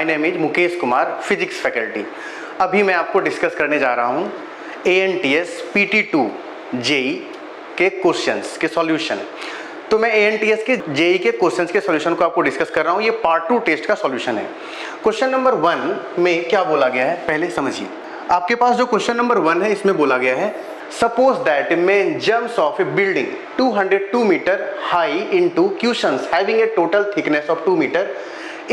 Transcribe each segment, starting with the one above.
My name is Mukesh Kumar, physics faculty. अभी मैं आपको डिस्कस करने जा रहा हूँ ANTS PT2 JEE के क्वेश्चंस के सॉल्यूशन। तो मैं ANTS के JEE के क्वेश्चंस के सॉल्यूशन को आपको डिस्कस कर रहा हूँ। ये पार्ट 2 टेस्ट का सॉल्यूशन है। क्वेश्चन नंबर 1 में क्या बोला गया है पहले समझिए। आपके पास जो क्वेश्चन नंबर 1 है इसमें बोला गया है suppose that a man jumps off a building 202 meter high into cushions having a total thickness of 2 meter.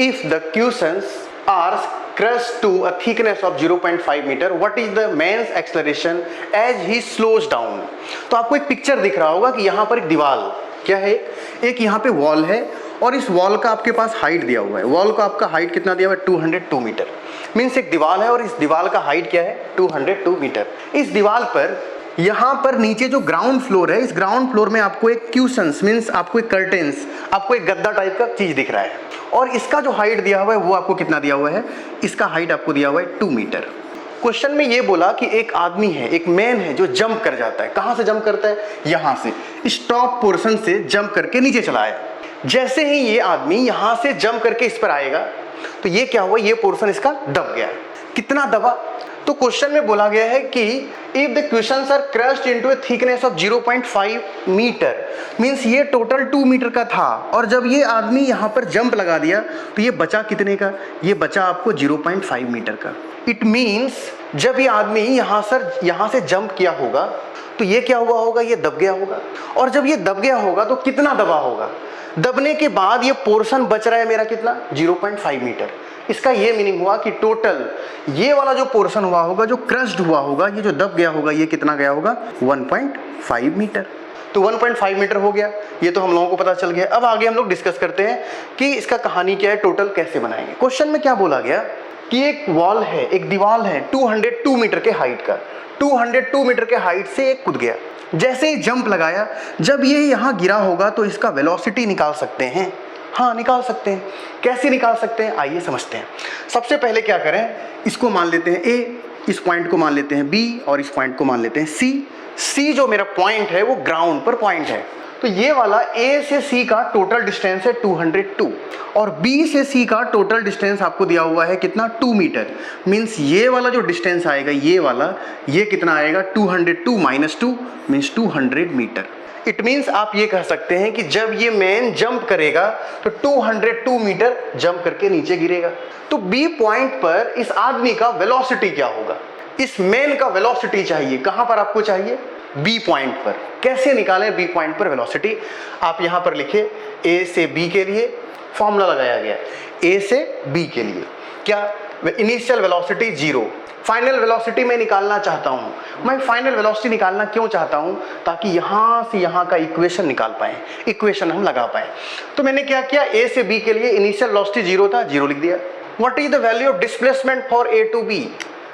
If the cushions are crushed to a thickness of 0.5 meter, what is the man's acceleration as he slows down? तो आपको एक picture दिख रहा होगा कि यहाँ पर एक दीवार क्या है, एक यहाँ पे वॉल है और इस वॉल का आपके पास हाइट दिया हुआ है। वॉल का आपका हाइट कितना दिया हुआ है 202 मीटर। मीन्स एक दीवार है और इस दीवार का हाइट क्या है 202 मीटर। इस दीवार पर यहाँ पर नीचे जो ग्राउंड फ्लोर है, इस ग्राउंड फ्लोर में आपको एक क्यूशंस मीन्स आपको एक कर्टेन्स, आपको एक गद्दा टाइप का चीज दिख रहा है और इसका जो हाइट दिया हुआ है वो आपको कितना दिया हुआ है, इसका हाइट आपको दिया हुआ है 2 मीटर। क्वेश्चन में ये बोला कि एक आदमी है, एक मैन है जो जंप कर जाता है। कहाँ से जंप करता है? यहाँ से, इस टॉप पोर्शन से जंप करके नीचे चला आया। जैसे ही ये आदमी यहाँ से जंप करके इस पर आएगा तो ये क्या हुआ, ये पोर्शन इसका दब गया। कितना दबा? तो क्वेश्चन में बोला गया है कि if the questions are crushed into a thickness of 0.5 metre, means ये टोटल 2 मीटर का था और जब ये आदमी यहाँ पर जंप लगा दिया तो ये बचा कितने का? ये बचा आपको 0.5 मीटर का। इट मीन्स जब ये आदमी यहाँ से जंप किया होगा तो ये क्या हुआ होगा, ये दब गया होगा। और जब ये दब गया होगा तो कितना दबा होगा? दबने के बाद ये पोर्शन बच रहा है मेरा कितना, 0.5 मीटर। इसका ये मीनिंग हुआ कि टोटल ये वाला जो पोर्शन हुआ होगा, जो क्रश्ड हुआ होगा, ये जो दब गया होगा, ये कितना गया होगा 1.5 मीटर। तो 1.5 मीटर हो गया, ये तो हम लोगों को पता चल गया। अब आगे हम लोग डिस्कस करते हैं कि इसका कहानी क्या है, टोटल कैसे बनाएंगे। क्वेश्चन में क्या बोला गया कि एक वॉल है, एक दीवार है 202 मीटर के हाइट का। 202 मीटर के हाइट से एक कूद गया। जैसे ही जंप लगाया, जब ये यहाँ गिरा होगा तो इसका वेलोसिटी निकाल सकते हैं। हाँ, निकाल सकते हैं। कैसे निकाल सकते हैं, आइए समझते हैं। सबसे पहले क्या करें, इसको मान लेते हैं A, इस पॉइंट को मान लेते हैं B और इस पॉइंट को मान लेते हैं C। C जो मेरा पॉइंट है वो ग्राउंड पर पॉइंट है। तो ये वाला A से C का टोटल डिस्टेंस है 202 और B से C का टोटल डिस्टेंस आपको दिया हुआ है कितना, 2 मीटर। मीन्स ये वाला जो डिस्टेंस आएगा, ये वाला, ये कितना आएगा 202 minus 2 means 200 metre. It means आप ये कह सकते हैं कि जब ये मैन जंप करेगा तो 202 मीटर जंप करके नीचे गिरेगा। तो B पॉइंट पर इस आदमी का वेलोसिटी क्या होगा, इस मैन का वेलोसिटी चाहिए। कहां पर आपको चाहिए? B पॉइंट पर। कैसे निकालें B पॉइंट पर वेलोसिटी? आप यहां पर लिखे A से B के लिए फॉर्मूला लगाया गया, A से B के लिए क्या, इनिशियल वेलोसिटी 0, फाइनल वेलोसिटी मैं निकालना चाहता हूं। मैं फाइनल वेलोसिटी निकालना क्यों चाहता हूं? ताकि यहां से यहां का इक्वेशन निकाल पाए, इक्वेशन हम लगा पाए। तो मैंने क्या किया, A से B के लिए इनिशियल वेलोसिटी 0 था, 0 लिख दिया। What is the value of displacement for A to B?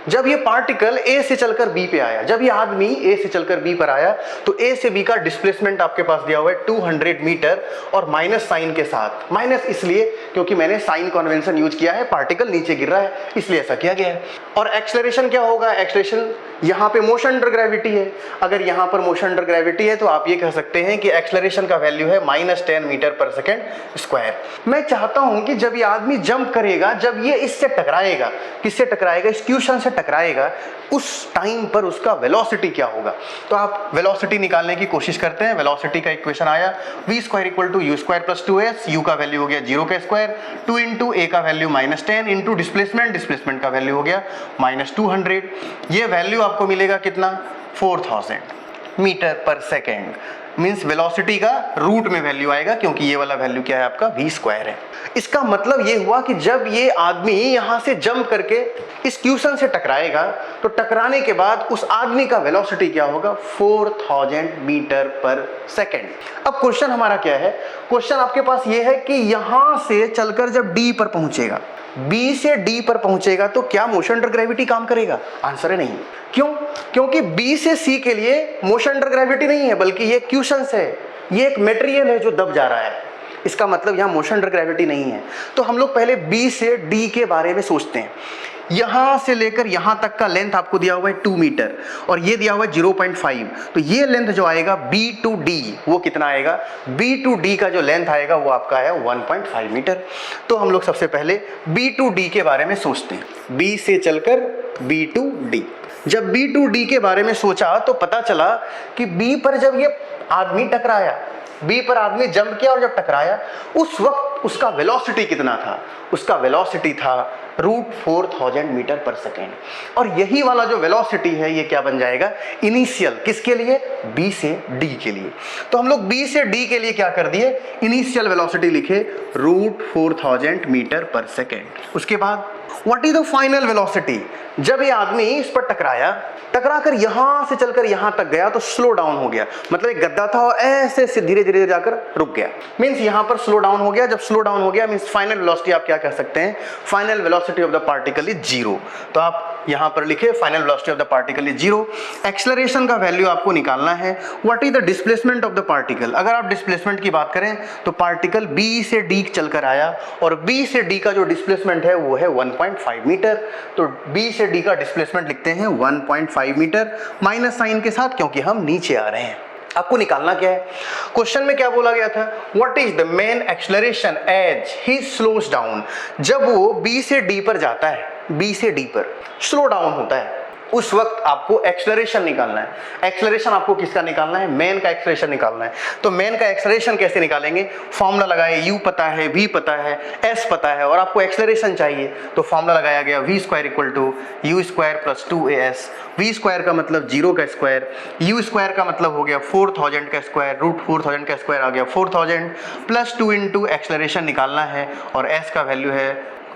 जब ये पार्टिकल A से चलकर B पे आया, जब ये आदमी A से चलकर B पर आया तो A से B का डिस्प्लेसमेंट आपके पास दिया हुआ है 200 मीटर और माइनस साइन के साथ। माइनस इसलिए क्योंकि मैंने साइन कन्वेंशन यूज किया है, पार्टिकल नीचे गिर रहा है इसलिए ऐसा किया गया है। और एक्सेलरेशन क्या होगा, एक्सेलरेशन यहाँ पे मोशन अंडर ग्रेविटी है। अगर यहाँ पर मोशन अंडर ग्रेविटी है तो आप ये कह सकते हैं कि एक्सेलरेशन का वैल्यू है -10 मीटर पर सेकेंड स्क्वायर। मैं चाहता हूं कि जब ये आदमी जंप करेगा, जब ये इससे टकराएगा, किससे टकराएगा, इस क्वेश्चन से टकराएगा, उस टाइम पर उसका वेलोसिटी क्या होगा। तो आप वेलोसिटी निकालने की कोशिश करते हैं। वेलोसिटी का इक्वेशन आया v square equal to u square plus 2s, u का वैल्यू हो गया 0 का स्क्वायर, 2 इंटू a का वैल्यू -10 इंटू डिस्प्लेसमेंट, डिस्प्लेसमेंट का वैल्यू हो गया -200। ये वैल्यू आपको मिलेगा कितना, 4000 metre per second. Means velocity का रूट में वैल्यू आएगा क्योंकि ये वाला वैल्यू क्या है आपका v स्क्वायर है। इसका मतलब ये हुआ कि जब ये आदमी यहां से जंप करके इस क्वेश्चन से टकराएगा तो टकराने के बाद उस आदमी का वेलोसिटी क्या होगा, 4000 मीटर पर सेकेंड। अब क्वेश्चन हमारा क्या है, क्वेश्चन आपके पास ये है कि यहां से चलकर जब D पर पहुंचेगा, B से D पर पहुंचेगा तो क्या मोशन अंडर ग्रेविटी काम करेगा? आंसर है नहीं। क्यों? क्योंकि B से C के लिए मोशन अंडर ग्रेविटी नहीं है, बल्कि ये क्वेश्चन है, ये एक मटेरियल है जो दब जा रहा है। इसका मतलब यहाँ मोशन अंडर ग्रेविटी नहीं है। तो हम लोग पहले बी से डी के बारे में सोचते हैं। यहां से लेकर यहां तक का लेंथ आपको दिया हुआ है 2 मीटर और ये दिया हुआ है 0.5। तो ये लेंथ जो आएगा B to D वो कितना आएगा? B to D का जो लेंथ आएगा वो आपका है 1.5 मीटर। तो हम लोग सबसे पहले B to D के बारे में सोचते हैं। B से चलकर B to D। जब B to D के बारे में सोचा तो पता चला कि B पर जब ये आदमी टकराया, B पर आदमी जंप किया और जब टकराया उस वक्त उसका वेलोसिटी कितना था? उसका वेलोसिटी था √4000 मीटर पर सेकेंड। और यही वाला जो वेलोसिटी है ये क्या बन जाएगा? इनिशियल। किसके लिए? B से D के लिए। तो हम लोग B से D के लिए क्या कर दिए? इनिशियल वेलोसिटी लिखे √4000 मीटर पर सेकेंड। उसके बाद what is the final velocity? जब ये आदमी इस पर टकरा कर यहां से चलकर यहां तक गया तो स्लो डाउन हो गया। मतलब एक गद्दा था और ऐसे से धीरे धीरे जाकर रुक गया। मींस यहां पर स्लो डाउन हो गया। जब स्लो डाउन हो गया मींस फाइनल वेलोसिटी आप क्या कह सकते हैं? Final velocity of the particle is 0। तो आप यहां पर लिखे final velocity of the particle is 0। Acceleration का वैल्यू आपको निकालना है। What is the displacement of the particle? अगर आप डिस्प्लेसमेंट की बात करें तो पार्टिकल B से D चलकर आया और B से D का जो डिस्प्लेसमेंट है वो है 1.5 मीटर। तो B से D का डिस्प्लेसमेंट लिखते हैं 1.5 मीटर माइनस साइन के साथ, क्योंकि हम नीचे आ रहे हैं। आपको निकालना क्या है? क्वेश्चन में क्या बोला गया था? What is the main acceleration as he slows down? जब वो B से D पर जाता है, B से D पर स्लो डाउन होता है उस वक्त आपको एक्सेलरेशन निकालना है। एक्सेलरेशन आपको किसका निकालना है? मैन का एक्सेलरेशन निकालना है। तो मैन का एक्सेलरेशन कैसे निकालेंगे? फॉर्मूला लगाए, u पता है, v पता है, s पता है और आपको एक्सेलरेशन चाहिए तो फॉर्मूला लगाया गया v square equal to u square plus 2as। v square का मतलब 0 का स्क्वायर, u स्क्वायर का मतलब हो गया 4000 का स्क्वायर, √4000 का स्क्वायर आ गया 4000 प्लस 2 इंटू एक्सेलरेशन निकालना है और s का वैल्यू है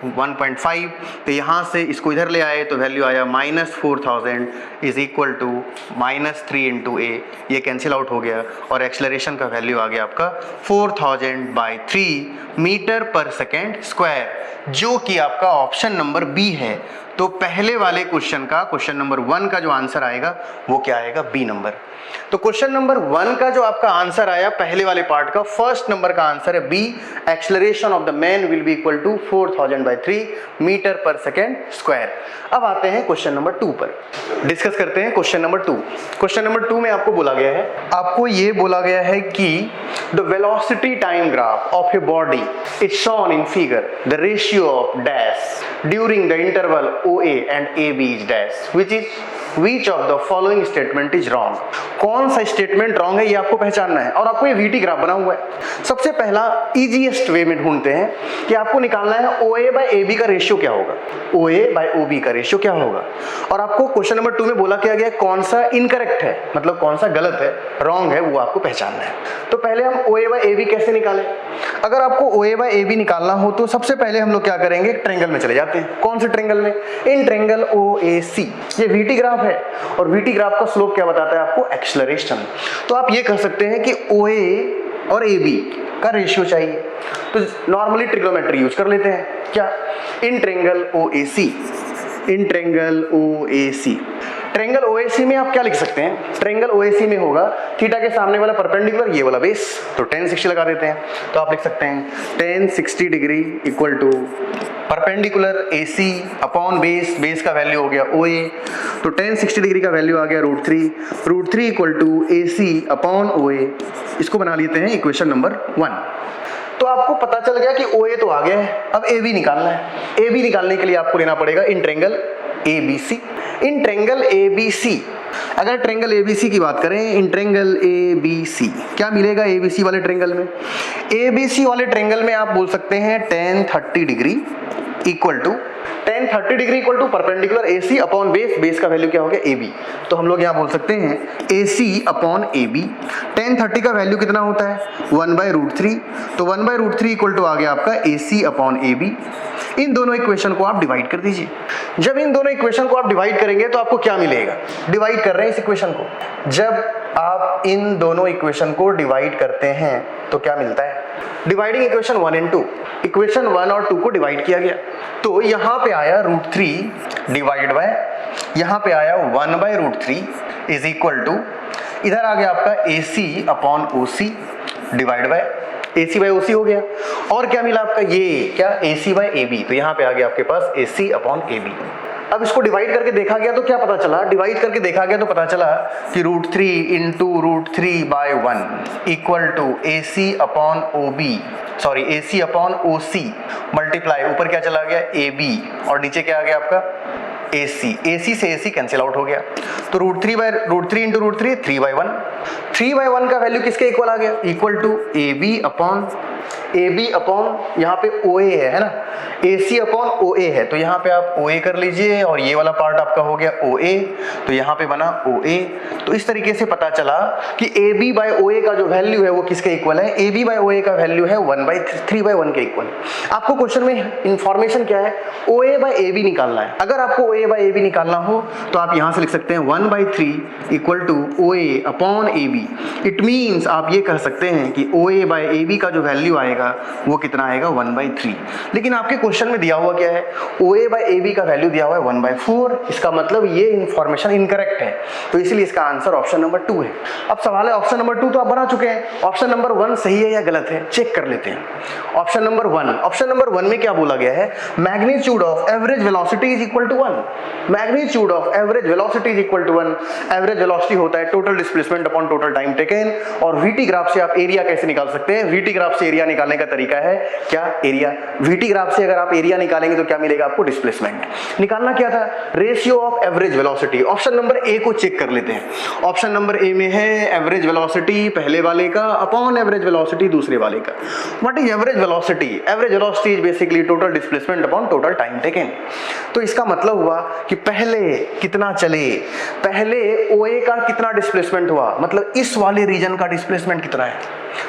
1.5। तो यहाँ से इसको इधर ले आए तो वैल्यू आया -4000 is equal to -3 into a। ये कैंसिल आउट हो गया और एक्सेलरेशन का वैल्यू आ गया आपका 4000/3 मीटर पर सेकेंड स्क्वायर, जो कि आपका ऑप्शन नंबर बी है। तो पहले वाले क्वेश्चन का, क्वेश्चन नंबर 1 का जो आंसर आएगा वो क्या आएगा? B number. तो क्वेश्चन नंबर 1 का जो आपका आंसर आया पहले वाले पार्ट का, फर्स्ट नंबर का आंसर है B. Acceleration of the man will be equal to 4000/3 metre per second square. अब आते हैं क्वेश्चन नंबर 2 पर, डिस्कस करते हैं क्वेश्चन नंबर 2। क्वेश्चन नंबर 2 में आपको बोला गया है, आपको ये बोला गया है कि the velocity time graph of a body is shown in figure, the ratio of dash during the interval OA and AB is dash, which of the following statement is wrong? कौन सा स्टेटमेंट रॉन्ग है ये आपको पहचानना है और आपको ये VT ग्राफ बना हुआ है। सबसे पहला इजीएस्ट वे में ढूंढते हैं कि आपको निकालना है OA/AB का रेशियो क्या होगा, OA/OB का रेशियो क्या होगा। और आपको क्वेश्चन नंबर 2 में बोला क्या गया कौन सा इनकरेक्ट है, मतलब कौन सा गलत है, रॉन्ग है, वो आपको पहचानना है। तो पहले हम OA/AB कैसे निकालें? अगर आपको OA/AB निकालना हो तो सबसे पहले हम लोग क्या करेंगे? ट्रायंगल में चले जाते हैं। कौन से ट्रायंगल में? In triangle OAC। ये VT ग्राफ है और VT ग्राफ का स्लोप क्या बताता है आपको? एक्सेलरेशन। तो आप ये कह सकते हैं कि OA और AB का रेशियो चाहिए, तो नॉर्मली ट्रिग्नोमेट्री यूज कर लेते हैं। क्या? In triangle OAC, in triangle OAC। Triangle OAC में आप क्या लिख सकते हैं? ट्रायंगल OAC में होगा थीटा के सामने वाला परपेंडिकुलर, ये वाला बेस, तो tan 60 लगा देते हैं। तो आप लिख सकते हैं tan 60 degree equal to perpendicular AC upon base, base का वैल्यू हो गया OA, तो tan 60 डिग्री का वैल्यू आ गया √3 equal to AC upon OA। इसको बना लेते हैं इक्वेशन नंबर 1। तो आपको पता चल गया कि OA तो आ गया है, अब AB निकालना है। AB निकालने के लिए आपको लेना पड़ेगा in triangle ABC। In triangle ABC, अगर ट्रायंगल ABC की बात करें, इन ट्रायंगल ABC क्या मिलेगा? ABC वाले ट्रायंगल में, ABC वाले ट्रायंगल में आप बोल सकते हैं tan 30 degree equal to tan 30 degree equal to perpendicular AC upon base, base का वैल्यू क्या हो गया? AB। तो हम लोग यहाँ बोल सकते हैं AC अपॉन AB। tan 30 का वैल्यू कितना होता है? 1/√3, तो 1/√3 इक्वल टू आ गया आपका AC अपॉन AB। इन दोनों इक्वेशन को आप डिवाइड कर दीजिए। जब इन दोनों इक्वेशन को आप डिवाइड करेंगे तो आपको क्या मिलेगा? डिवाइड कर रहे हैं इस इक्वेशन को, जब आप इन दोनों इक्वेशन को डिवाइड करते हैं तो क्या मिलता है? डिवाइडिंग इक्वेशन 1 and 2, इक्वेशन 1 और 2 को डिवाइड किया गया तो यहाँ पे आया √3 डिवाइड बाय, यहाँ पे आया 1/√3 इज इक्वल टू, इधर आ गया आपका AC upon OC divide by AC by OC हो गया। और क्या मिला आपका, ये क्या AC बाय AB, तो यहाँ पे आ गया आपके पास AC अपॉन AB। अब इसको डिवाइड करके देखा गया तो क्या पता चला, डिवाइड करके देखा गया तो पता चला कि √3 into √3 by 1 equal to AC upon OB, sorry AC upon OC multiply, ऊपर क्या चला गया AB और नीचे क्या आ गया आपका AC, AC से AC कैंसिल आउट हो गया। तो √3 इंटू √3 3/1, 3/1 का वैल्यू किसके इक्वल आ गया, इक्वल टू AB अपॉन यहाँ पे OA है ना, AC अपॉन OA है, तो यहाँ पे आप OA कर लीजिए और ये वाला पार्ट आपका हो गया OA, तो यहाँ पे बना OA। तो इस तरीके से पता चला कि AB बाय OA का जो वैल्यू है वो किसके इक्वल है, AB बाय OA का वैल्यू है 3/1 के इक्वल। आपको क्वेश्चन में इंफॉर्मेशन क्या है, OA बाय AB निकालना है। अगर आपको OA बाय AB निकालना हो तो आप यहाँ से लिख सकते हैं 1/3 equal to OA upon AB। It means आप ये कह सकते हैं कि OA बाय AB का जो वैल्यू आएगा वो कितना आएगा 1/3। लेकिन आपके क्वेश्चन में दिया हुआ क्या है, OA बाय AB का वैल्यू दिया हुआ है 1/4। इसका मतलब ये इंफॉर्मेशन इनकरेक्ट है, तो इसलिए इसका आंसर ऑप्शन नंबर 2 है। अब सवाल है ऑप्शन नंबर 2 तो आप बना चुके हैं, ऑप्शन नंबर 1 सही है या गलत है चेक कर लेते हैं। ऑप्शन नंबर 1 में क्या बोला गया है, magnitude of average velocity is equal to 1। Magnitude of average velocity is equal to 1। Average velocity होता है total displacement upon total time taken. और VT ग्राफ से आप एरिया कैसे निकाल सकते हैं, VT ग्राफ से एरिया निकालने का तरीका है क्या, एरिया। VT ग्राफ से अगर आप एरिया निकालेंगे तो क्या मिलेगा आपको, डिस्प्लेसमेंट। निकालना क्या था, ratio of average velocity. Option number ए को चेक कर लेते हैं। ऑप्शन नंबर ए में है एवरेज वेलोसिटी पहले वाले का अपॉन एवरेज वेलोसिटी दूसरे वाले का। What is average velocity, average velocity is basically total displacement upon total time taken. तो इसका मतलब हुआ कि पहले कितना चले, पहले OA का कितना डिस्प्लेसमेंट हुआ, मतलब इस वाले रीजन का डिस्प्लेसमेंट कितना है,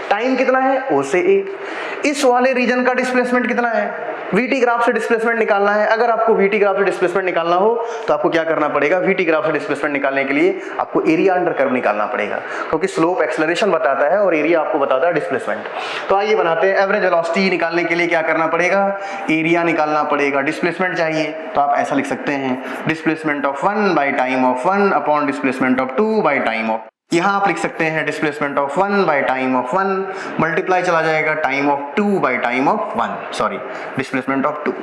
टाइम कितना है O से A। इस वाले रीजन का डिस्प्लेसमेंट कितना है, VT ग्राफ से डिस्प्लेसमेंट निकालना है। अगर आपको VT ग्राफ से डिस्प्लेसमेंट निकालना हो तो आपको क्या करना पड़ेगा, VT ग्राफ से डिस्प्लेसमेंट निकालने के लिए आपको एरिया अंडर कर्व निकालना पड़ेगा, क्योंकि स्लोप एक्सेलरेशन बताता है और एरिया आपको बताता है डिस्प्लेसमेंट। तो आइए बनाते हैं, एवरेज वेलोसिटी निकालने के लिए क्या करना पड़ेगा, एरिया निकालना पड़ेगा। डिस्प्लेसमेंट चाहिए तो आप ऐसा लिख सकते हैं, displacement of 1 by time of 1 upon displacement of 2 by time of, यहाँ आप लिख सकते हैं displacement of 1 by time of 1 multiply चला जाएगा time of 2 by time of 1, sorry displacement of 2।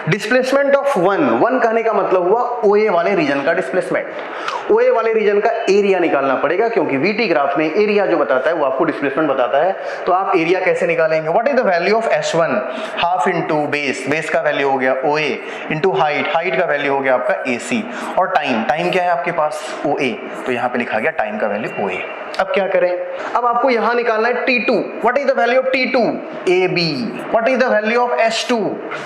Displacement of 1 कहने का मतलब हुआ OA वाले रीजन का डिस्प्लेसमेंट। OA वाले रीजन का एरिया निकालना पड़ेगा, क्योंकि VT ग्राफ में एरिया जो बताता है वो आपको डिस्प्लेसमेंट बताता है। तो आप एरिया कैसे निकालेंगे, what is the value of S1, half into base, base का वैल्यू हो गया OA इंटू हाइट, हाइट का वैल्यू हो गया आपका AC, और टाइम, टाइम क्या है आपके पास OA, तो यहाँ पे लिखा गया टाइम का वैल्यू OA। अब क्या करें, अब आपको यहां निकालना है T2, what is the value of T2 AB, what is the value of S2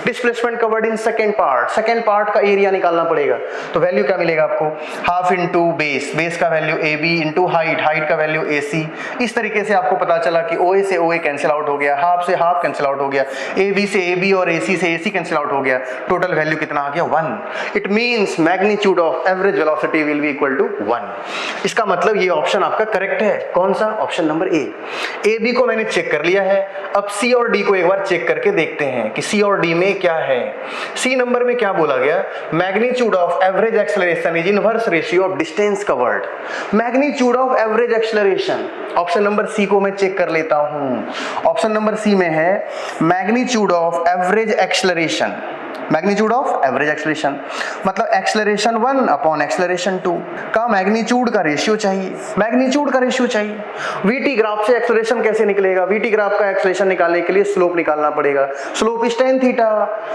displacement covered in second part, second part का एरिया निकालना पड़ेगा। तो वैल्यू क्या मिलेगा आपको, हाफ इंटू बेस, बेस का value AB into height, height का value AC। इस तरीके से आपको पता चला कि OA से OA कैंसिल आउट हो गया, हाफ से हाफ कैंसिल आउट हो गया, AB से AB और AC से AC कैंसिल आउट हो गया, टोटल वैल्यू कितना आ गया 1। It means magnitude of average velocity will be equal to 1। इसका मतलब ये ऑप्शन आपका करेक्ट है, कौन सा, ऑप्शन नंबर ए। AB को मैंने चेक कर लिया है, अब C और D को एक बार चेक करके देखते हैं कि C और D में क्या है। C नंबर में क्या बोला गया, magnitude of average acceleration is inverse ratio of distance covered. Magnitude of average acceleration, option number C को मैं चेक कर लेता हूं। ऑप्शन नंबर C में है magnitude of average acceleration, magnitude of average acceleration मतलब एक्सेलरेशन 1 अपॉन एक्सेलरेशन 2 का magnitude का रेशियो चाहिए, मैग्नीट्यूड का रेशियो चाहिए। VT ग्राफ से एक्सेलरेशन कैसे निकलेगा, VT ग्राफ का एक्सेलरेशन निकालने के लिए स्लोप निकालना पड़ेगा, slope is tan theta,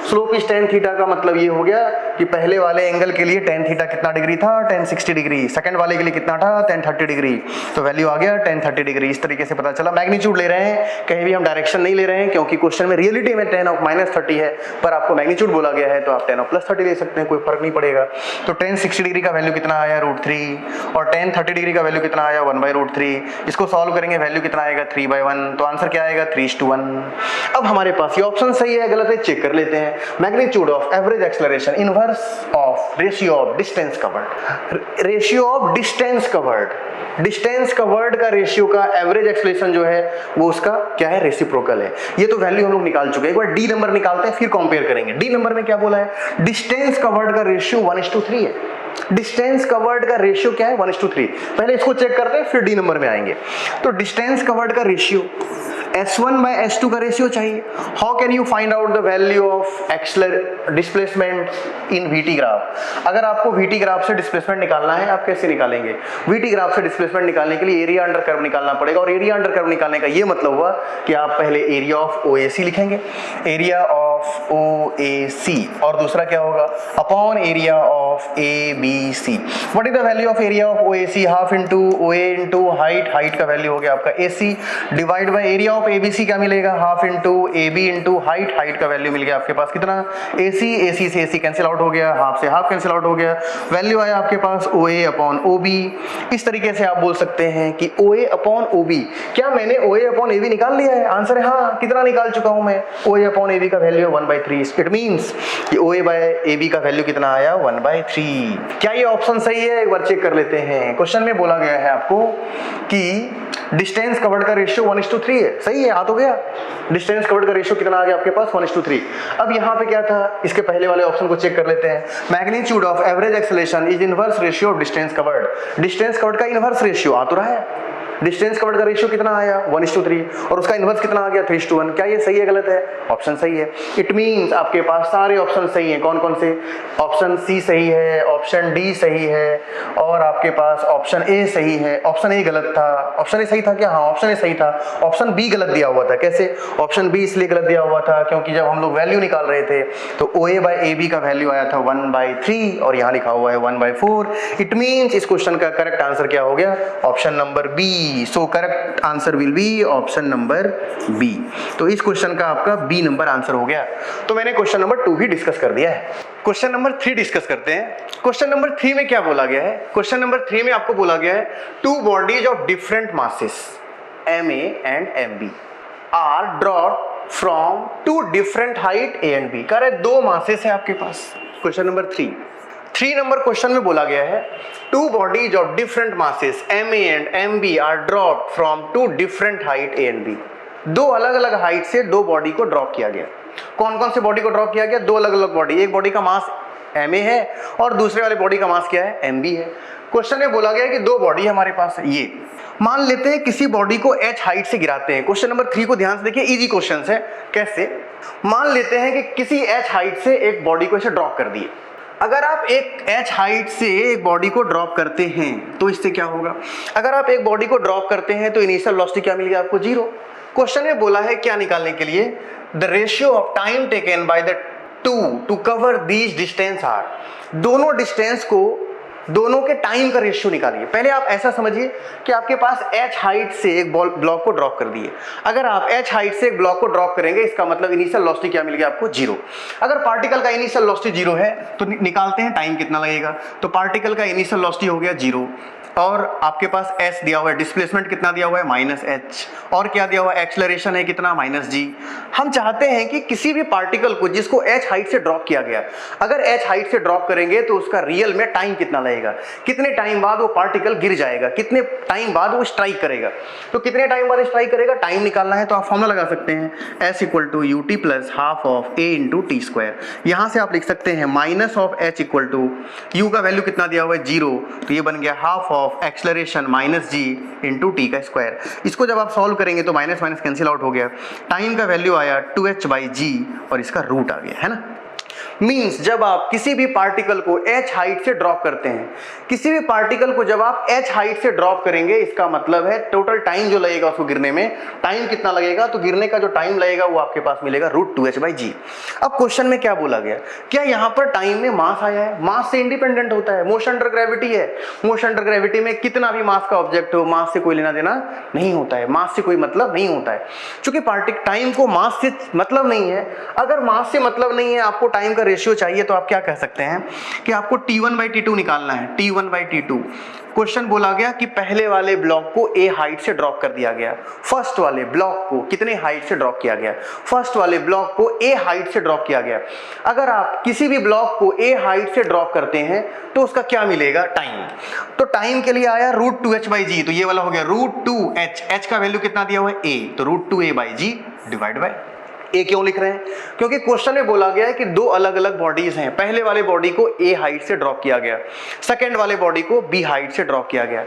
slope is tan theta का मतलब ये हो गया कि पहले वाले एंगल के लिए tan थीटा कितना डिग्री था, tan 60 डिग्री, सेकंड वाले के लिए कितना था, tan 30 डिग्री, तो वैल्यू आ गया tan 30 डिग्री। इस तरीके से पता चला मैग्नीट्यूड ले रहे हैं, कहीं भी हम डायरेक्शन नहीं ले रहे हैं, क्योंकि क्वेश्चन में रियलिटी में tan ऑफ -30 है, पर आपको मैग्नीट्यूड बोला गया है तो आप tan ऑफ +30 ले सकते हैं, कोई फर्क नहीं पड़ेगा। तो tan 60 डिग्री का वैल्यू कितना आया √3 और tan 30 डिग्री का वैल्यू कितना आया 1/√3। इसको सॉल्व करेंगे वैल्यू कितना आएगा 3/1, तो आंसर क्या आएगा 3:1। अब हमारे पास ये ऑप्शन सही है गलत है चेक कर लेते हैं। Magnitude of average acceleration inverse of ratio of distance covered, ratio of distance covered, distance covered का रेशियो का एवरेज एक्सेलरेशन जो है वो उसका क्या है, रेसिप्रोकल है। ये तो वैल्यू हम लोग निकाल चुके हैं, एक बार डी नंबर निकालते हैं फिर कंपेयर करेंगे। डी नंबर में क्या बोला है, डिस्टेंस कवर्ड का रेशियो 1:3 है। डिस्टेंस कवर्ड का रेशियो क्या है 1:3। पहले इसको चेक करते हैं फिर डी नंबर में आएंगे। तो डिस्टेंस कवर्ड का रेशियो S1 by S2 का रेशियो चाहिए। How can you find out the value of displacement in VT graph? अगर आपको VT ग्राफ से डिस्प्लेसमेंट निकालना है, आप कैसे निकालेंगे? VT ग्राफ से डिस्प्लेसमेंट निकालने के लिए एरिया अंडर कर्व निकालना पड़ेगा, और एरिया अंडर कर्व निकालने का ये मतलब हुआ कि आप पहले एरिया ऑफ OAC लिखेंगे, एरिया ऑफ OAC, और दूसरा क्या होगा, upon area of ABC। What is the value of area of OAC? Half into OA into height, height का वैल्यू हो गया आपका AC, divide by area of ABC क्या मिलेगा, half into AB into height, height का value मिल गया आपके पास कितना, AC, AC से AC कैंसिल आउट हो गया, हाफ से हाफ कैंसिल आउट हो गया, वैल्यू आया आपके पास OA अपॉन OB। इस तरीके से आप बोल सकते हैं कि OA अपॉन OB, क्या मैंने OA अपॉन AB निकाल लिया है? आंसर है हाँ। कितना निकाल चुका हूं मैं? OA अपॉन AB का वैल्यू 1/3। इट मींस कि OA बाय AB का वैल्यू कितना आया, 1/3। क्या ये ऑप्शन सही है? एक बार चेक कर लेते हैं। क्वेश्चन में बोला गया है आपको कि डिस्टेंस कवर्ड का रेशियो 1:3 है, सही है, आ तो गया। डिस्टेंस कवर्ड का रेशियो कितना आ गया आपके पास, 1:3। अब यहाँ पे क्या था, इसके पहले वाले ऑप्शन को चेक कर लेते हैं। Magnitude of average acceleration is inverse ratio of distance covered. Distance covered का इनवर्स रेशियो आ तो रहा है, डिस्टेंस कवर्ड का रेशियो कितना आया, 1:3, और उसका इनवर्स कितना आ गया, 3:1। क्या ये सही है गलत है? ऑप्शन सही है। इट मींस आपके पास सारे ऑप्शन सही हैं। कौन कौन से? ऑप्शन सी सही है, ऑप्शन डी सही है, और आपके पास ऑप्शन ए सही है। ऑप्शन ए गलत था। ऑप्शन ए सही था क्या? हाँ, ऑप्शन ए सही था। ऑप्शन बी गलत दिया हुआ था। कैसे? ऑप्शन बी इसलिए गलत दिया हुआ था क्योंकि जब हम लोग वैल्यू निकाल रहे थे तो OA बाय AB का वैल्यू आया था 1/3, और यहाँ लिखा हुआ है 1/4। इट मींस इस क्वेश्चन का करेक्ट आंसर क्या हो गया, option number B. So correct answer will be option number B. तो इस क्वेश्चन का आपका बी नंबर आंसर हो गया। तो मैंने क्वेश्चन नंबर 2 भी डिस्कस कर दिया है। क्वेश्चन नंबर 3 डिस्कस करते हैं। क्वेश्चन नंबर 3 में क्या बोला गया है? क्वेश्चन नंबर 3 में आपको बोला गया है two bodies of different masses MA and MB are dropped from two different height A and B। कह रहे दो मासेस है आपके पास। क्वेश्चन नंबर 3 नंबर क्वेश्चन में बोला गया है two bodies of different masses MA and MB are drop from two different height A and B। दो अलग अलग हाइट से दो बॉडी को ड्रॉप किया गया। कौन कौन से बॉडी को ड्रॉप किया गया? दो अलग अलग बॉडी। एक बॉडी का मास MA है और दूसरे वाले बॉडी का मास क्या है, MB है। क्वेश्चन में बोला गया है कि दो बॉडी हमारे पास है। ये मान लेते हैं किसी बॉडी को h हाइट से गिराते हैं। क्वेश्चन नंबर 3 को ध्यान से देखिए, इजी क्वेश्चन है। कैसे? मान लेते हैं कि किसी h हाइट से एक बॉडी को ऐसे ड्रॉप कर दिए। अगर आप एक h हाइट से एक बॉडी को ड्रॉप करते हैं तो इससे क्या होगा? अगर आप एक बॉडी को ड्रॉप करते हैं तो इनिशियल वेलोसिटी क्या मिल गया आपको, 0। क्वेश्चन में बोला है क्या निकालने के लिए, the ratio of time taken by the two cover these distance are. दोनों डिस्टेंस को, दोनों के टाइम का रेशियो निकालिए। पहले आप ऐसा समझिए कि आपके पास h हाइट से एक ब्लॉक को ड्रॉप कर दिए। अगर आप h हाइट से एक ब्लॉक को ड्रॉप करेंगे इसका मतलब इनिशियल वेलोसिटी क्या मिल गया आपको, 0। अगर पार्टिकल का इनिशियल वेलोसिटी 0 है तो निकालते हैं टाइम कितना लगेगा। तो पार्टिकल का इनिशियल वेलोसिटी हो गया 0, और आपके पास s दिया हुआ है, डिस्प्लेसमेंट कितना दिया हुआ है, -h, और क्या दिया हुआ है, एक्सेलरेशन है कितना, -g। हम चाहते हैं कि किसी भी पार्टिकल को जिसको h हाइट से ड्रॉप किया गया, अगर h हाइट से ड्रॉप करेंगे तो उसका रियल में टाइम कितना लगेगा, कितने टाइम बाद वो पार्टिकल गिर जाएगा, कितने टाइम बाद वो स्ट्राइक करेगा। तो कितने टाइम बाद स्ट्राइक करेगा, टाइम निकालना है तो आप फॉर्मूला लगा सकते हैं, s = ut + ½ of a × t²। यहाँ से आप लिख सकते हैं -h = u का वैल्यू कितना दिया हुआ है, 0, तो ये बन गया ½ of एक्सेलरेशन -g × t²। इसको जब आप सॉल्व करेंगे तो माइनस माइनस कैंसिल आउट हो गया। टाइम का वैल्यू आया 2h/g और इसका रूट आ गया, है ना। मीन्स जब आप किसी भी पार्टिकल को h हाइट से ड्रॉप करते हैं, किसी भी पार्टिकल को जब आप h हाइट से ड्रॉप करेंगे इसका मतलब है टोटल टाइम जो लगेगा उसको गिरने में, टाइम कितना लगेगा, तो गिरने का जो टाइम लगेगा वो आपके पास मिलेगा √2h/g। अब क्वेश्चन में क्या बोला गया, क्या यहाँ पर टाइम में मास आया है? मास से इंडिपेंडेंट होता है, मोशन अंडर ग्रेविटी है। मोशन अंडर ग्रेविटी में कितना भी मास का ऑब्जेक्ट हो, मास से कोई लेना देना नहीं होता है, मास से कोई मतलब नहीं होता है। चूंकि टाइम को मास से मतलब नहीं है, अगर मास से मतलब नहीं है, आपको टाइम का रेशियो चाहिए, तो आप क्या कह सकते हैं कि आपको T1/T2 निकालना है। T1/T2 क्वेश्चन बोला गया कि पहले वाले ब्लॉक को a हाइट से ड्रॉप कर दिया गया, फर्स्ट वाले ब्लॉक को कितने हाइट से ड्रॉप किया गया, फर्स्ट वाले ब्लॉक को a हाइट से ड्रॉप किया गया। अगर आप किसी भी ब्लॉक को a हाइट से ड्रॉप करते हैं तो उसका क्या मिलेगा, टाइम। तो टाइम के लिए आया √2h/g, तो ये वाला हो गया √2h, h का वैल्यू कितना दिया हुआ है, a, तो √2a/g डिवाइड बाय ए। क्यों लिख रहे हैं, क्योंकि क्वेश्चन में बोला गया है कि दो अलग अलग बॉडीज हैं। पहले वाले बॉडी को ए हाइट से ड्रॉप किया गया, सेकंड वाले बॉडी को बी हाइट से ड्रॉप किया गया।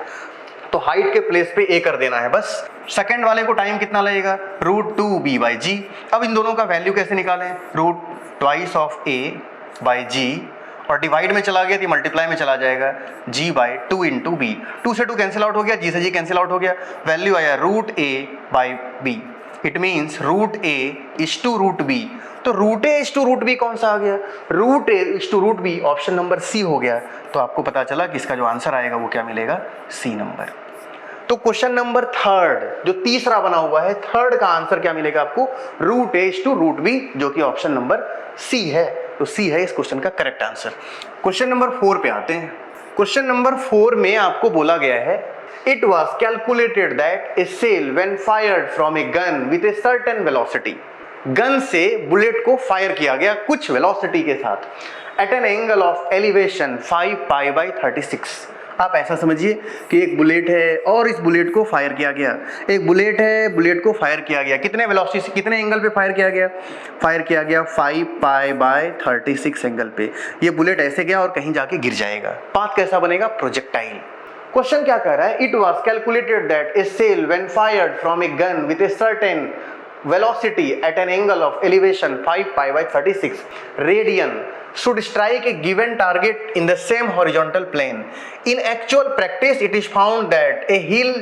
तो हाइट के प्लेस पे a कर देना है बस। सेकंड वाले को टाइम कितना लगेगा, √2b/g। अब इन दोनों का वैल्यू कैसे निकालें, √2 ऑफ a बाई g, और डिवाइड में चला गया तो मल्टीप्लाई में चला जाएगा, g/2 इंटू b। 2 से 2 कैंसिल आउट हो गया, g से g कैंसिल आउट हो गया, वैल्यू आया √a/b। It means √a/√b। तो √a/√b कौन सा आ गया, √a/√b, ऑप्शन नंबर सी हो गया। तो आपको पता चला कि इसका जो आंसर आएगा वो क्या मिलेगा, सी नंबर। तो क्वेश्चन नंबर थर्ड जो तीसरा बना हुआ है, थर्ड का आंसर क्या मिलेगा आपको, √a/√b, जो कि ऑप्शन नंबर सी है। तो सी है इस क्वेश्चन का करेक्ट आंसर। क्वेश्चन नंबर 4 पे आते हैं। क्वेश्चन नंबर 4 में आपको बोला गया है, it was calculated that a shell when fired from a gun with a certain velocity. Gun से बुलेट को फायर किया गया कुछ वेलोसिटी के साथ at an angle of elevation 5π/36। आप ऐसा समझिए कि एक बुलेट है और इस बुलेट को फायर किया गया, एक बुलेट है, बुलेट को फायर किया गया, कितने वेलोसिटी से, कितने एंगल पे फायर किया गया, 5π/36 एंगल पे। ये बुलेट ऐसे गया और कहीं जाके गिर जाएगा, पाथ कैसा बनेगा, प्रोजेक्टाइल। क्वेश्चन क्या कह रहा है, it was calculated that a shell when fired from a gun with a certain velocity at an angle of elevation 5π/36 radian should strike a given target in the same horizontal plane. In actual practice, it is found that a hill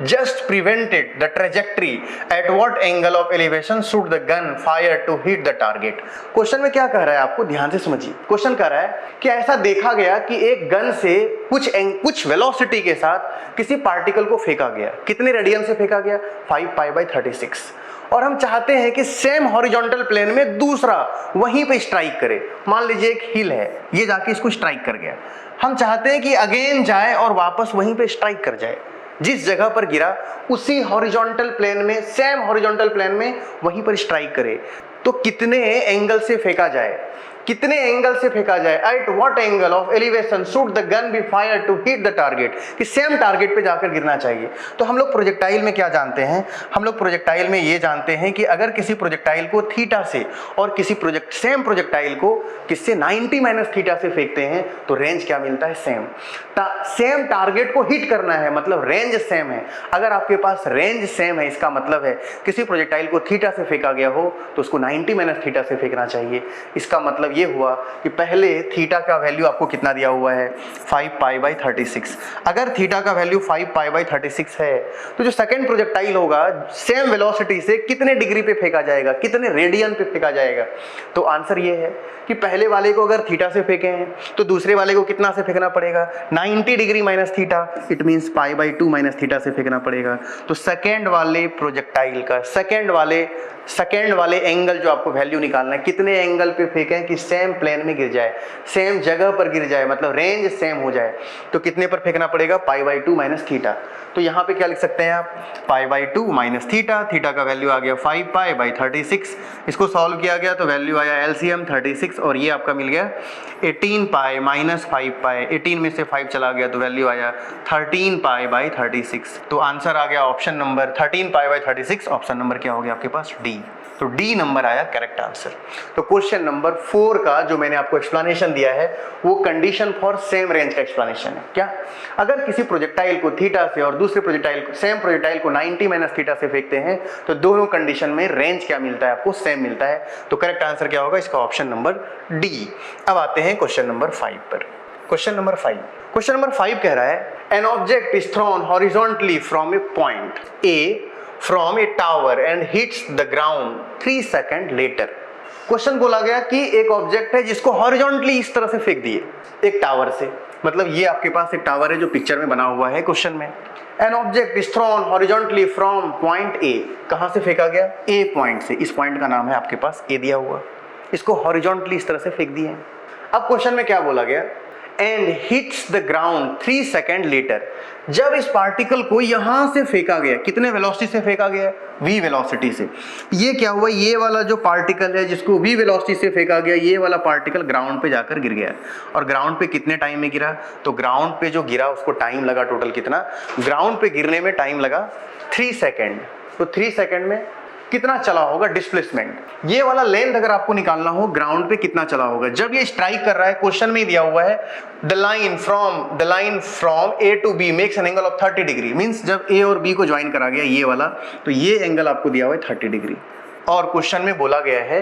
just prevented the trajectory. At what angle of elevation should the gun fire to hit the target? Question में क्या कह रहा है, आपको ध्यान से समझिए। Question कह रहा है कि ऐसा देखा गया कि एक गन से कुछ वेलोसिटी के साथ किसी पार्टिकल को फेंका गया, कितने रेडियन से फेंका गया, 5π/36, और हम चाहते हैं कि सेम हॉरिजॉन्टल प्लेन में दूसरा वहीं पे स्ट्राइक करे। मान लीजिए एक हिल है, ये जाके इसको स्ट्राइक कर गया, हम चाहते हैं कि अगेन जाए और वापस वहीं पे स्ट्राइक कर जाए, जिस जगह पर गिरा उसी हॉरिजॉन्टल प्लेन में, सेम हॉरिजॉन्टल प्लेन में वहीं पर स्ट्राइक करे। तो कितने एंगल से फेंका जाए, कितने एंगल से फेंका जाए, at what angle of elevation should the gun be fire to hit the target, कि सेम टारगेट पे जाकर गिरना चाहिए। तो हम लोग प्रोजेक्टाइल में क्या जानते हैं, हम लोग प्रोजेक्टाइल में ये जानते हैं कि अगर किसी प्रोजेक्टाइल को थीटा से और किसी सेम प्रोजेक्टाइल को किससे 90 - थीटा से फेंकते हैं तो रेंज क्या मिलता है, सेम। सेम टारगेट को हिट करना है, मतलब रेंज सेम है। अगर आपके पास रेंज सेम है, इसका मतलब है किसी प्रोजेक्टाइल को थीटा से फेंका गया हो तो उसको 90 - थीटा से फेंकना चाहिए। इसका मतलब ये हुआ कि पहले थीटा का वैल्यू आपको कितना दिया हुआ है, 5π/36। अगर थीटा का वैल्यू 5π/36 है तो जो सेकंड प्रोजेक्टाइल होगा सेम वेलोसिटी से कितने डिग्री पे फेंका जाएगा, कितने रेडियन पे फेंका जाएगा। तो आंसर ये है कि पहले वाले को अगर थीटा से फेंके हैं तो दूसरे वाले को कितना से फेंकना पड़ेगा, 90 degree minus theta, it means π/2 - theta से फेंकना पड़ेगा। तो सेकंड वाले प्रोजेक्टाइल का सेकंड वाले एंगल जो आपको वैल्यू निकालना है, कितने एंगल पे फेंकें कि सेम प्लेन में गिर जाए, सेम जगह पर गिर जाए, मतलब रेंज सेम हो जाए। तो कितने पर फेंकना पड़ेगा, π/2 - थीटा। तो यहाँ पे क्या लिख सकते हैं आप, π/2 - थीटा, थीटा का वैल्यू आ गया 5π/36। इसको सॉल्व किया गया तो वैल्यू आया एलसीएम 36, और ये आपका मिल गया 18π - 5π, 18 में से 5 चला गया तो वैल्यू आया 13π/36। तो आंसर आ गया ऑप्शन नंबर 13π/36। ऑप्शन नंबर क्या हो गया आपके पास, डी। तो डी नंबर आया करेक्ट आंसर। तो क्वेश्चन नंबर 4 का जो मैंने आपको एक्सप्लेनेशन दिया है वो कंडीशन फॉर सेम रेंज का एक्सप्लेनेशन है। क्या, अगर किसी प्रोजेक्टाइल को थीटा से और दूसरे प्रोजेक्टाइल को, सेम प्रोजेक्टाइल को 90 - थीटा से फेंकते हैं तो दोनों कंडीशन में रेंज क्या मिलता है आपको, सेम मिलता है। तो करेक्ट आंसर क्या होगा इसका, ऑप्शन नंबर डी। अब आते हैं क्वेश्चन नंबर 5 पर। क्वेश्चन नंबर 5 कह रहा है, an object is throne horizontally from A point A from a tower and hits the ground 3 seconds later। Question बोला गया कि एक ऑब्जेक्ट है जिसको हॉरिजॉन्टली इस तरह से फेंक दिए एक टावर से, मतलब ये आपके पास एक टावर है जो पिक्चर में बना हुआ है क्वेश्चन में। An object is throne horizontally from point A, कहां से फेंका गया, ए पॉइंट से। इस पॉइंट का नाम है आपके पास ए दिया हुआ, इसको हॉरिजॉन्टली इस तरह से फेंक दिए। अब क्वेश्चन में क्या बोला गया, and hits the ground 3 second later. जब इस पार्टिकल को यहां से फेंका गया, कितने वेलोसिटी से फेंका गया, v वेलोसिटी से। ये क्या हुआ, ये वाला जो पार्टिकल है जिसको v वेलोसिटी से फेंका गया, ये वाला पार्टिकल ग्राउंड पे जाकर गिर गया। और ग्राउंड पे कितने टाइम में गिरा, तो ग्राउंड पे जो गिरा उसको टाइम लगा टोटल कितना, ग्राउंड पे गिरने में टाइम लगा 3 सेकंड। तो 3 सेकंड में कितना चला होगा डिस्प्लेसमेंट। ये वाला लेंथ अगर आपको निकालना हो ग्राउंड पे कितना चला होगा, जब ये स्ट्राइक कर रहा है, क्वेश्चन में दिया हुआ है the line from A to B makes an angle of 30 degree, means जब ए और बी को ज्वाइन करा गया ये वाला, तो ये एंगल आपको दिया हुआ है 30 डिग्री। और क्वेश्चन में बोला गया है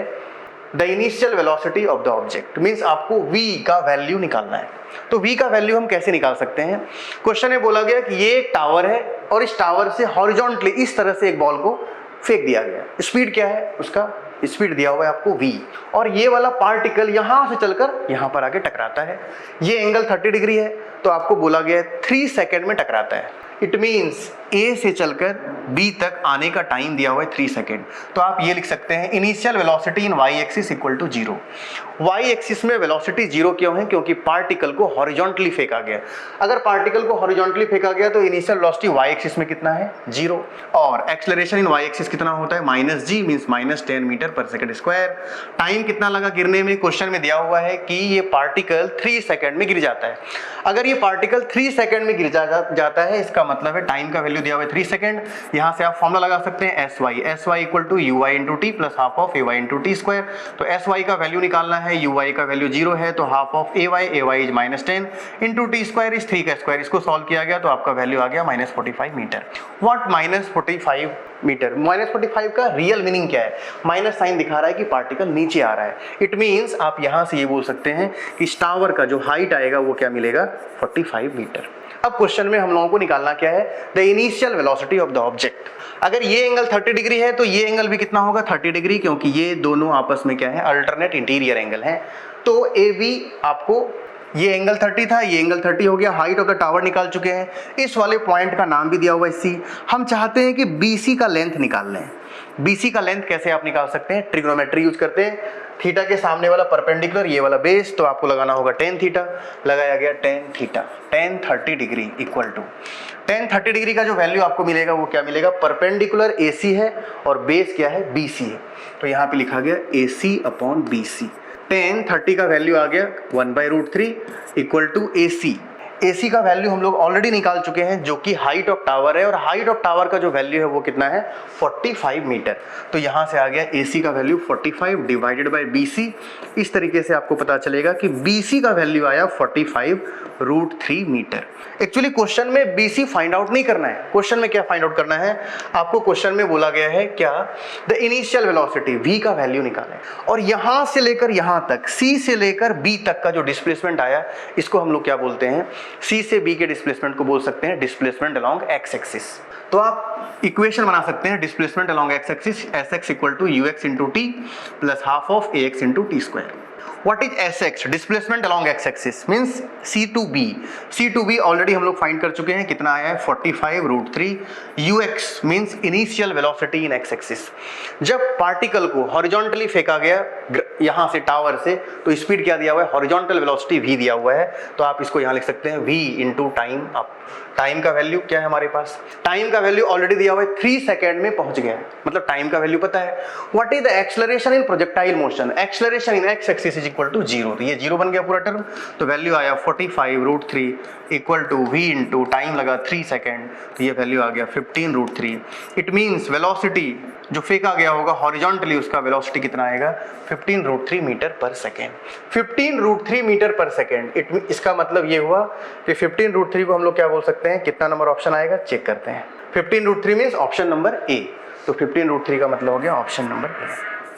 the initial velocity of the object, means आपको v का वैल्यू निकालना है। तो v का वैल्यू हम कैसे निकाल सकते हैं, क्वेश्चन में बोला गया कि ये एक टावर है और इस टावर से हॉरिजॉन्टली इस तरह से एक बॉल को फेंक दिया गया, स्पीड क्या है उसका, स्पीड दिया हुआ है आपको v, और ये वाला पार्टिकल यहां से चलकर यहां पर आके टकराता है, ये एंगल 30 डिग्री है, तो आपको बोला गया है 3 सेकेंड में टकराता है। इट मीन्स ए से चलकर बी तक आने का टाइम दिया हुआ है 3 सेकेंड। तो आप ये लिख सकते हैं initial velocity in Y axis equal to 0। Y axis में वेलोसिटी 0 क्यों है, क्योंकि पार्टिकल को हॉरिजॉन्टली फेंका गया। अगर पार्टिकल को हॉरिजॉन्टली फेंका गया तो इनिशियल वेलोसिटी वाई एक्सिस में कितना है 0, और एक्सेलरेशन इन वाई एक्सिस कितना होता है -g, means -10 metre per second square. Time कितना लगा गिरने में, क्वेश्चन में दिया हुआ है कि ये पार्टिकल 3 सेकेंड में गिर जाता है। अगर ये पार्टिकल 3 सेकेंड में गिर जाता है, इसका मतलब है टाइम का वैल्यू दिया हुआ है 3 सेकेंड। यहां से आप फॉर्मूला लगा सकते हैं SY equal to UY into T plus half of AY into T square. तो SY का वैल्यू निकालना है, UY का वैल्यू 0 है, तो half of AY is -10 into T square is 3 का स्क्वायर। इसको सॉल्व किया गया तो आपका वैल्यू आ गया -45 मीटर। व्हाट -45 मीटर, -45 का रियल मीनिंग क्या है, माइनस साइन दिखा रहा है कि पार्टिकल नीचे आ रहा है। इट मीन्स आप यहां से ये बोल सकते हैं कि इस टावर का जो हाइट आएगा वो क्या मिलेगा 45 मीटर। अब क्वेश्चन में हम लोगों को निकालना क्या है, the initial velocity of the object. अगर ये एंगल 30 डिग्री है तो ये एंगल भी कितना होगा 30 डिग्री, क्योंकि ये दोनों आपस में क्या है अल्टरनेट इंटीरियर एंगल है। तो ए बी आपको ये एंगल 30 था, ये एंगल 30 हो गया, हाइट ऑफ द टावर निकाल चुके हैं। इस वाले पॉइंट का नाम भी दिया हुआ है सी। हम चाहते हैं कि BC का लेंथ निकाल लें। BC का लेंथ कैसे आप निकाल सकते हैं, ट्रिग्नोमेट्री यूज करते हैं। थीटा के सामने वाला परपेंडिकुलर, ये वाला बेस, तो आपको लगाना होगा tan थीटा, लगाया गया tan theta, tan 30 degree equal to tan 30 degree का जो वैल्यू आपको मिलेगा वो क्या मिलेगा, परपेंडिकुलर AC है और बेस क्या है BC है, तो यहाँ पे लिखा गया AC अपॉन BC। tan 30 का वैल्यू आ गया 1/√3 इक्वल टू AC का वैल्यू हम लोग ऑलरेडी निकाल चुके हैं जो कि हाइट ऑफ टावर है, और हाइट ऑफ टावर का जो वैल्यू है वो कितना है 45 मीटर। तो यहाँ से आ गया AC का वैल्यू 45 डिवाइडेड बाय BC। इस तरीके से आपको पता चलेगा कि BC का वैल्यू आया 45√3 मीटर। एक्चुअली क्वेश्चन में BC फाइंड आउट नहीं करना है, क्वेश्चन में क्या फाइंड आउट करना है आपको, क्वेश्चन में बोला गया है क्या, द इनिशियल वेलोसिटी V का वैल्यू निकालें, और यहां से लेकर यहां तक C से लेकर B तक का जो डिस्प्लेसमेंट आया इसको हम लोग क्या बोलते हैं, C से B के डिस्प्लेसमेंट को बोल सकते हैं डिस्प्लेसमेंट अलोंग एक्स एक्सिस। तो आप इक्वेशन बना सकते हैं displacement along X axis, Sx equal to UX into T plus half of AX into T square. What is Sx? Displacement along X axis means C to B। C to B already हम लोग find कर चुके हैं, कितना आया है 45√3। UX means initial velocity इन X axis. जब particle को हॉरिजॉन्टली फेंका गया यहां से टावर से, तो स्पीड क्या दिया हुआ है, हॉरिजॉन्टल वेलोसिटी v दिया हुआ है, तो आप इसको यहां लिख सकते हैं v into time up. Time का वैल्यू क्या है हमारे पास, टाइम का वैल्यू ऑलरेडी दिया हुआ है 3 सेकेंड में पहुंच गया है, मतलब टाइम का वैल्यू पता है। What is the acceleration in projectile motion, acceleration in X axis is equal to 0, तो ये 0 बन गया पूरा टर्म। तो वैल्यू आया 45√3 equal to v into time लगा 3 सेकेंड, तो ये वैल्यू आ गया 15√3। इट मीन्स वेलोसिटी जो फेंका गया होगा हॉरिजॉन्टली उसका वेलोसिटी कितना आएगा 15√3 metre per second. 15√3 metre per second, इसका मतलब ये हुआ कि 15√3 को हम लोग क्या बोल सकते हैं, कितना नंबर ऑप्शन आएगा चेक करते हैं। 15√3 मीन्स ऑप्शन नंबर ए, तो 15√3 का मतलब हो गया ऑप्शन नंबर ए,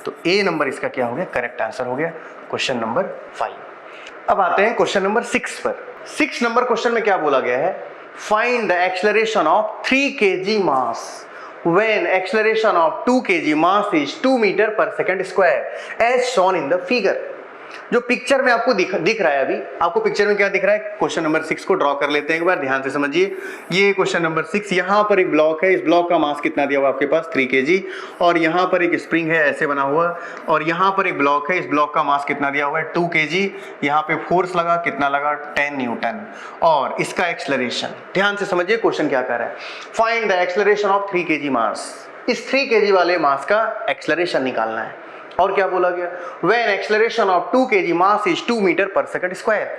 तो ए नंबर इसका क्या हो गया, करेक्ट आंसर हो गया क्वेश्चन नंबर 5। अब आते हैं क्वेश्चन नंबर 6 पर। 6 नंबर क्वेश्चन में क्या बोला गया है, find the acceleration of 3 kg mass when acceleration of 2 kg mass is 2 meter per second square as shown in the figure। जो पिक्चर में आपको दिख रहा है, अभी आपको पिक्चर में क्या दिख रहा है, क्वेश्चन नंबर 6 को ड्रॉ कर लेते हैं एक बार, ध्यान से समझिए। ये क्वेश्चन नंबर 6, यहाँ पर एक ब्लॉक है, इस ब्लॉक का मास कितना दिया हुआ आपके पास 3 kg, और यहाँ पर एक स्प्रिंग है ऐसे बना हुआ, और यहाँ पर एक ब्लॉक है, इस ब्लॉक का मास कितना दिया हुआ है 2 kg, यहाँ पे फोर्स लगा कितना लगा 10 न्यूटन, और इसका एक्सेलरेशन, ध्यान से समझिए क्वेश्चन क्या कर रहा है, find the acceleration of 3 kg मास। इस 3 kg वाले मास का एक्सेलरेशन निकालना है। और क्या बोला गया, when acceleration of 2 kg mass is 2 metre per second square.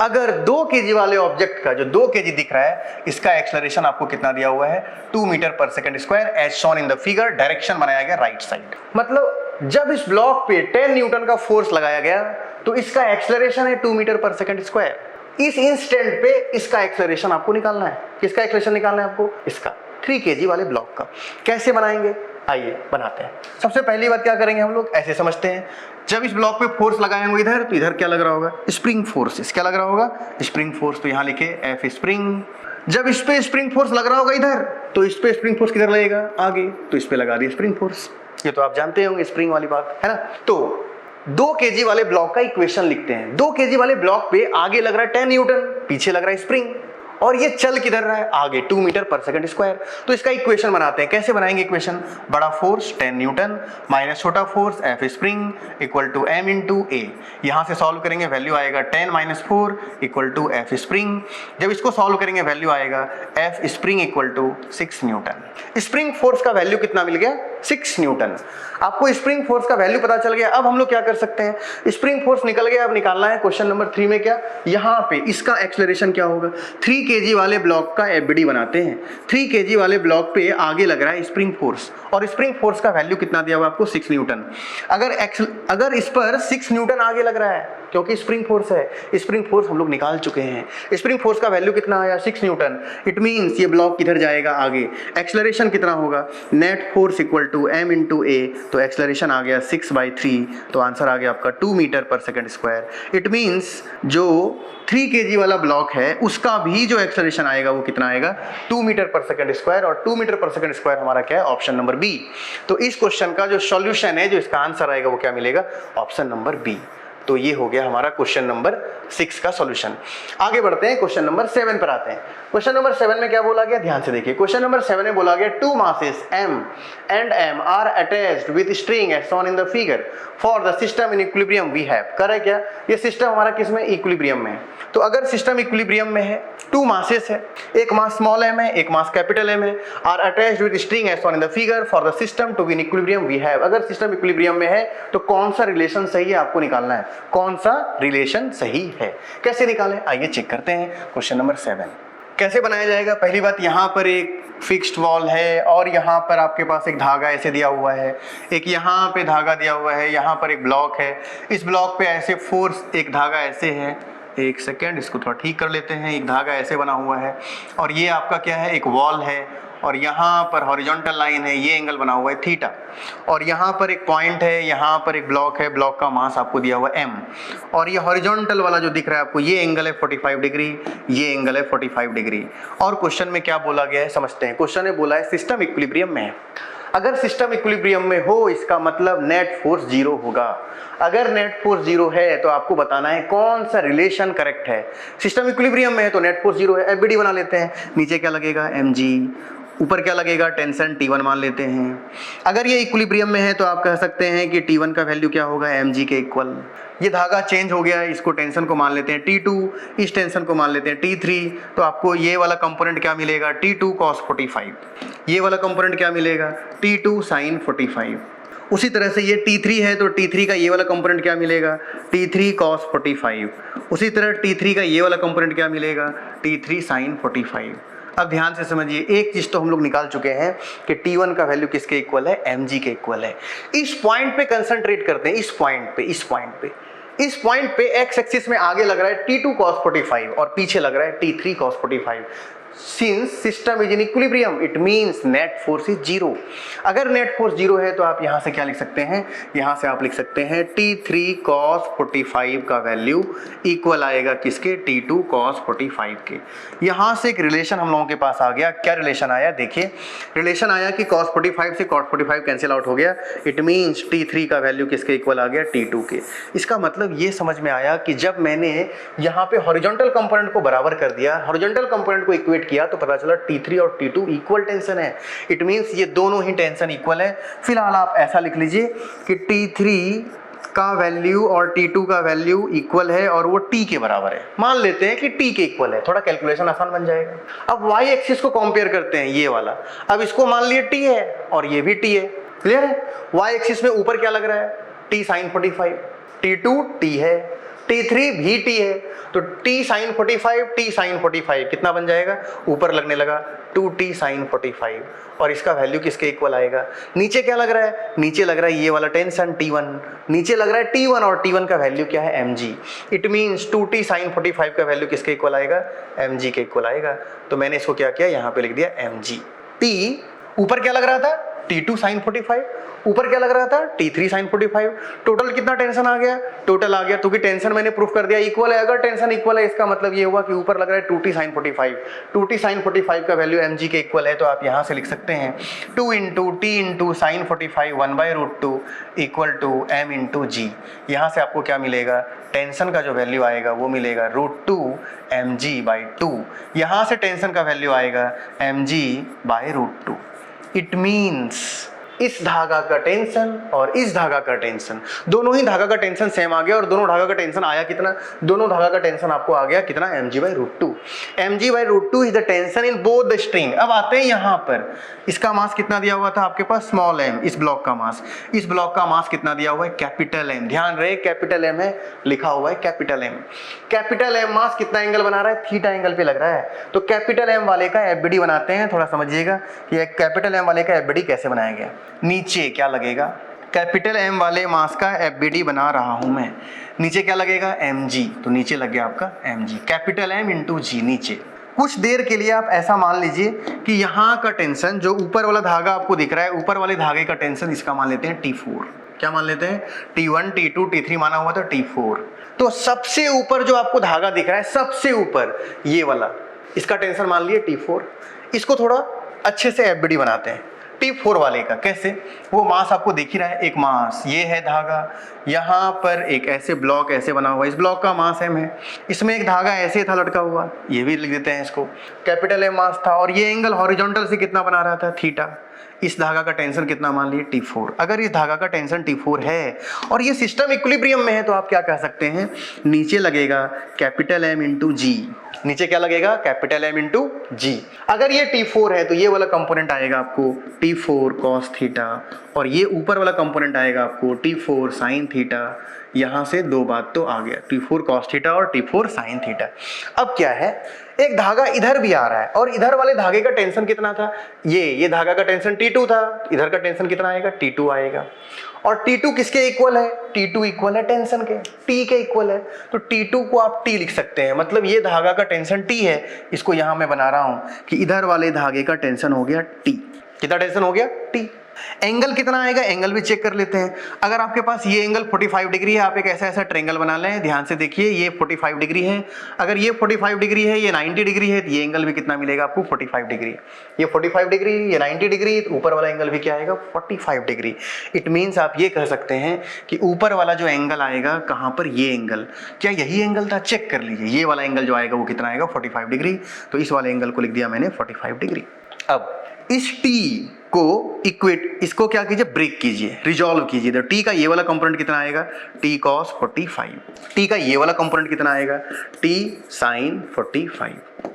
अगर 2 kg वाले ऑब्जेक्ट का जो 2 kg दिख रहा है इसका एक्सेलरेशन आपको कितना दिया हुआ है, 2 metre per second square as shown in the figure. Direction बनाया गया राइट साइड। मतलब जब इस ब्लॉक पे 10 न्यूटन का फोर्स लगाया गया तो इसका एक्सेलरेशन है 2 मीटर पर सेकंड स्क्वायर। इस इंस्टेंट पे इसका एक्सेलरेशन आपको निकालना है। किसका एक्सेलरेशन निकालना है आपको, इसका 3 kg वाले ब्लॉक का। कैसे बनाएंगे, आइए बनाते हैं। सबसे पहली बात क्या करेंगे हम लोग, ऐसे समझते हैं, जब इस ब्लॉक पे फोर्स लगाएंगे इधर तो इधर क्या लग रहा होगा, स्प्रिंग फोर्स। क्या लग रहा होगा, स्प्रिंग फोर्स। तो यहाँ लिखे एफ स्प्रिंग। जब इस पे स्प्रिंग फोर्स लग रहा होगा इधर तो इस पे स्प्रिंग फोर्स किधर लगेगा, आगे, तो इस पे लगा दी स्प्रिंग फोर्स। ये तो आप जानते होंगे स्प्रिंग वाली बात, है ना। तो 2 kg वाले ब्लॉक का इक्वेशन लिखते हैं। 2 kg वाले ब्लॉक पे आगे लग रहा है 10 न्यूटन, पीछे लग रहा है स्प्रिंग, और ये चल किधर रहा है, आगे 2 मीटर पर सेकंड स्क्वायर। तो इसका इक्वेशन बनाते हैं। कैसे बनाएंगे इक्वेशन, बड़ा फोर्स 10 न्यूटन माइनस छोटा force F spring equal to m into a. यहां से सॉल्व करेंगे, वैल्यू आएगा 10 minus 4 equal to F spring. जब इसको सॉल्व करेंगे वैल्यू आएगा F spring equal to 6 newton. Spring force का वैल्यू कितना मिल गया, 6 न्यूटन। आपको स्प्रिंग फोर्स का वैल्यू पता चल गया। अब हम लोग क्या कर सकते हैं, स्प्रिंग फोर्स निकल गया, अब निकालना है क्वेश्चन नंबर 3 में क्या, यहाँ पे इसका एक्सेलरेशन क्या होगा। 3 kg वाले ब्लॉक का एफबीडी बनाते हैं। 3 kg वाले ब्लॉक पे आगे लग रहा है स्प्रिंग फोर्स, और स्प्रिंग फोर्स का वैल्यू कितना दिया हुआ आपको, 6 न्यूटन। अगर इस पर 6 न्यूटन आगे लग रहा है क्योंकि स्प्रिंग फोर्स है, स्प्रिंग फोर्स हम लोग निकाल चुके हैं। स्प्रिंग फोर्स का वैल्यू कितना आया, 6 न्यूटन। इट मींस ये ब्लॉक किधर जाएगा, आगे। एक्सेलरेशन कितना होगा, net force equal to m into a. तो एक्सेलरेशन आ गया 6/3, तो आंसर आ गया आपका 2 metre per second square. It means जो 3 kg वाला ब्लॉक है उसका भी जो एक्सेलरेशन आएगा वो कितना आएगा, 2 मीटर पर सेकंड स्क्वायर। और 2 मीटर पर सेकंड स्क्वायर हमारा क्या है, ऑप्शन नंबर बी। तो इस क्वेश्चन का जो सॉल्यूशन है, जो इसका आंसर आएगा वो क्या मिलेगा, ऑप्शन नंबर बी। तो ये हो गया हमारा क्वेश्चन नंबर 6 का सॉल्यूशन। आगे बढ़ते हैं, क्वेश्चन नंबर 7 पर आते हैं। क्वेश्चन नंबर 7 में क्या बोला गया, ध्यान से देखिए। क्वेश्चन नंबर 7 में बोला गया 2 masses m and m are attached with string as shown in the figure for the system in equilibrium we have। करे क्या, ये सिस्टम हमारा किस में, इक्विलिब्रियम में है। तो अगर सिस्टम इक्विलिब्रियम में है, 2 masses है, एक मास स्मॉल m है, एक मास कैपिटल m है, are attached with string as shown in the figure for the system to be in equilibrium we have। अगर सिस्टम इक्विलिब्रियम में है तो कौन सा रिलेशन सही है आपको निकालना है, कौन सा रिलेशन सही है। कैसे निकालें, आइए चेक करते हैं। क्वेश्चन नंबर 7 कैसे बनाया जाएगा। पहली बात, यहाँ पर एक फिक्स्ड वॉल है और यहाँ पर आपके पास एक धागा ऐसे दिया हुआ है, एक यहाँ पे धागा दिया हुआ है, यहाँ पर एक ब्लॉक है। इस ब्लॉक पे ऐसे फोर्स, एक धागा ऐसे है, एक सेकेंड इसको थोड़ा ठीक कर लेते हैं। एक धागा ऐसे बना हुआ है और ये आपका क्या है, एक वॉल है, और यहाँ पर हॉरिजॉन्टल लाइन है, ये एंगल बना हुआ है थीटा, और यहाँ पर एक पॉइंट है, यहाँ पर एक ब्लॉक है, ब्लॉक का मास आपको दिया हुआ है m, और ये हॉरिजॉन्टल वाला जो दिख रहा है आपको, ये एंगल है 45 डिग्री, ये एंगल है 45 डिग्री। और क्वेश्चन में क्या बोला गया है समझते हैं। क्वेश्चन में बोला है सिस्टम इक्विलिब्रियम में है। अगर सिस्टम इक्विलिब्रियम में हो इसका मतलब नेट फोर्स 0 होगा। अगर नेट फोर्स 0 है तो आपको बताना है कौन सा रिलेशन करेक्ट है। सिस्टम इक्विलिब्रियम में है तो नेट फोर्स 0 है, एफबीडी बना लेते हैं। नीचे क्या लगेगा, mg, ऊपर क्या लगेगा, टेंशन T1 मान लेते हैं। अगर ये इक्विलिब्रियम में है तो आप कह सकते हैं कि T1 का वैल्यू क्या होगा, mg के इक्वल। ये धागा चेंज हो गया है, इसको टेंशन को मान लेते हैं T2, इस टेंशन को मान लेते हैं T3। तो आपको ये वाला कंपोनेंट क्या मिलेगा, T2 cos 45। ये वाला कंपोनेंट क्या मिलेगा, T2 sin 45। उसी तरह से ये T3 है तो T3 का ये वाला कंपोनेंट क्या मिलेगा, T3 cos 45। उसी तरह T3 का ये वाला कंपोनेंट क्या मिलेगा, T3 sin 45। अब ध्यान से समझिए, एक चीज तो हम लोग निकाल चुके हैं कि T1 का वैल्यू किसके इक्वल है, mg के इक्वल है। इस पॉइंट पे कंसंट्रेट करते हैं, इस पॉइंट पे x एक्सिस में आगे लग रहा है T2 cos 45 और पीछे लग रहा है T3 cos 45। Since system is in equilibrium, it means net force is 0। अगर net force 0 है तो आप यहाँ से क्या लिख सकते हैं, यहाँ से आप लिख सकते हैं T3 cos 45 का वैल्यू इक्वल आएगा किसके, T2 cos 45 के। यहाँ से एक रिलेशन हम लोगों के पास आ गया। क्या रिलेशन आया, देखिए रिलेशन आया कि cos 45 से cot 45 कैंसिल आउट हो गया। इट मीन्स T3 का वैल्यू किसके इक्वल आ गया, T2 के। इसका मतलब ये समझ में आया कि जब मैंने यहाँ पे हॉरिजॉन्टल कंपोनेंट को बराबर कर दिया, हॉरिजॉन्टल कंपोनेंट को इक्वेट किया तो पता चला T3 और T2 इक्वल टेंशन है। इट मींस ये दोनों ही टेंशन इक्वल है। फिलहाल आप ऐसा लिख लीजिए कि T3 का वैल्यू और T2 का वैल्यू इक्वल है और वो T के बराबर है। मान लेते हैं कि T के इक्वल है, थोड़ा कैलकुलेशन आसान बन जाएगा। अब y एक्सिस को कंपेयर करते हैं, ये वाला। अब इसको मान लिए T है और ये भी T है, क्लियर है। y एक्सिस में ऊपर क्या लग रहा है, टी साइन 45, T2 टी है, T3 भी टी है, तो टी साइन 45 टी साइन 45 कितना बन जाएगा, ऊपर लगने लगा 2t साइन 45, और इसका वैल्यू किसके इक्वल आएगा, नीचे क्या लग रहा है, नीचे लग रहा है ये वाला टेंशन T1, नीचे लग रहा है T1 और T1 का वैल्यू क्या है mg, it means 2t sign 45 का वैल्यू किसके इक्वल आएगा, mg के इक्वल आएगा। तो मैंने इसको क्या किया, यहाँ पे लिख दिया mg। t ऊपर क्या लग रहा था, T2 साइन 45, ऊपर क्या लग रहा था, T3 साइन 45, टोटल कितना टेंशन आ गया, टोटल आ गया, क्योंकि टेंशन मैंने प्रूफ कर दिया इक्वल है, अगर टेंशन इक्वल है इसका मतलब ये हुआ कि ऊपर लग रहा है 2t साइन 45, 2t साइन 45 का वैल्यू mg के इक्वल है, तो आप यहाँ से लिख सकते हैं 2 into T into sine 45 1/√2 equal to m into g. यहाँ से आपको क्या मिलेगा, टेंशन का जो वैल्यू आएगा वो मिलेगा √2 mg/2, यहाँ से टेंशन का वैल्यू आएगा mg/√2। इट मीन्स इस धागा का टेंशन और इस धागा का टेंशन, दोनों ही धागा का टेंशन सेम आ गया, और दोनों धागा का टेंशन आया कितना, दोनों धागा का टेंशन आपको आ गया कितना, mg/√2। mg/√2 is the tension in both the string. अब आते हैं यहाँ पर, इसका मास कितना दिया हुआ था आपके पास, स्मॉल m, इस ब्लॉक का मास, इस ब्लॉक का मास कितना दिया हुआ है, कैपिटल M, ध्यान रहे कैपिटल M है, लिखा हुआ है कैपिटल M। कैपिटल M मास कितना एंगल बना रहा है, थीटा एंगल पे लग रहा है, तो कैपिटल M वाले का FBD बनाते हैं, थोड़ा समझिएगा कि कैपिटल M वाले का FBD कैसे बनाया गया। नीचे क्या लगेगा, कैपिटल M वाले मास का FBD बना रहा हूं मैं, नीचे क्या लगेगा mg, तो नीचे लग गया आपका mg, कैपिटल M इंटू जी नीचे। कुछ देर के लिए आप ऐसा मान लीजिए कि यहाँ का टेंशन, जो ऊपर वाला धागा आपको दिख रहा है, ऊपर वाले धागे का टेंशन इसका मान लेते हैं T4, क्या मान लेते हैं, T1 T2 T3 माना हुआ था T4, तो सबसे ऊपर जो आपको धागा दिख रहा है, सबसे ऊपर ये वाला, इसका टेंशन मान लिए T4। इसको थोड़ा अच्छे से FBD बनाते हैं T4 वाले का, कैसे, वो मास आपको दिख ही रहा है, एक मास ये है धागा, यहाँ पर एक ऐसे ब्लॉक ऐसे बना हुआ, इस ब्लॉक का मास m है, इसमें एक धागा ऐसे था लटका हुआ, ये भी लिख देते हैं इसको, कैपिटल M मास था, और ये एंगल हॉरिजॉन्टल से कितना बना रहा था, थीटा। इस धागा का टेंशन कितना मान लिए, T4। अगर इस धागा का टेंशन T4 है और ये सिस्टम इक्विलिब्रियम में है, तो आप क्या कह सकते हैं, नीचे लगेगा कैपिटल M इंटू जी, नीचे क्या लगेगा, कैपिटल M इंटू जी। अगर ये T4 है तो ये वाला कंपोनेंट आएगा आपको T4 cos थीटा, और ये ऊपर वाला कंपोनेंट आएगा आपको T4 sin थीटा। यहाँ से दो बात तो आ गया, T4 cos थीटा और T4 sin थीटा। अब क्या है, एक धागा इधर भी आ रहा है, और इधर वाले धागे का टेंशन कितना था, ये धागा का टेंशन T2 था, इधर का टेंशन कितना आएगा, T2 आएगा, और T2 किसके इक्वल है, T2 इक्वल है टेंशन के, T के इक्वल है, तो T2 को आप T लिख सकते हैं, मतलब ये धागा का टेंशन T है, इसको यहां मैं बना रहा हूं कि इधर वाले धागे का टेंशन हो गया T। कितना टेंशन हो गया, T। एंगल कितना आएगा, एंगल भी चेक कर लेते हैं। अगर आपके पास ये एंगल 45 डिग्री है, आप एक ऐसा ऐसा ट्रायंगल बना लें, ध्यान से देखिए, ये 45 डिग्री है, अगर ये 45 डिग्री है, ये 90 डिग्री है, तो ये एंगल भी कितना मिलेगा आपको, 45 डिग्री। ये 45 डिग्री, ये 90 डिग्री, तो ऊपर वाला एंगल भी क्या आएगा, 45 डिग्री। इट मीन्स आप ये कह सकते हैं कि ऊपर वाला जो एंगल आएगा कहाँ पर, ये एंगल, क्या यही एंगल था, चेक कर लीजिए, ये वाला एंगल जो आएगा वो कितना आएगा, 45 डिग्री, तो इस वाले एंगल को लिख दिया मैंने 45 डिग्री। अब इस T को इक्वेट, इसको क्या कीजिए, ब्रेक कीजिए, रिजॉल्व कीजिए, तो T का ये वाला कंपोनेंट कितना आएगा, T cos 45, T का ये वाला कंपोनेंट कितना आएगा, T sin 45।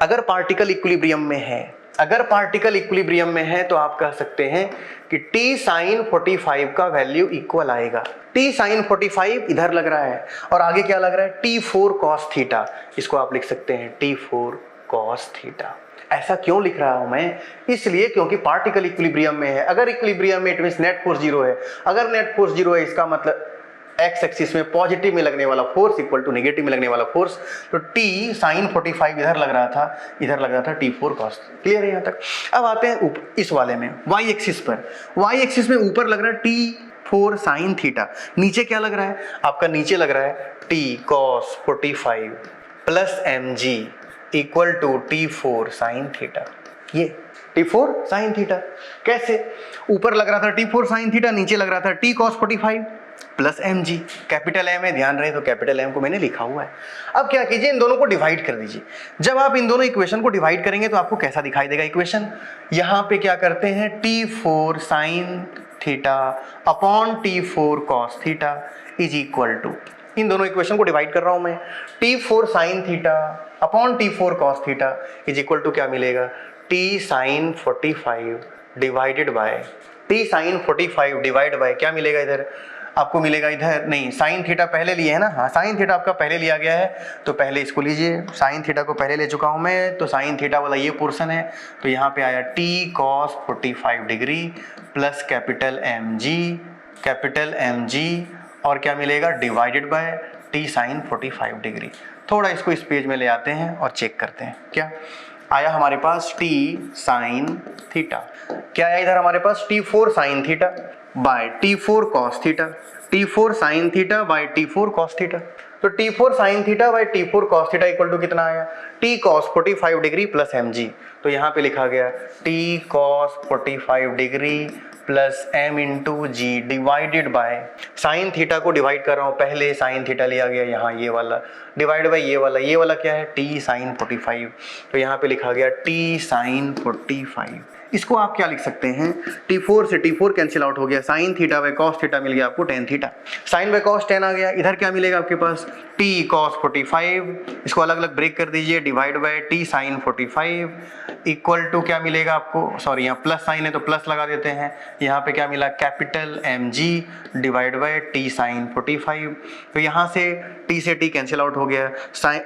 अगर पार्टिकल इक्विलिब्रियम में है, अगर पार्टिकल इक्विलिब्रियम में है तो आप कह सकते हैं कि T sin 45 का वैल्यू इक्वल आएगा, T sin 45 इधर लग रहा है, और आगे क्या लग रहा है, T4 cos थीटा, इसको आप लिख सकते हैं T4 cos थीटा। ऐसा क्यों लिख रहा हूं मैं, इसलिए क्योंकि पार्टिकल इक्विलिब्रियम में है। अगर इक्विलिब्रियम में it means net force zero है, अगर नेट फोर्स जीरो है इसका मतलब एक्स एक्सिस में पॉजिटिव में लगने वाला फोर्स इक्वल टू नेगेटिव में लगने वाला फोर्स, तो T sin 45 इधर लग रहा था, इधर लग रहा था T4 cos। क्लियर है यहाँ तक। अब आते हैं इस वाले में, y एक्सिस पर, y एक्सिस में ऊपर लग रहा है T4 sin थीटा, नीचे क्या लग रहा है आपका, नीचे लग रहा है T cos 45 plus mg equal to T4 sin theta. ये T4 sin थीटा कैसे, ऊपर लग रहा था T4 sin थीटा, नीचे लग रहा था T cos 45 plus mg, capital M है, ध्यान रहे, तो कैपिटल M को मैंने लिखा हुआ है। अब क्या कीजिए, इन दोनों को डिवाइड कर दीजिए। जब आप इन दोनों इक्वेशन को डिवाइड करेंगे तो आपको कैसा दिखाई देगा इक्वेशन, यहाँ पे क्या करते हैं, T4 sin theta upon T4 cos theta is equal to, इन दोनों इक्वेशन को डिवाइड कर रहा हूं मैं, T4 sin theta upon T4 cos theta is equal to क्या मिलेगा, T sin 45 divided by T sin 45 divide by क्या मिलेगा इधर, आपको मिलेगा इधर, नहीं साइन थीटा पहले लिए है ना, हाँ साइन थीटा आपका पहले लिया गया है, तो पहले इसको लीजिए, साइन थीटा को पहले ले चुका हूँ मैं, तो साइन थीटा वाला ये पोर्शन है, तो यहाँ पे आया t cos 45 degree plus capital mg और क्या मिलेगा divided by t sine 45 degree. थोड़ा इसको इस पेज में ले आते हैं और चेक करते हैं क्या आया हमारे पास, t साइन थीटा, क्या आया इधर हमारे पास t4 sine theta by t4 cos theta, t4 sine theta by t4 cos theta. तो t4 sine theta by t4 cos theta equal to कितना आया, t cos 45 degree plus mg, तो यहाँ पे लिखा गया t cos 45 degree plus m into G divided by, sine theta को divide कर रहा हूँ, पहले साइन थीटा लिया गया यहाँ ये वाला, डिवाइड बाय ये वाला क्या है t साइन 45, तो यहाँ पे लिखा गया t साइन 45। इसको आप क्या लिख सकते हैं, t4 से t4 कैंसिल आउट हो गया, sine theta by cos theta मिल गया आपको tan theta, sine by cos tan आ गया, इधर क्या मिलेगा आपके पास t cos 45, इसको अलग अलग ब्रेक कर दीजिए, divide by t sine 45 equal to क्या मिलेगा आपको, सॉरी यहाँ प्लस साइन है तो प्लस लगा देते हैं, यहाँ पे क्या मिला capital mg divide by t sine 45, तो यहाँ से t से t कैंसिल आउट हो गया,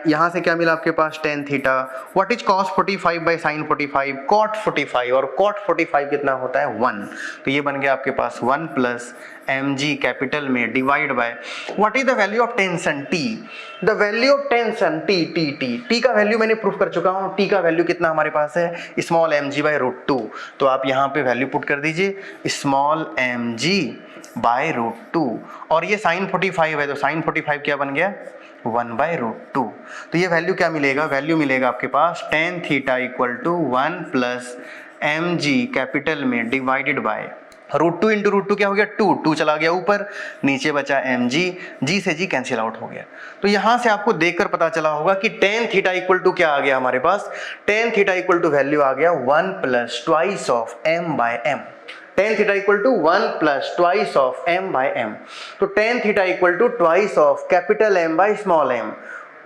यहाँ से क्या मिला आपके पास tan theta, what is cos 45 by sine 45, cot 45, और cot 45 कितना होता है 1, तो ये बन गया आपके पास 1 प्लस mg कैपिटल में divide by what is the value of tension t, the value of tension t का वैल्यू मैंने प्रूफ कर चुका हूँ, t का वैल्यू कितना हमारे पास है स्मॉल mg बाय रूट 2, तो आप यहाँ पे वैल्यू पुट कर दीजिए स्मॉल mg बाय रूट 2, और ये साइन 45 है तो साइन 45 क्या बन गया 1 बाय रूट 2, तो ये वैल्यू क्या मिलेगा, वैल्यू मिलेगा आपके पास tan theta equal to 1 plus mg capital में divided by root 2 into root 2 क्या हो गया 2 चला गया ऊपर, नीचे बचा mg, g से g कैंसिल आउट हो गया, तो यहाँ से आपको देखकर पता चला होगा कि tan थीटा इक्वल टू क्या आ गया हमारे पास, tan theta equal to value आ गया 1 plus twice of m by m, tan theta equal to 1 plus twice of m by m, तो tan theta equal to twice of capital M by small m,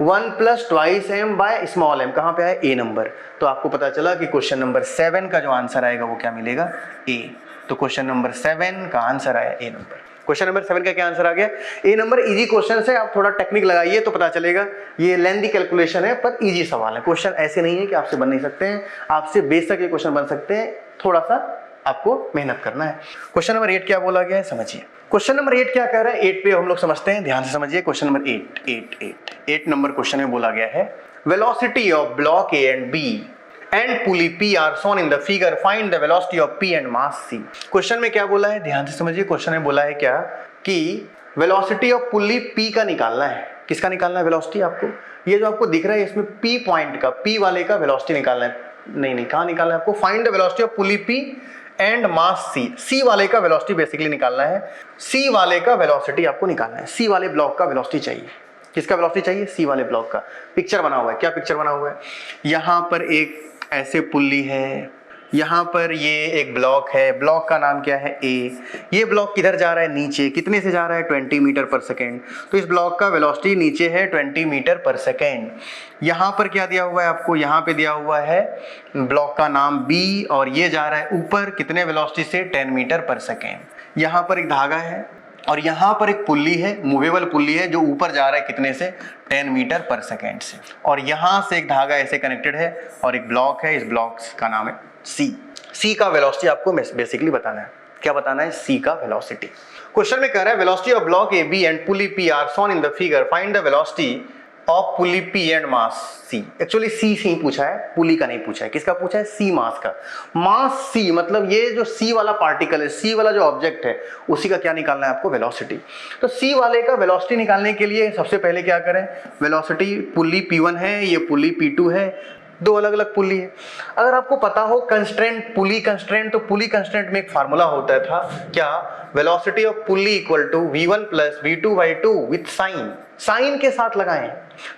1 plus twice m by small m, कहाँ पे आया ए number, तो आपको पता चला कि question number 7 का जो आंसर आएगा वो क्या मिलेगा ए, तो क्वेश्चन नंबर 7 का आंसर आया ए नंबर। क्वेश्चन नंबर 7 का क्या आंसर आ गया ए नंबर, इजी क्वेश्चन है, आप थोड़ा टेक्निक लगाइए तो पता चलेगा, ये लेंथी कैलकुलेशन है पर इजी सवाल है, क्वेश्चन ऐसे नहीं है कि आपसे बन नहीं सकते हैं, आपसे बेशक ये क्वेश्चन बन सकते हैं, थोड़ा सा आपको मेहनत करना है। क्वेश्चन नंबर 8 क्या बोला गया है समझिए, क्वेश्चन नंबर 8 क्या कह रहा है, 8 पे हम लोग समझते हैं, ध्यान से समझिए, क्वेश्चन नंबर 8 नंबर क्वेश्चन में बोला गया है velocity of block A and B and pulley P are shown in the figure, find the velocity of P and mass C। Question में क्या बोला है ध्यान से समझिए, क्वेश्चन में बोला है क्या कि वेलोसिटी ऑफ पुली P का निकालना है, किसका निकालना है वेलोसिटी, आपको ये जो आपको दिख रहा है इसमें P पॉइंट का, P वाले का वेलोसिटी निकालना है, नहीं कहाँ निकालना है आपको, find the velocity of pulley P and mass C वाले का वेलोसिटी बेसिकली निकालना है, C वाले का वेलोसिटी आपको निकालना है, C वाले ब्लॉक का वेलोसिटी चाहिए, किसका वेलोसिटी चाहिए C वाले ब्लॉक का। पिक्चर बना हुआ है, क्या पिक्चर बना हुआ है, यहाँ पर एक ऐसे पुल्ली है, यहाँ पर ये एक ब्लॉक है, ब्लॉक का नाम क्या है A, ये ब्लॉक किधर जा रहा है नीचे, कितने से जा रहा है 20 मीटर पर सेकेंड, तो इस ब्लॉक का वेलोसिटी नीचे है 20 मीटर पर सेकेंड। यहाँ पर क्या दिया हुआ है आपको, यहाँ पे दिया हुआ है ब्लॉक का नाम B और ये जा रहा है ऊपर कितने वेलोसिटी से 10 मीटर पर सेकेंड। यहाँ पर एक धागा है और यहाँ पर एक पुल्ली है, मूवेबल पुल्ली है जो ऊपर जा रहा है कितने से 10 मीटर पर सेकेंड से, और यहाँ से एक धागा ऐसे कनेक्टेड है और एक ब्लॉक है, इस ब्लॉक का नाम है C का वेलोसिटी आपको बेसिकली बताना है, क्या बताना है C का वेलोसिटी। क्वेश्चन में कह रहा है velocity of block A B and pulley P are shown in the figure, find the velocity of pulley P and mass C। Actually C से ही पूछा है, पुली का नहीं पूछा है, किसका पूछा है C मास का, मास C मतलब ये जो C वाला पार्टिकल है, C वाला जो ऑब्जेक्ट है उसी का क्या निकालना है आपको वेलोसिटी। तो C वाले का वेलोसिटी निकालने के लिए सबसे पहले क्या करें, वेलोसिटी पुली P1 है, ये पुली P2 है, दो अलग अलग पुली है। अगर आपको पता हो कंस्ट्रेंट पुली कंस्ट्रेंट, तो पुली कंस्ट्रेंट में एक फार्मूला होता था क्या, velocity of pulley equal to v1 plus v2 by 2 with sign के साथ लगाएं।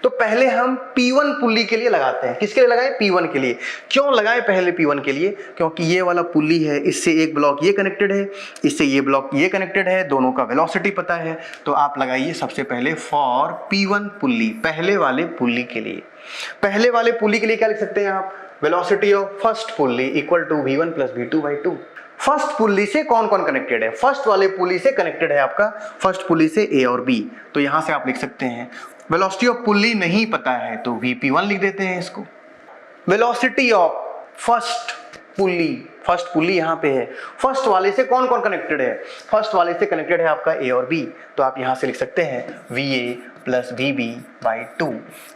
तो पहले हम P1 पुली के लिए लगाते हैं, किसके लिए लगाएं, P1 के लिए। क्यों लगाएं पहले P1 के लिए, क्योंकि ये वाला पुली है, इससे एक ब्लॉक ये कनेक्टेड है, इससे ये ब्लॉक ये कनेक्टेड है, दोनों का वेलोसिटी पता है, तो आप लगाइए सबसे पहले फॉर P1 पुली, पहले वाले पुली के लिए। पहले वाले पुली के लिए क्या लिख सकते हैं आप, velocity of first pulley equal to v1 plus v2 by 2। First pulley से कौन कौन कनेक्टेड है, फर्स्ट वाले पुल्ली से कनेक्टेड है आपका फर्स्ट पुल्ली से ए और बी, तो यहां से आप लिख सकते हैं वेलोसिटी ऑफ पुल्ली नहीं पता है तो Vp1 लिख देते हैं इसको। वेलोसिटी ऑफ फर्स्ट पुल्ली यहां पे है, फर्स्ट वाले से कौन कौन कनेक्टेड है, फर्स्ट वाले से कनेक्टेड है आपका ए और बी, तो आप यहां से लिख सकते हैं Va प्लस Vb/2।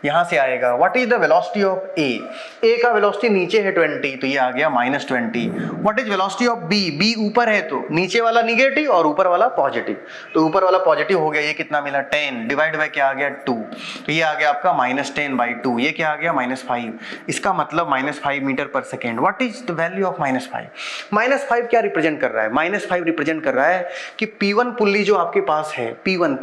यहां से आएगा what is the velocity of A का वेलोसिटी नीचे है 20 तो ये आ गया -20। What is velocity of B ऊपर है तो नीचे वाला निगेटिव और ऊपर वाला पॉजिटिव, तो ऊपर वाला पॉजिटिव हो गया, ये कितना मिला 10 डिवाइड बाय क्या आ गया 2, तो ये आ गया आपका -10/2, ये क्या आ गया -5, इसका मतलब -5 metre per second. What is the value of -5 क्या रिप्रेजेंट कर रहा है, -5 रिप्रेजेंट कर रहा है कि P1 पुल्ली जो आपके पास है, P1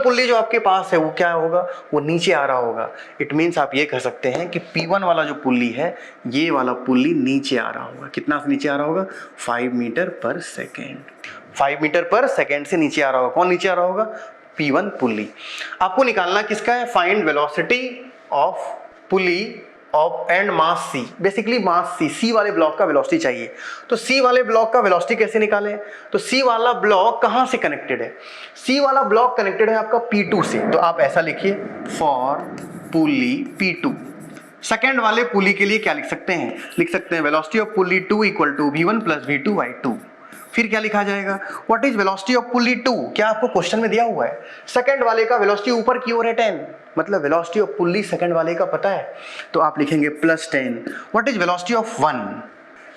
पुल्ली जो आपके पास है वो क्या होगा, वो नीचे आ रहा होगा। इट मींस आप ये कह सकते हैं कि P1 वाला जो पुल्ली है ये वाला पुल्ली नीचे आ रहा होगा, कितना से नीचे आ रहा होगा 5 metre per second, 5 metre per second से नीचे आ रहा होगा। कौन नीचे आ रहा होगा, P1 पुल्ली। आपको निकालना किसका है, find velocity of pulley of and mass C, basically mass C वाले ब्लॉक का वेलोसिटी चाहिए। तो C वाले ब्लॉक का वेलोसिटी कैसे निकालें, तो C वाला ब्लॉक कहां से कनेक्टेड है, C वाला ब्लॉक कनेक्टेड है आपका P2 से, तो आप ऐसा लिखिए फॉर पुली P2। सेकेंड वाले पुली के लिए क्या लिख सकते हैं, लिख सकते हैं velocity of pulley 2 equal to V1 plus V2/2। फिर क्या लिखा जाएगा, what is velocity of pulley 2, क्या आपको क्वेश्चन में दिया हुआ है, सेकंड वाले का वेलोसिटी ऊपर की ओर है 10, मतलब वेलोसिटी ऑफ पुल्ली सेकंड वाले का पता है, तो आप लिखेंगे +10। व्हाट इज वेलोसिटी ऑफ 1,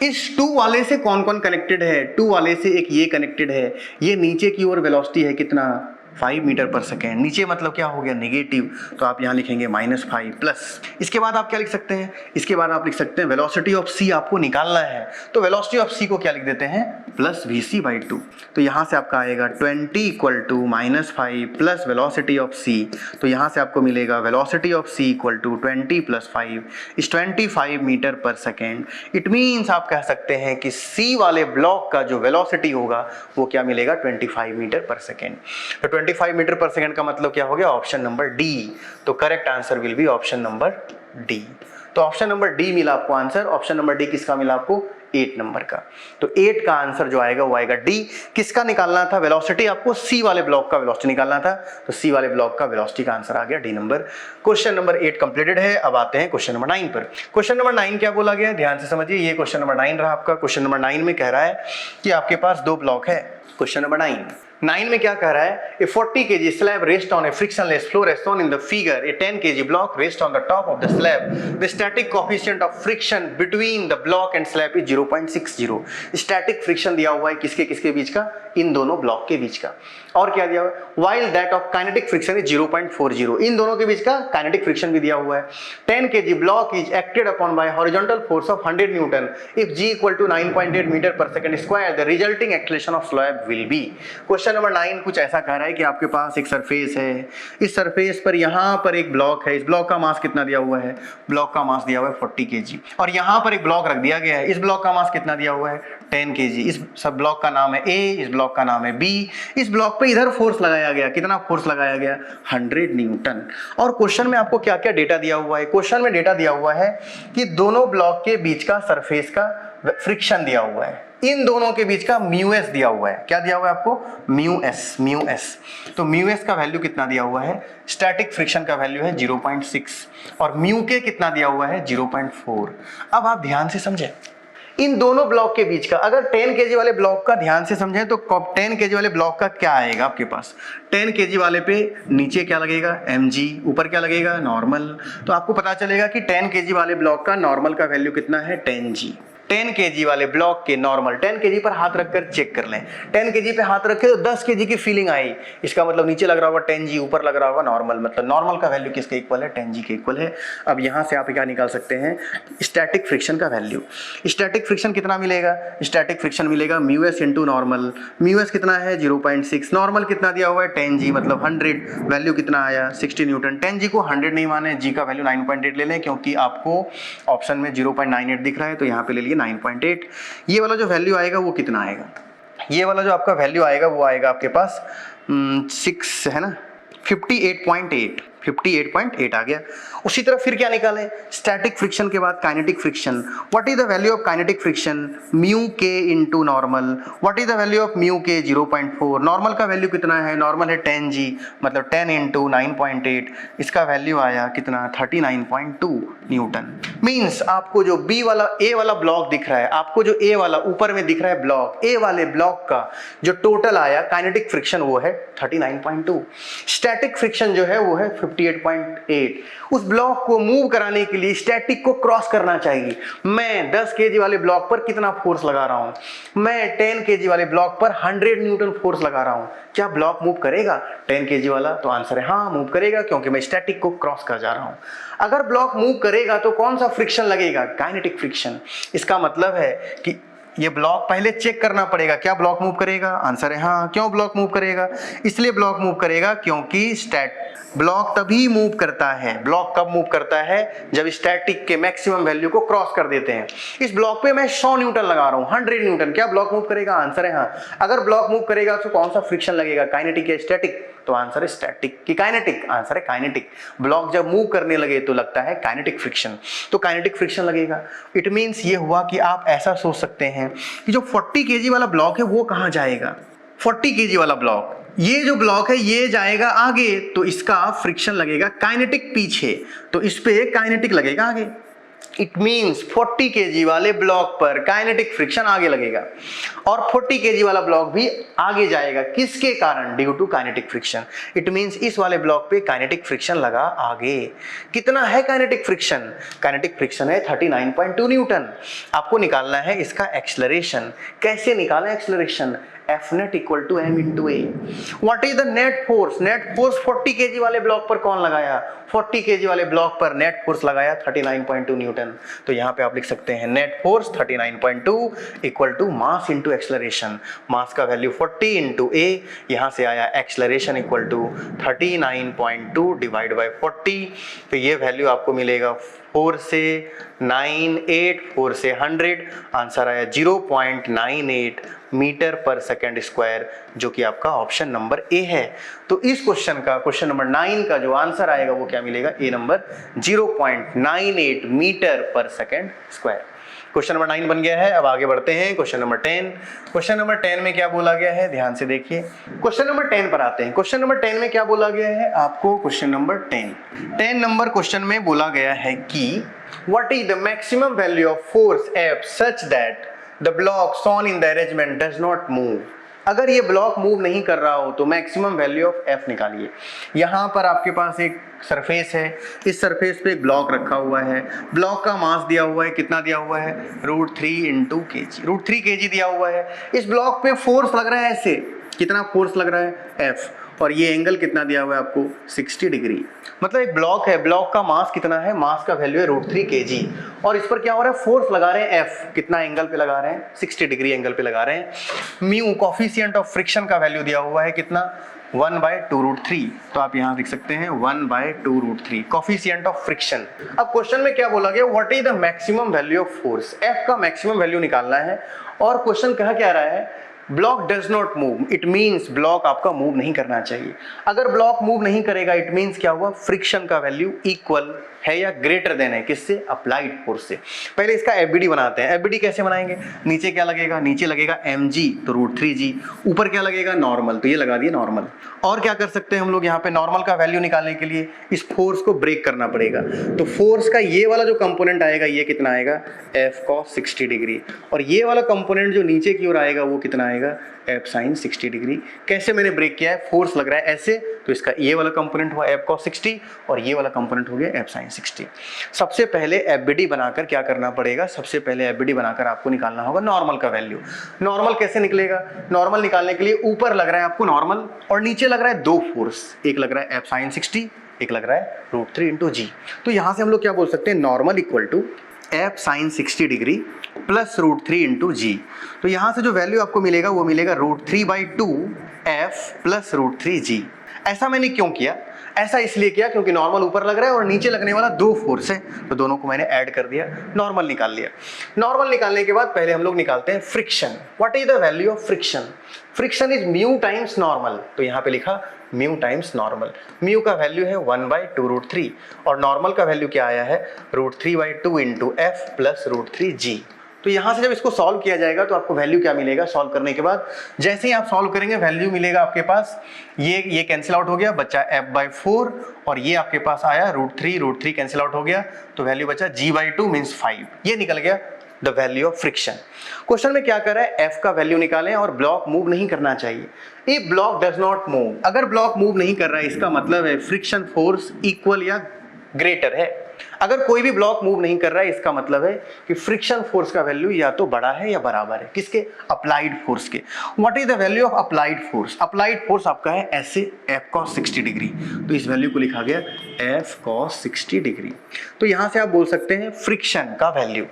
इस 2 वाले से कौन कौन कनेक्टेड है, 2 वाले से एक ये कनेक्टेड है, ये नीचे की ओर वेलोसिटी है कितना 5 मीटर पर सेकेंड, नीचे मतलब क्या हो गया नेगेटिव, तो आप यहाँ लिखेंगे -5 प्लस। इसके बाद आप क्या लिख सकते हैं, इसके बाद आप लिख सकते हैं वेलोसिटी ऑफ C आपको निकालना है, तो वेलोसिटी ऑफ C को क्या लिख देते हैं प्लस Vc/2, तो यहाँ से आपका आएगा 20 equal to -5 plus velocity of C, तो यहाँ से आपको मिलेगा velocity of C equal to 20 + 5 is 25 metre per second. It means आप कह सकते हैं कि C वाले ब्लॉक का जो वेलोसिटी होगा वो क्या मिलेगा 25 मीटर पर सेकेंड। तो 25 मीटर पर सेकंड का मतलब क्या हो गया, ऑप्शन नंबर डी, तो correct answer will be option number D. तो ऑप्शन नंबर डी मिला आपको आंसर, ऑप्शन नंबर डी किसका मिला आपको 8 नंबर का, तो 8 का आंसर जो आएगा वो आएगा डी। किसका निकालना था वेलोसिटी, आपको C वाले ब्लॉक का वेलोसिटी निकालना था, तो C वाले ब्लॉक का वेलोसिटी का आंसर आ गया D number. Question number 8 completed है। अब आते हैं क्वेश्चन नंबर 9 पर। क्वेश्चन नंबर 9 क्या बोला गया है, ध्यान से समझिए, ये क्वेश्चन नंबर 9 रहा आपका। क्वेश्चन नंबर 9 में कह रहा है कि आपके पास 2 ब्लॉक है। क्वेश्चन नंबर 9 में क्या कह रहा है, ए 40 kg slab rest on a frictionless floor as shown in the figure, a 10 kg block rest on the top of the slab, the static coefficient of friction between the block and slab is 0.60। Static friction दिया हुआ है किसके किसके बीच का, इन दोनों block के बीच का। और क्या दिया हुआ है, while that of kinetic friction is 0.40, इन दोनों के बीच का काइनेटिक फ्रिक्शन भी दिया हुआ है। 10 kg block is acted upon by horizontal force of 100 Newton if G equal to 9.8 meter per second square, the resulting acceleration of slab will be। Question number 9 कुछ ऐसा कह रहा है कि आपके पास एक सरफेस है, इस सरफेस पर यहाँ पर एक ब्लॉक है, इस ब्लॉक का मास कितना दिया हुआ है, ब्लॉक का मास दिया हुआ है 40 kg, और यहाँ पर एक ब्लॉक रख दिया गया है, इस ब्लॉक का मास कितना दिया हुआ है 10 kg। इस सब ब्लॉक का नाम है A, इस ब्लॉक का नाम है B, इस ब्लॉक पे इधर फोर्स लगाया गया, कितना फोर्स लगाया गया 100 न्यूटन। और क्वेश्चन में आपको क्या क्या डेटा दिया हुआ है, क्वेश्चन में डेटा दिया हुआ है कि दोनों ब्लॉक के बीच का सरफेस का फ्रिक्शन दिया हुआ है, इन दोनों के बीच का μs दिया हुआ है। क्या दिया हुआ है आपको μs, तो μs का वैल्यू कितना दिया हुआ है, स्टैटिक फ्रिक्शन का वैल्यू है 0.6 और μk कितना दिया हुआ है 0.4। अब आप ध्यान से समझें, इन दोनों ब्लॉक के बीच का, अगर 10 kg वाले ब्लॉक का ध्यान से समझें तो 10 kg वाले ब्लॉक का क्या आएगा आपके पास, 10 kg वाले पे नीचे क्या लगेगा mg, ऊपर क्या लगेगा नॉर्मल, तो आपको पता चलेगा कि 10 kg वाले ब्लॉक का नॉर्मल का वैल्यू कितना है 10g। 10 kg वाले ब्लॉक के नॉर्मल, 10 kg पर हाथ रखकर चेक कर लें, 10 kg पे हाथ रखे तो 10 kg की फीलिंग आई, इसका मतलब नीचे लग रहा होगा 10g, ऊपर लग रहा होगा नॉर्मल, मतलब नॉर्मल का वैल्यू किसके इक्वल है 10g के इक्वल है। अब यहाँ से आप क्या निकाल सकते हैं, स्टैटिक फ्रिक्शन का वैल्यू। स्टैटिक फ्रिक्शन कितना मिलेगा, स्टैटिक फ्रिक्शन मिलेगा μs इंटू नॉर्मल, μs कितना है 0.6, नॉर्मल कितना दिया हुआ है 10g, मतलब 100, वैल्यू कितना आया 60 न्यूटन। 10g को 100 नहीं माने, g का वैल्यू 9.8 ले लें, क्योंकि आपको ऑप्शन में 0.98 दिख रहा है, तो यहाँ पे ले लिए 9.8। ये वाला जो वैल्यू आएगा वो कितना आएगा, ये वाला जो आपका वैल्यू आएगा वो आएगा आपके पास 6 है ना, 58.8 58.8 आ गया। उसी तरह फिर क्या निकालें, स्टैटिक फ्रिक्शन के बाद kinetic friction. What is the value of kinetic friction, mu k into normal. What is the value of mu k 0.4, normal का वैल्यू कितना है, नॉर्मल है 10g, मतलब 10 इंटू 9.8, इसका वैल्यू आया कितना 39.2 न्यूटन। मींस आपको जो बी वाला ए वाला ब्लॉक दिख रहा है, आपको जो ए वाला ऊपर में दिख रहा है ब्लॉक, ए वाले ब्लॉक का जो टोटल आया काइनेटिक फ्रिक्शन वो है 39.2, स्टैटिक फ्रिक्शन जो है वो है 58.8। उस ब्लॉक को मूव कराने के लिए स्टैटिक को क्रॉस करना चाहिए। मैं 10 केजी वाले ब्लॉक पर कितना फोर्स लगा रहा हूं, मैं 10 केजी वाले ब्लॉक पर 100 न्यूटन फोर्स लगा रहा हूं, क्या ब्लॉक मूव करेगा 10 केजी वाला? तो आंसर है हाँ मूव करेगा, क्योंकि मैं स्टैटिक को क्रॉस कर जा रहा हूं। अगर ब्लॉक मूव करेगा तो कौन सा फ्रिक्शन लगेगा, काइनेटिक फ्रिक्शन। इसका मतलब है कि ये ब्लॉक पहले चेक करना पड़ेगा, क्या ब्लॉक मूव करेगा? आंसर है हाँ। क्यों ब्लॉक मूव करेगा? इसलिए ब्लॉक मूव करेगा क्योंकि ब्लॉक तभी मूव करता है, ब्लॉक कब मूव करता है, जब स्टैटिक के मैक्सिमम वैल्यू को क्रॉस कर देते हैं। इस ब्लॉक पे मैं 100 न्यूटन लगा रहा हूं, 100 न्यूटन, क्या ब्लॉक मूव करेगा? आंसर है हाँ। अगर ब्लॉक मूव करेगा तो कौन सा फ्रिक्शन लगेगा, काइनेटिक या स्टैटिक? तो आंसर है स्टैटिक की काइनेटिक, आंसर है काइनेटिक। ब्लॉक जब मूव करने लगे तो लगता है काइनेटिक फ्रिक्शन, तो काइनेटिक फ्रिक्शन लगेगा। इट मींस ये हुआ कि आप ऐसा सोच सकते हैं कि जो 40 केजी वाला ब्लॉक है वो कहां जाएगा, 40 केजी वाला ब्लॉक, ये जो ब्लॉक है ये जाएगा आगे, तो इसका फ्रिक्शन लगेगा काइनेटिक पीछे, तो इस पे काइनेटिक लगेगा आगे। इट मीन्स 40 केजी वाले ब्लॉक पर काइनेटिक फ्रिक्शन आगे लगेगा और 40 केजी वाला ब्लॉक भी आगे जाएगा, किसके कारण? Due to kinetic friction. It means इस वाले ब्लॉक पे काइनेटिक फ्रिक्शन लगा आगे। कितना है काइनेटिक फ्रिक्शन? काइनेटिक फ्रिक्शन है 39.2 न्यूटन। आपको निकालना है इसका एक्सेलरेशन। कैसे निकालें acceleration? F net equal to m into a. What is the net force? Net force 40 kg वाले ब्लॉक पर कौन लगाया? 40 kg वाले ब्लॉक पर नेट फोर्स लगाया 39.2 न्यूटन। तो यहाँ पे आप लिख सकते हैं net force 39.2 equal to mass into acceleration. Mass का वैल्यू 40 इंटू a, यहाँ से आया acceleration equal to 39.2 divide by 40। तो ये वैल्यू आपको मिलेगा 4 से 98, 4 से 100, आंसर आया 0.98 मीटर पर सेकंड स्क्वायर, जो कि आपका ऑप्शन नंबर ए है। तो इस क्वेश्चन का, क्वेश्चन नंबर 9 का जो आंसर आएगा वो क्या मिलेगा? ए number 0.98 metre per second square. Question number 9 बन गया है। अब आगे बढ़ते हैं क्वेश्चन नंबर 10। क्वेश्चन नंबर 10 में क्या बोला गया है, ध्यान से देखिए। क्वेश्चन नंबर 10 पर आते हैं। क्वेश्चन नंबर 10 में क्या बोला गया है आपको? क्वेश्चन नंबर 10 नंबर क्वेश्चन में बोला गया है कि what is the maximum value of force F such that the block shown in the arrangement does not move. अगर ये ब्लॉक मूव नहीं कर रहा हो तो मैक्सिमम वैल्यू ऑफ F निकालिए। यहाँ पर आपके पास एक सरफेस है, इस सरफेस पे एक ब्लॉक रखा हुआ है, ब्लॉक का मास दिया हुआ है, कितना दिया हुआ है? √3 इंटू kg, √3 kg दिया हुआ है। इस ब्लॉक पे फोर्स लग रहा है ऐसे, कितना फोर्स लग रहा है? F, और ये एंगल कितना दिया हुआ है आपको? 60 डिग्री। मतलब एक ब्लॉक है, ब्लॉक का मास कितना है? मास का वैल्यू है √3 kg, और इस पर क्या हो रहा है? फोर्स लगा रहे हैं F, कितना एंगल पे लगा रहे हैं? 60 डिग्री एंगल पे लगा रहे हैं। म्यू कोफिशिएंट ऑफ फ्रिक्शन का वैल्यू दिया हुआ है कितना? 1/2√3। तो आप यहाँ लिख सकते हैं 1/2√3 कोफिशिएंट ऑफ फ्रिक्शन। अब क्वेश्चन में क्या बोला गया? What is the maximum value of force? F का मैक्सिमम वैल्यू निकालना है, और क्वेश्चन कहा क्या रहा है? Block does not move. It means block आपका मूव नहीं करना चाहिए। अगर ब्लॉक मूव नहीं करेगा इट मीन्स क्या हुआ? फ्रिक्शन का वैल्यू इक्वल है या ग्रेटर देन है, किससे? अप्लाइड फोर्स से। पहले इसका एफबीडी बनाते हैं। एफबीडी कैसे बनाएंगे? नीचे क्या लगेगा? नीचे लगेगा mg, तो √3g। ऊपर क्या लगेगा? नॉर्मल, तो ये लगा दिए नॉर्मल। और क्या कर सकते हैं हम लोग यहाँ पे? नॉर्मल का वैल्यू निकालने के लिए इस फोर्स को ब्रेक करना पड़ेगा। तो फोर्स का ये वाला जो कंपोनेंट आएगा ये कितना आएगा? F cos 60 डिग्री, और ये वाला कंपोनेंट जो नीचे की ओर आएगा वो कितना आएगा? F sin 60 degree. कैसे मैंने ब्रेक किया है? फोर्स लग रहा है ऐसे, तो इसका ये वाला कंपोनेंट हुआ F cos 60 और ये वाला कंपोनेंट हो गया F sin 60। सबसे पहले एफबीडी बनाकर क्या करना पड़ेगा? सबसे पहले एफबीडी बनाकर आपको निकालना होगा नॉर्मल का वैल्यू। नॉर्मल कैसे निकलेगा? नॉर्मल निकालने के लिए ऊपर लग रहा है आपको नॉर्मल, और नीचे लग रहा है दो फोर्स, एक लग रहा है F sin 60, एक लग रहा है √3 इंटू g। तो यहां से हम लोग क्या बोल सकते हैं? Normal equal to F sin 60 degree plus √3 into g। तो यहां से जो वैल्यू आपको मिलेगा वो मिलेगा √3/2 F प्लस √3g। ऐसा मैंने क्यों किया? ऐसा इसलिए किया क्योंकि नॉर्मल ऊपर लग रहा है और नीचे लगने वाला 2 फोर्स है, तो दोनों को मैंने ऐड कर दिया, नॉर्मल निकाल लिया। नॉर्मल निकालने के बाद पहले हम लोग निकालते हैं friction. What is the value of friction? Friction is mu times normal, तो यहाँ पे लिखा म्यू टाइम्स नॉर्मल। म्यू का वैल्यू है 1/2√3 और नॉर्मल का वैल्यू क्या आया है √3/2 इंटू एफ प्लस √3g। तो यहाँ से जब इसको सॉल्व किया जाएगा तो आपको वैल्यू क्या मिलेगा सॉल्व करने के बाद? जैसे ही आप सॉल्व करेंगे वैल्यू मिलेगा आपके पास, ये कैंसिल आउट हो गया, बचा f/4 और ये आपके पास आया √3 कैंसिल आउट हो गया, तो वैल्यू बचा g/2 मीन्स 5। ये निकल गया the value of friction. Question में क्या कर रहा है, f का वैल्यू निकालें और ब्लॉक मूव नहीं करना चाहिए। If block does not move, अगर ब्लॉक मूव नहीं कर रहा है इसका मतलब है फ्रिक्शन फोर्स इक्वल या ग्रेटर है। अगर कोई भी ब्लॉक मूव नहीं कर रहा है इसका मतलब है कि फ्रिक्शन फोर्स का वैल्यू या तो बड़ा है या बराबर है किसके? अप्लाइड फोर्स के। What is the value of applied force? Applied force आपका है ऐसे f cos 60 डिग्री, तो इस वैल्यू को लिखा गया f cos 60 डिग्री। तो यहां से आप बोल सकते हैं फ्रिक्शन का value.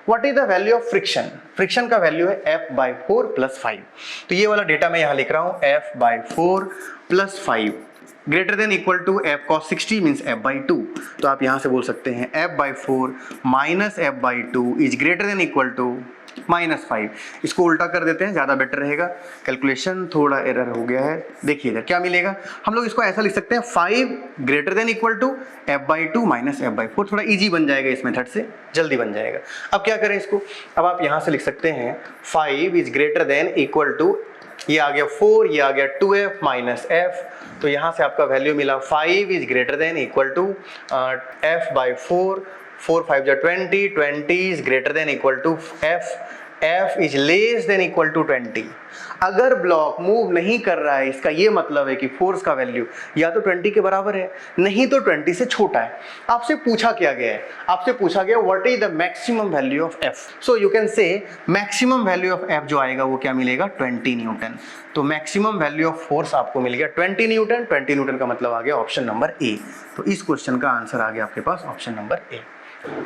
What is the value of friction? Friction का वैल्यू है f/4 + 5। तो ये वाला डेटा मैं यहां लिख रहा हूं f/4 + 5 greater than equal to f cos 60 means f/2। तो आप यहां से बोल सकते हैं f/4 minus f/2 is greater than equal to -5। इसको उल्टा कर देते हैं, ज्यादा बेटर रहेगा। कैलकुलेशन थोड़ा एरर हो गया है, देखिए इधर क्या मिलेगा। हम लोग इसको ऐसा लिख सकते हैं 5 greater than equal to f/2 minus f/4। थोड़ा इजी बन जाएगा, इस मेथड से जल्दी बन जाएगा। अब क्या करें इसको, अब आप यहां से लिख सकते हैं 5 is greater than equal to, ये आ गया 4, ये आ गया 2f माइनस f। तो यहां से आपका वैल्यू मिला 5 is greater than equal to f/4, 4 5 जा 20, 20 is greater than equal to f is less than equal to 20। अगर ब्लॉक मूव नहीं कर रहा है इसका ये मतलब है कि फोर्स का वैल्यू या तो 20 के बराबर है, नहीं तो 20 से छोटा है। आपसे पूछा क्या गया है? आपसे पूछा गया what is the maximum value of f। So you can से मैक्सिमम वैल्यू ऑफ f जो आएगा वो क्या मिलेगा 20 न्यूटन। तो मैक्सिमम वैल्यू ऑफ फोर्स आपको मिल गया 20 न्यूटन। 20 न्यूटन का मतलब आ गया ऑप्शन नंबर ए। तो इस क्वेश्चन का आंसर आ गया आपके पास ऑप्शन नंबर ए।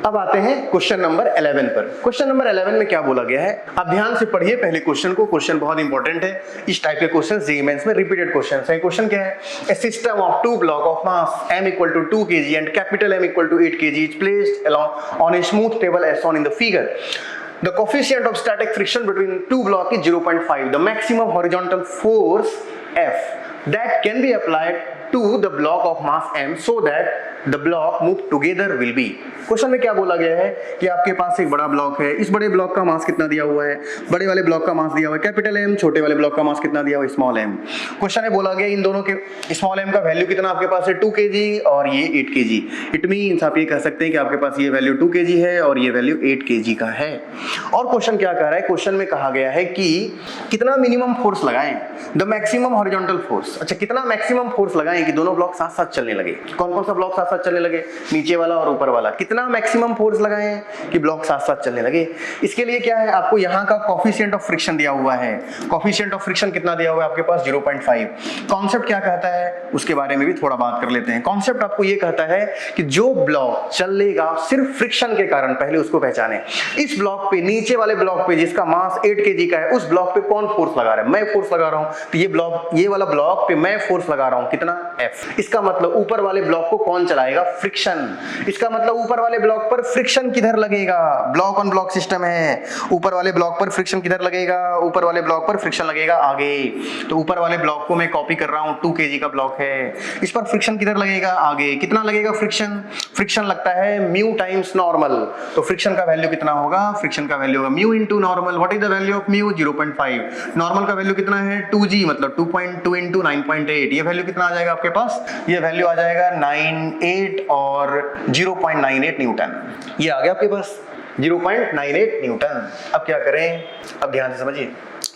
अब आते हैं क्वेश्चन नंबर 11 पर। क्वेश्चन नंबर 11 में क्या बोला गया है, आप ध्यान से पढ़िए पहले क्वेश्चन को। क्वेश्चन बहुत इंपॉर्टेंट है, इस टाइप के क्वेश्चन जेईई मेंस में रिपीटेड क्वेश्चन है। क्वेश्चन क्या है, a system of 2 block of mass m equal to 2 kg and capital M equal to 8 kg is placed along on a smooth table as shown in the figure. The coefficient of static friction between two blocks is 0.5. The maximum horizontal force F that can be applied to the block of mass m so that the block move together will be। Question में क्या बोला गया है कि आपके पास एक बड़ा block है, इस बड़े ब्लॉक का मास कितना दिया हुआ है, बड़े वाले ब्लॉक का मास दिया हुआ है कैपिटल M, छोटे वाले ब्लॉक का मास कितना दिया हुआ है स्मॉल m। क्वेश्चन में बोला गया इन दोनों के स्मॉल m का वैल्यू कितना आपके पास है 2 kg और ये 8 kg। इट मींस आप ये कह सकते हैं कि आपके पास ये वैल्यू 2 kg है और ये वैल्यू 8 kg का है। और क्वेश्चन क्या कह रहा है, क्वेश्चन में कहा गया है कि कितना मिनिमम फोर्स लगाएं, द मैक्सिमम हॉरिजॉन्टल फोर्स। अच्छा, कितना मैक्सिमम फोर्स लगाएं कि दोनों ब्लॉक साथ साथ चलने लगे। कौन कौन सा ब्लॉक साथ साथ चलने लगे, नीचे वाला और ऊपर वाला। कितना मैक्सिमम फोर्स लगाएं कि ब्लॉक साथ साथ चलने लगे। इसके लिए क्या है, आपको यहाँ का कोफिशिएंट ऑफ फ्रिक्शन दिया हुआ है। कोफिशिएंट ऑफ फ्रिक्शन कितना दिया हुआ है आपके पास 0.5। कॉन्सेप्ट क्या कहता है उसके बारे में भी थोड़ा बात कर लेते हैं। कॉन्सेप्ट आपको ये कहता है कि जो ब्लॉक चलेगा सिर्फ फ्रिक्शन के कारण, पहले उसको पहचाने। इस ब्लॉक पे, नीचे वाले ब्लॉक पे जिसका मास 8 kg का है, उस ब्लॉक पे कौन फोर्स लगा रहा है, मैं फोर्स लगा रहा हूं। तो ये ब्लॉक, ये वाला ब्लॉक पे मैं फोर्स लगा रहा हूं, कितना F। इसका मतलब ऊपर वाले ब्लॉक को कौन चलाएगा, फ्रिक्शन। इसका मतलब ऊपर वाले ब्लॉक पर फ्रिक्शन किधर लगेगा, ब्लॉक ऑन ब्लॉक सिस्टम है, ऊपर वाले ब्लॉक पर फ्रिक्शन किधर लगेगा, ऊपर वाले ब्लॉक पर फ्रिक्शन लगेगा आगे। तो ऊपर वाले ब्लॉक को मैं कॉपी कर रहा हूं, 2 kg का ब्लॉक है, इस पर फ्रिक्शन किधर लगेगा, आगे। कितना लगेगा फ्रिक्शन, फ्रिक्शन लगता है म्यू टाइम्स नॉर्मल। तो फ्रिक्शन का वैल्यू कितना होगा, फ्रिक्शन का वैल्यू होगा mu into normal. What is the value of mu 0.5। Normal का वैल्यू कितना है 2g, मतलब 2.2 इनटू 9.8। ये वैल्यू कितना आ जाएगा आपके पास, ये वैल्यू आ जाएगा 98 और 0.98 न्यूटन। ये आ गया आपके पास 0.98 न्यूटन। अब क्या करें, अब ध्यान से समझिए।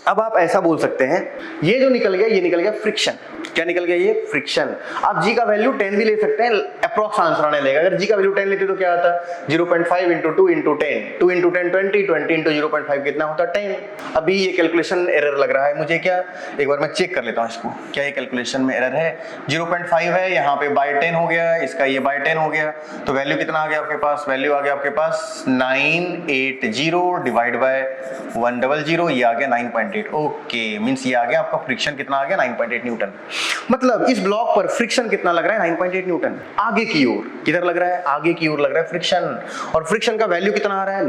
अब आप ऐसा बोल सकते हैं, ये जो निकल गया, ये निकल गया फ्रिक्शन। क्या निकल गया, ये फ्रिक्शन। आप g का वैल्यू 10 भी ले सकते हैं, अप्रॉक्स आंसर आने लेगा। अगर g का वैल्यू 10 लेते तो क्या आता, 0.5 इंटू 2 इंटू 10, 2 इंटू 10 20, 20 इंटू 0.5 कितना होता 10। अभी ये कैलकुलेशन एरर लग रहा है मुझे, क्या, एक बार मैं चेक कर लेता हूँ इसको, क्या ये कैलकुलेशन में एरर है। 0.5 है, यहाँ पे बाय 10 हो गया, इसका ये बाय 10 हो गया, तो वैल्यू कितना आ गया आपके पास, वैल्यू आ गया आपके पास 980 डिवाइड बाय 100, ये आ गया 9.8। ओके, मींस ये आ गया आपका फ्रिक्शन कितना आ गया 9.8 न्यूटन। मतलब इस ब्लॉक पर फ्रिक्शन कितना लग रहा है 9.8 न्यूटन। आगे की ओर किधर लग रहा है, आगे की ओर लग रहा है फ्रिक्शन, और फ्रिक्शन का वैल्यू कितना आ रहा है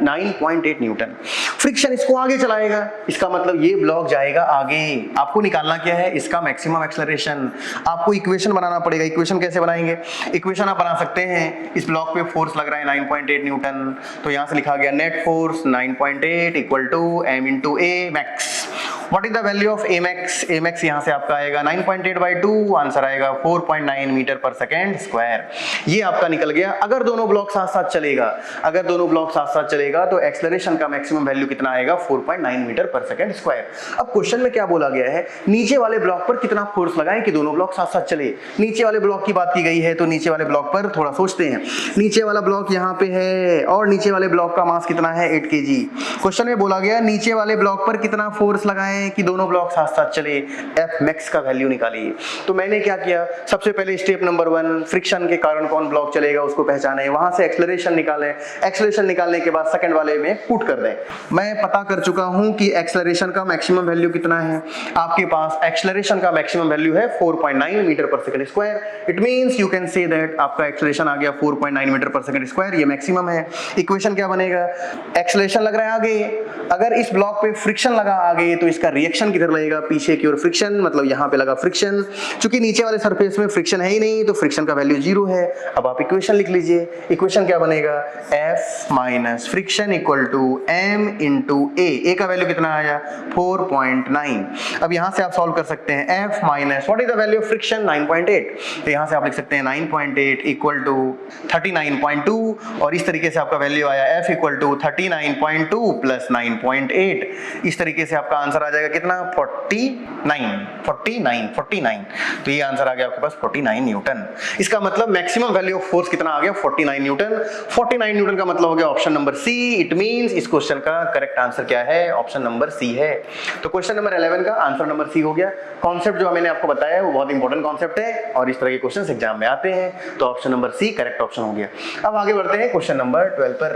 9.8 न्यूटन। फ्रिक्शन इसको आगे चलाएगा, इसका मतलब ये ब्लॉक जाएगा आगे। आपको निकालना क्या है, इसका मैक्सिमम एक्सेलरेशन। आपको इक्वेशन बनाना पड़ेगा। इक्वेशन कैसे बनाएंगे, इक्वेशन आप बना सकते हैं, इस ब्लॉक पे फोर्स लग रहा है 9.8 न्यूटन, तो यहां से लिखा गया net force 9.8 equal to m into a max. What is the value of a max, a max यहां से आपका आएगा 9.8 बाई 2, आंसर आएगा 4.9 मीटर पर सेकेंड स्क्वायर। ये आपका निकल गया। अगर दोनों ब्लॉक साथ साथ चलेगा, अगर दोनों ब्लॉक साथ साथ चलेगा तो एक्सेलरेशन का मैक्सिमम वैल्यू कितना आएगा 4.9 मीटर पर सेकेंड स्क्वायर। अब क्वेश्चन में क्या बोला गया है, नीचे वाले ब्लॉक पर कितना फोर्स लगाएं कि दोनों ब्लॉक साथ साथ चले। नीचे वाले ब्लॉक की बात की गई है, तो नीचे वाले ब्लॉक पर थोड़ा सोचते हैं। नीचे वाला ब्लॉक यहाँ पे है और नीचे वाले ब्लॉक का मास कितना है 8 kg। क्वेश्चन में बोला गया नीचे वाले ब्लॉक पर कितना फोर्स लगाएं कि दोनों ब्लॉक साथ साथ चले, एफ मैक्स का वैल्यू निकालिए। तो मैंने क्या किया, सबसे पहले स्टेप नंबर 1, फ्रिक्शन के कारण कौन ब्लॉक चलेगा उसको पहचाने, वहां से एक्सेलरेशन निकालें। एक्सेलरेशन निकालने के बाद सेकंड वाले में पुट कर दें। मैं पता कर चुका हूं कि एक्सेलरेशन का मैक्सिमम वैल्यू कितना है। आपके पास एक्सेलरेशन का मैक्सिमम वैल्यू है 4.9 metre per second square. It means you can say that आपका एक्सेलरेशन आ गया 4.9 मीटर पर सेकंड स्क्वायर, ये मैक्सिमम है। इक्वेशन क्या बनेगा, एक्सेलरेशन लग रहा है आगे, अगर इस ब्लॉक पे फ्रिक्शन लगा आगे तो इसका रिएक्शन किधर लगेगा, पीछे की ओर फ्रिक्शन, मतलब यहाँ पे लगा फ्रिक्शन। चूंकि नीचे वाले सरफेस में फ्रिक्शन है ही नहीं तो फ्रिक्शन का वैल्यू 0 है। अब आप इक्वेशन लिख लीजिए। इक्वेशन क्या बनेगा, F minus friction equal to m into a का वैल्यू कितना आया 4.9। अब यहाँ से आप सॉल्व कर सकते हैं, F minus what is the value of friction 9.8, तो यहाँ से आप लिख सकते हैं 9.8 इक्वल टू 39.2, और इस तरीके से आपका वैल्यू आया F इक्वल टू 39.2 प्लस 9.8। इस तरीके से आपका आंसर आ जाएगा कितना 49। तो ये आंसर आ गया आपके पास 49 न्यूटन। इसका मतलब मैक्सिमम वैल्यू ऑफ फोर्स कितना आ गया 49 न्यूटन। 49 न्यूटन का मतलब हो गया option number C. It means इस क्वेश्चन का करेक्ट आंसर क्या है, ऑप्शन नंबर सी है। तो क्वेश्चन नंबर 11 का आंसर नंबर सी हो गया। कॉन्सेप्ट जो मैंने आपको बताया वो बहुत इंपॉर्टेंट कॉन्सेप्ट है और इस तरह के क्वेश्चंस एग्जाम में आते हैं, तो option number C correct option हो गया। अब आगे बढ़ते हैं क्वेश्चन नंबर 12 पर।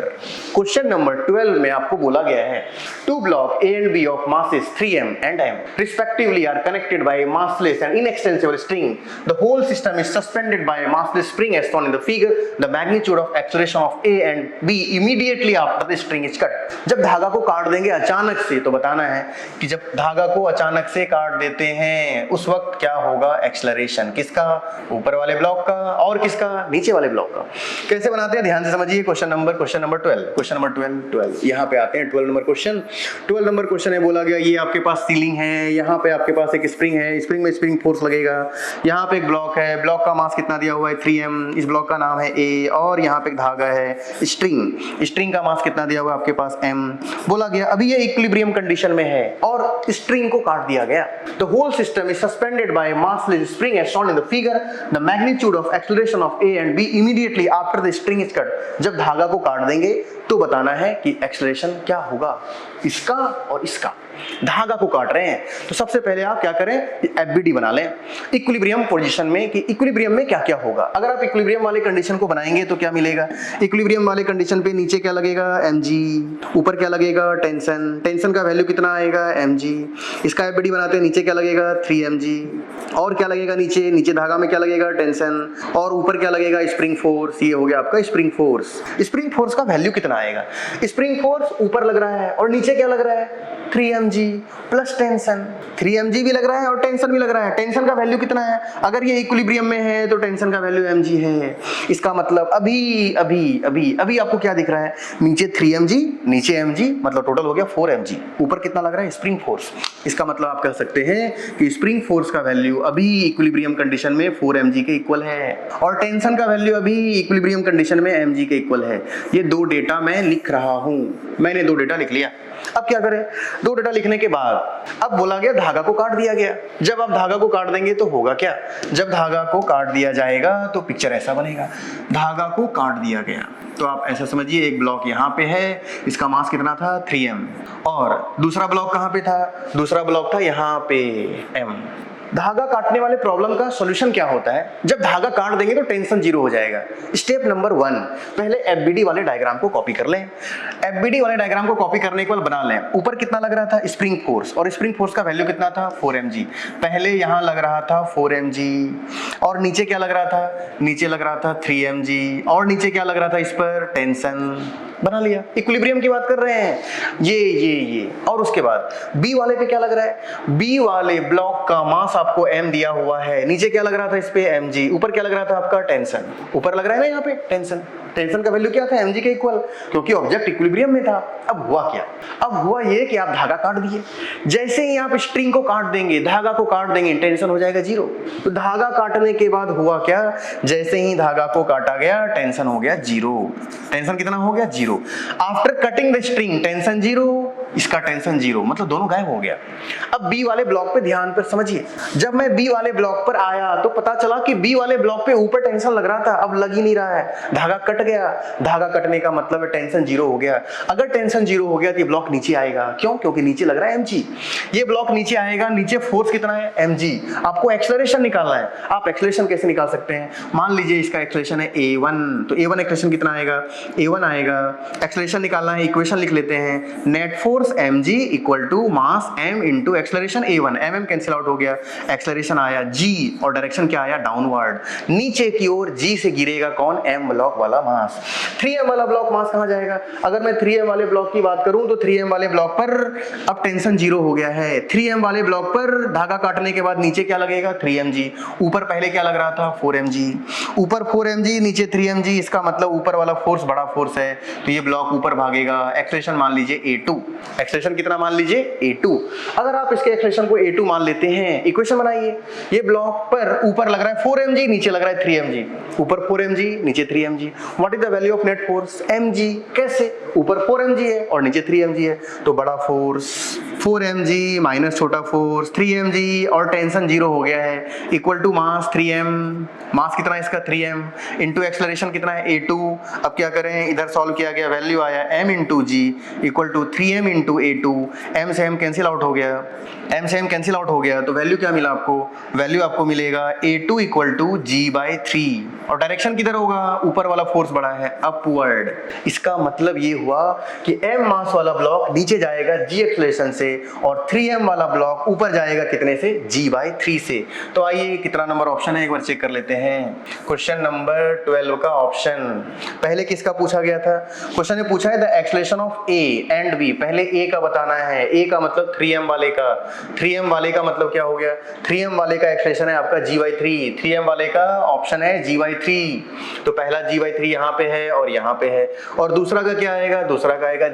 क्वेश्चन नंबर 12 में आपको बोला गया है, two block A and B of masses 3m and m respectively are connected by a massless and inextensible string. The whole system is suspended by a massless spring as shown in the figure. The magnitude of acceleration of A and B immediately after the string is cut. जब धागा को काट देंगे अचानक से, तो बताना है कि जब धागा को अचानक से काट देते हैं उस वक्त क्या होगा एक्सेलरेशन, किसका, ऊपर वाले ब्लॉक का और किसका, नीचे वाले ब्लॉक का। कैसे बनाते हैं ध्यान से समझिए। क्वेश्चन नंबर 12 यहाँ पे आते हैं 12 नंबर क्वेश्चन। 12 नंबर क्वेश्चन है, बोला गया ये आपके पास सीलिंग है, यहाँ पे आपके पास एक स्प्रिंग है, स्प्रिंग में स्प्रिंग फोर्स लगेगा, यहाँ पे एक ब्लॉक है, ब्लॉक का मास कितना दिया हुआ है 3m, इस ब्लॉक का नाम है A, और यहाँ पे एक धागा है स्ट्रिंग, स्ट्रिंग का मास कितना दिया हुआ है आपके पास m। बोला गया अभी ये इक्विलिब्रियम कंडीशन में है और स्ट्रिंग को काट दिया गया। The whole system is suspended by massless spring as shown in the figure. The magnitude of acceleration of A and B immediately after the string is cut. जब धागा को काट देंगे तो बताना है कि एक्सेलरेशन क्या होगा, इसका और इसका। धागा को काट रहे हैं तो सबसे पहले आप क्या करें, एफबीडी बना लें इक्विलिब्रियम पोजीशन में कि इक्विलिब्रियम में क्या क्या होगा। अगर आप इक्विलिब्रियम वाले कंडीशन को बनाएंगे तो क्या मिलेगा, इक्विलिब्रियम वाले कंडीशन पे नीचे क्या लगेगा mg, ऊपर क्या लगेगा टेंशन, टेंशन का वैल्यू कितना आएगा mg, इसका एफबीडी बनाते हैं नीचे क्या लगेगा 3mg, और क्या लगेगा नीचे धागा में क्या लगेगा टेंशन, और ऊपर क्या लगेगा स्प्रिंग फोर्स, ये हो गया आपका स्प्रिंग फोर्स। स्प्रिंग फोर्स का वैल्यू कितना आएगा, स्प्रिंग फोर्स ऊपर लग रहा है और नीचे क्या लग रहा है 3mg प्लस टेंशन, 3mg भी लग रहा है और टेंशन भी लग रहा है। टेंशन का वैल्यू कितना है, अगर ये इक्विलिब्रियम में है तो टेंशन का वैल्यू mg है। इसका मतलब अभी आपको क्या दिख रहा है, नीचे 3mg नीचे mg, मतलब टोटल हो गया 4mg, ऊपर कितना लग रहा है स्प्रिंग फोर्स। इसका मतलब आप कह सकते हैं कि स्प्रिंग फोर्स का वैल्यू अभी इक्विलिब्रियम कंडीशन में 4mg के इक्वल है और टेंशन का वैल्यू अभी इक्विलिब्रियम कंडीशन में mg के इक्वल है। ये दो डेटा मैं लिख रहा हूं, मैंने दो डेटा लिख लिया। अब क्या करें, दो डेटा लिखने के बाद अब बोला गया धागा को काट दिया गया। जब आप धागा को काट देंगे तो होगा क्या, जब धागा को काट दिया जाएगा तो पिक्चर ऐसा बनेगा। धागा को काट दिया गया तो आप ऐसा समझिए, एक ब्लॉक यहाँ पे है, इसका मास कितना था 3m, और दूसरा ब्लॉक कहाँ पे था, दूसरा ब्लॉक था यहाँ पे m। धागा काटने वाले प्रॉब्लम का सॉल्यूशन क्या होता है? जब धागा काट देंगे तो टेंशन जीरो हो जाएगा। स्टेप नंबर 1, पहले एफबीडी वाले डायग्राम को कॉपी कर लें। एफबीडी वाले डायग्राम को कॉपी करने के बाद बना लें। ऊपर कितना लग रहा था? स्प्रिंग फोर्स, और स्प्रिंग फोर्स का वैल्यू कितना था? 4 mg। पहले यहां लग रहा था 4 mg, और नीचे क्या लग रहा था? नीचे लग रहा था 3 mg, और नीचे क्या लग रहा था इस पर? टेंशन। बना लिया। इक्विलिब्रियम की बात कर रहे हैं, ये और उसके बाद बी वाले पे क्या लग रहा है? बी वाले ब्लॉक का मास आपको m दिया हुआ है, नीचे क्या लग रहा था इस पे? mg, ऊपर क्या लग रहा था आपका? टेंशन। ऊपर लग रहा है ना यहाँ पे टेंशन। टेंशन का वैल्यू क्या था? mg के इक्वल, क्योंकि ऑब्जेक्ट इक्विलिब्रियम में था। अब हुआ क्या? अब हुआ ये कि आप धागा काट दिए। जैसे ही आप स्ट्रिंग को काट देंगे, धागा को काट देंगे, टेंशन हो जाएगा जीरो। तो धागा काटने के बाद हुआ क्या? जैसे ही धागा को काटा गया, टेंशन हो गया जीरो। टेंशन कितना हो गया? Zero. After cutting the string, tension zero, इसका टेंशन जीरो, मतलब दोनों गायब हो गया। अब बी वाले ब्लॉक पे ध्यान पर समझिए। जब मैं बी वाले ब्लॉक पर आया तो पता चला कि बी वाले ब्लॉक पे ऊपर टेंशन लग रहा था, अब लग ही नहीं रहा है, धागा कट गया। धागा कटने का मतलब है टेंशन जीरो हो गया। अगर टेंशन जीरो हो गया तो ये ब्लॉक नीचे आएगा। क्यों? क्योंकि नीचे लग रहा है mg। ये ब्लॉक नीचे आएगा, नीचे फोर्स कितना है? mg। आपको एक्सेलरेशन निकालना है। आप एक्सेलरेशन कैसे निकाल सकते हैं? मान लीजिए इसका एक्सेलरेशन है a1, तो a1 एक्सेलरेशन कितना आएगा? a1 आएगा। एक्सेलरेशन निकालना है, इक्वेशन लिख लेते हैं। Net force mg equal to mass m into acceleration a1। mm cancel out हो गया, एक्सेलरेशन आया g, और डायरेक्शन क्या आया? डाउनवर्ड। नीचे की ओर g से गिरेगा कौन? m ब्लॉक वाला मास। 3m वाला ब्लॉक मास कहां जाएगा? अगर मैं 3m वाले ब्लॉक की बात करूं तो 3m वाले ब्लॉक पर अब टेंशन जीरो हो गया है। 3m वाले ब्लॉक पर धागा काटने के बाद नीचे क्या लगेगा? 3mg। ऊपर पहले क्या लग रहा था? 4mg। ऊपर 4mg, नीचे 3mg, इसका मतलब ऊपर वाला फोर्स बड़ा फोर्स है, तो ये ब्लॉक ऊपर भागेगा। एक्सेलरेशन मान लीजिए a2। एक्सेलरेशन कितना मान लीजिए? a2। अगर आप इसके एक्सेलरेशन को a2 मान लेते हैं, इक्वेशन बनाइए। ये ब्लॉक पर ऊपर लग रहा है 4mg, नीचे लग रहा है 3mg। ऊपर 4mg, नीचे 3mg। What is the value of net force? mg। कैसे? ऊपर 4mg है और नीचे 3mg है, तो बड़ा फोर्स 4mg माइनस छोटा फोर्स 3mg, और टेंशन जीरो हो गया है, इक्वल टू मास 3m। मास कितना है इसका? 3m इंटू एक्सेलरेशन कितना है? a2। अब क्या करें? इधर सॉल्व किया गया, वैल्यू आया m into g equal to 3m into a2। m से m कैंसिल आउट हो गया, m से m कैंसिल आउट हो गया, तो वैल्यू क्या मिला आपको? वैल्यू आपको मिलेगा a2 इक्वल टू g/3। और डायरेक्शन किधर होगा? ऊपर वाला फोर्स बड़ा है, अपवर्ड। इसका मतलब ये हुआ कि m मास वाला ब्लॉक नीचे जाएगा g एक्सेलरेशन से, और 3m वाला ब्लॉक ऊपर जाएगा कितने से? g/3 से। तो आइए कितना नंबर ऑप्शन है एक बार चेक कर लेते हैं। क्वेश्चन नंबर 12 का ऑप्शन। पहले किसका पूछा गया था? क्वेश्चन में पूछा है the acceleration of a and b। पहले a का बताना है। a का मतलब 3m वाले का। 3m वाले का मतलब क्या हो गया? 3m वाले का एक्सेलरेशन है आपका g/3। 3m वाले का ऑप्शन है g/3, तो पहला g/3 यहाँ पे है और यहाँ पे है। और दूसरा का क्या आएगा? दूसरा का आएगा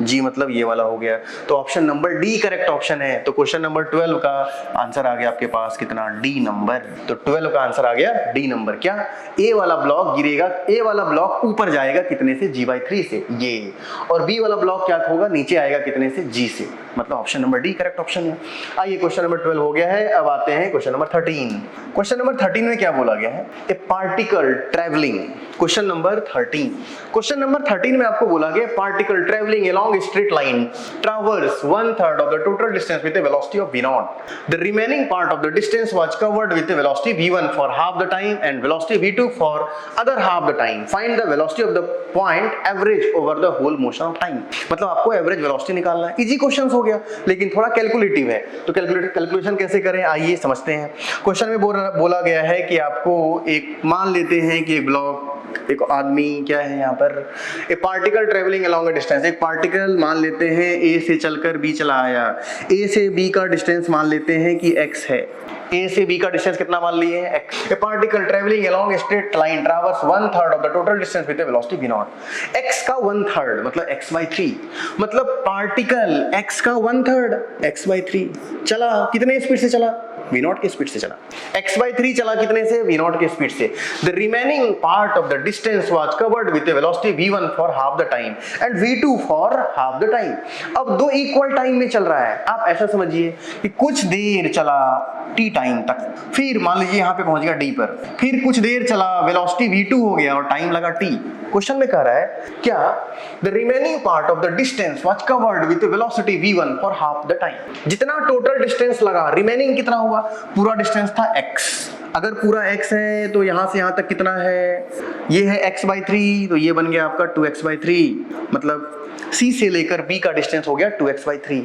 g मतलब ये वाला हो गया। तो option number D correct option है। तो क्वेश्चन नंबर 12 का आंसर आ गया आपके पास कितना? D number. तो 12 का आंसर आ गया डी नंबर। क्या? ए वाला ब्लॉक गिरेगा, ए वाला ब्लॉक ऊपर जाएगा कितने से? g/3 से, ये। और बी वाला ब्लॉक क्या होगा? नीचे आएगा कितने से? g से। मतलब option number D correct option है। आइए क्वेश्चन नंबर 12 हो गया है। अब आते हैं क्वेश्चन नंबर 13। क्वेश्चन नंबर 13 में क्या बोला गया है? ए particle travelling. Question number 13। Question number 13 में आपको बोला गया particle travelling along straight line traverse 1/3 of the total distance with a velocity of v0. The remaining part of the distance was covered with a velocity v1 for half the time and velocity v2 for other half the time. Find the velocity of the point average over the whole motion of time. मतलब आपको average velocity निकालना है। Easy question हो गया, लेकिन थोड़ा calculative है। तो कैलकुलेशन कैसे करें, आइए समझते हैं। क्वेश्चन में बोला गया है कि आपको एक मान लेते हैं कि एक ब्लॉक, एक आदमी क्या है यहाँ पर, ए particle travelling along a distance. एक पार्टिकल मान लेते हैं ए से चलकर बी चला आया। ए से बी का डिस्टेंस मान लेते हैं कि x है। ए से बी का डिस्टेंस कितना मान लिए हैं? x। A particle travelling along straight line traverse 1/3 of the total distance with a velocity v0। x का 1/3 मतलब x/3, मतलब पार्टिकल x का 1/3 x/3 चला, कितने स्पीड से चला? v0 के स्पीड से चला। x/3 चला कितने से? v0 के स्पीड से। The remaining part of the distance was covered with a velocity v1 for half the time and v2 for half the time. अब दो इक्वल टाइम में चल रहा है। आप ऐसा समझिए कि कुछ देर चला t टाइम टाइम तक। फिर मान लीजिए यहाँ पे पहुंच गया डी पर, फिर कुछ देर चला, वेलोसिटी v2 हो गया और टाइम लगा t। क्वेश्चन में कह रहा है क्या the remaining part of the distance was covered with velocity v1 for half the time. जितना टोटल डिस्टेंस लगा, रिमेनिंग कितना हुआ, पूरा डिस्टेंस था x, अगर पूरा x है तो यहां से यहां तक कितना है, ये है x/3, तो ये बन गया आपका 2x/3, मतलब C से लेकर B का डिस्टेंस हो गया 2x/3।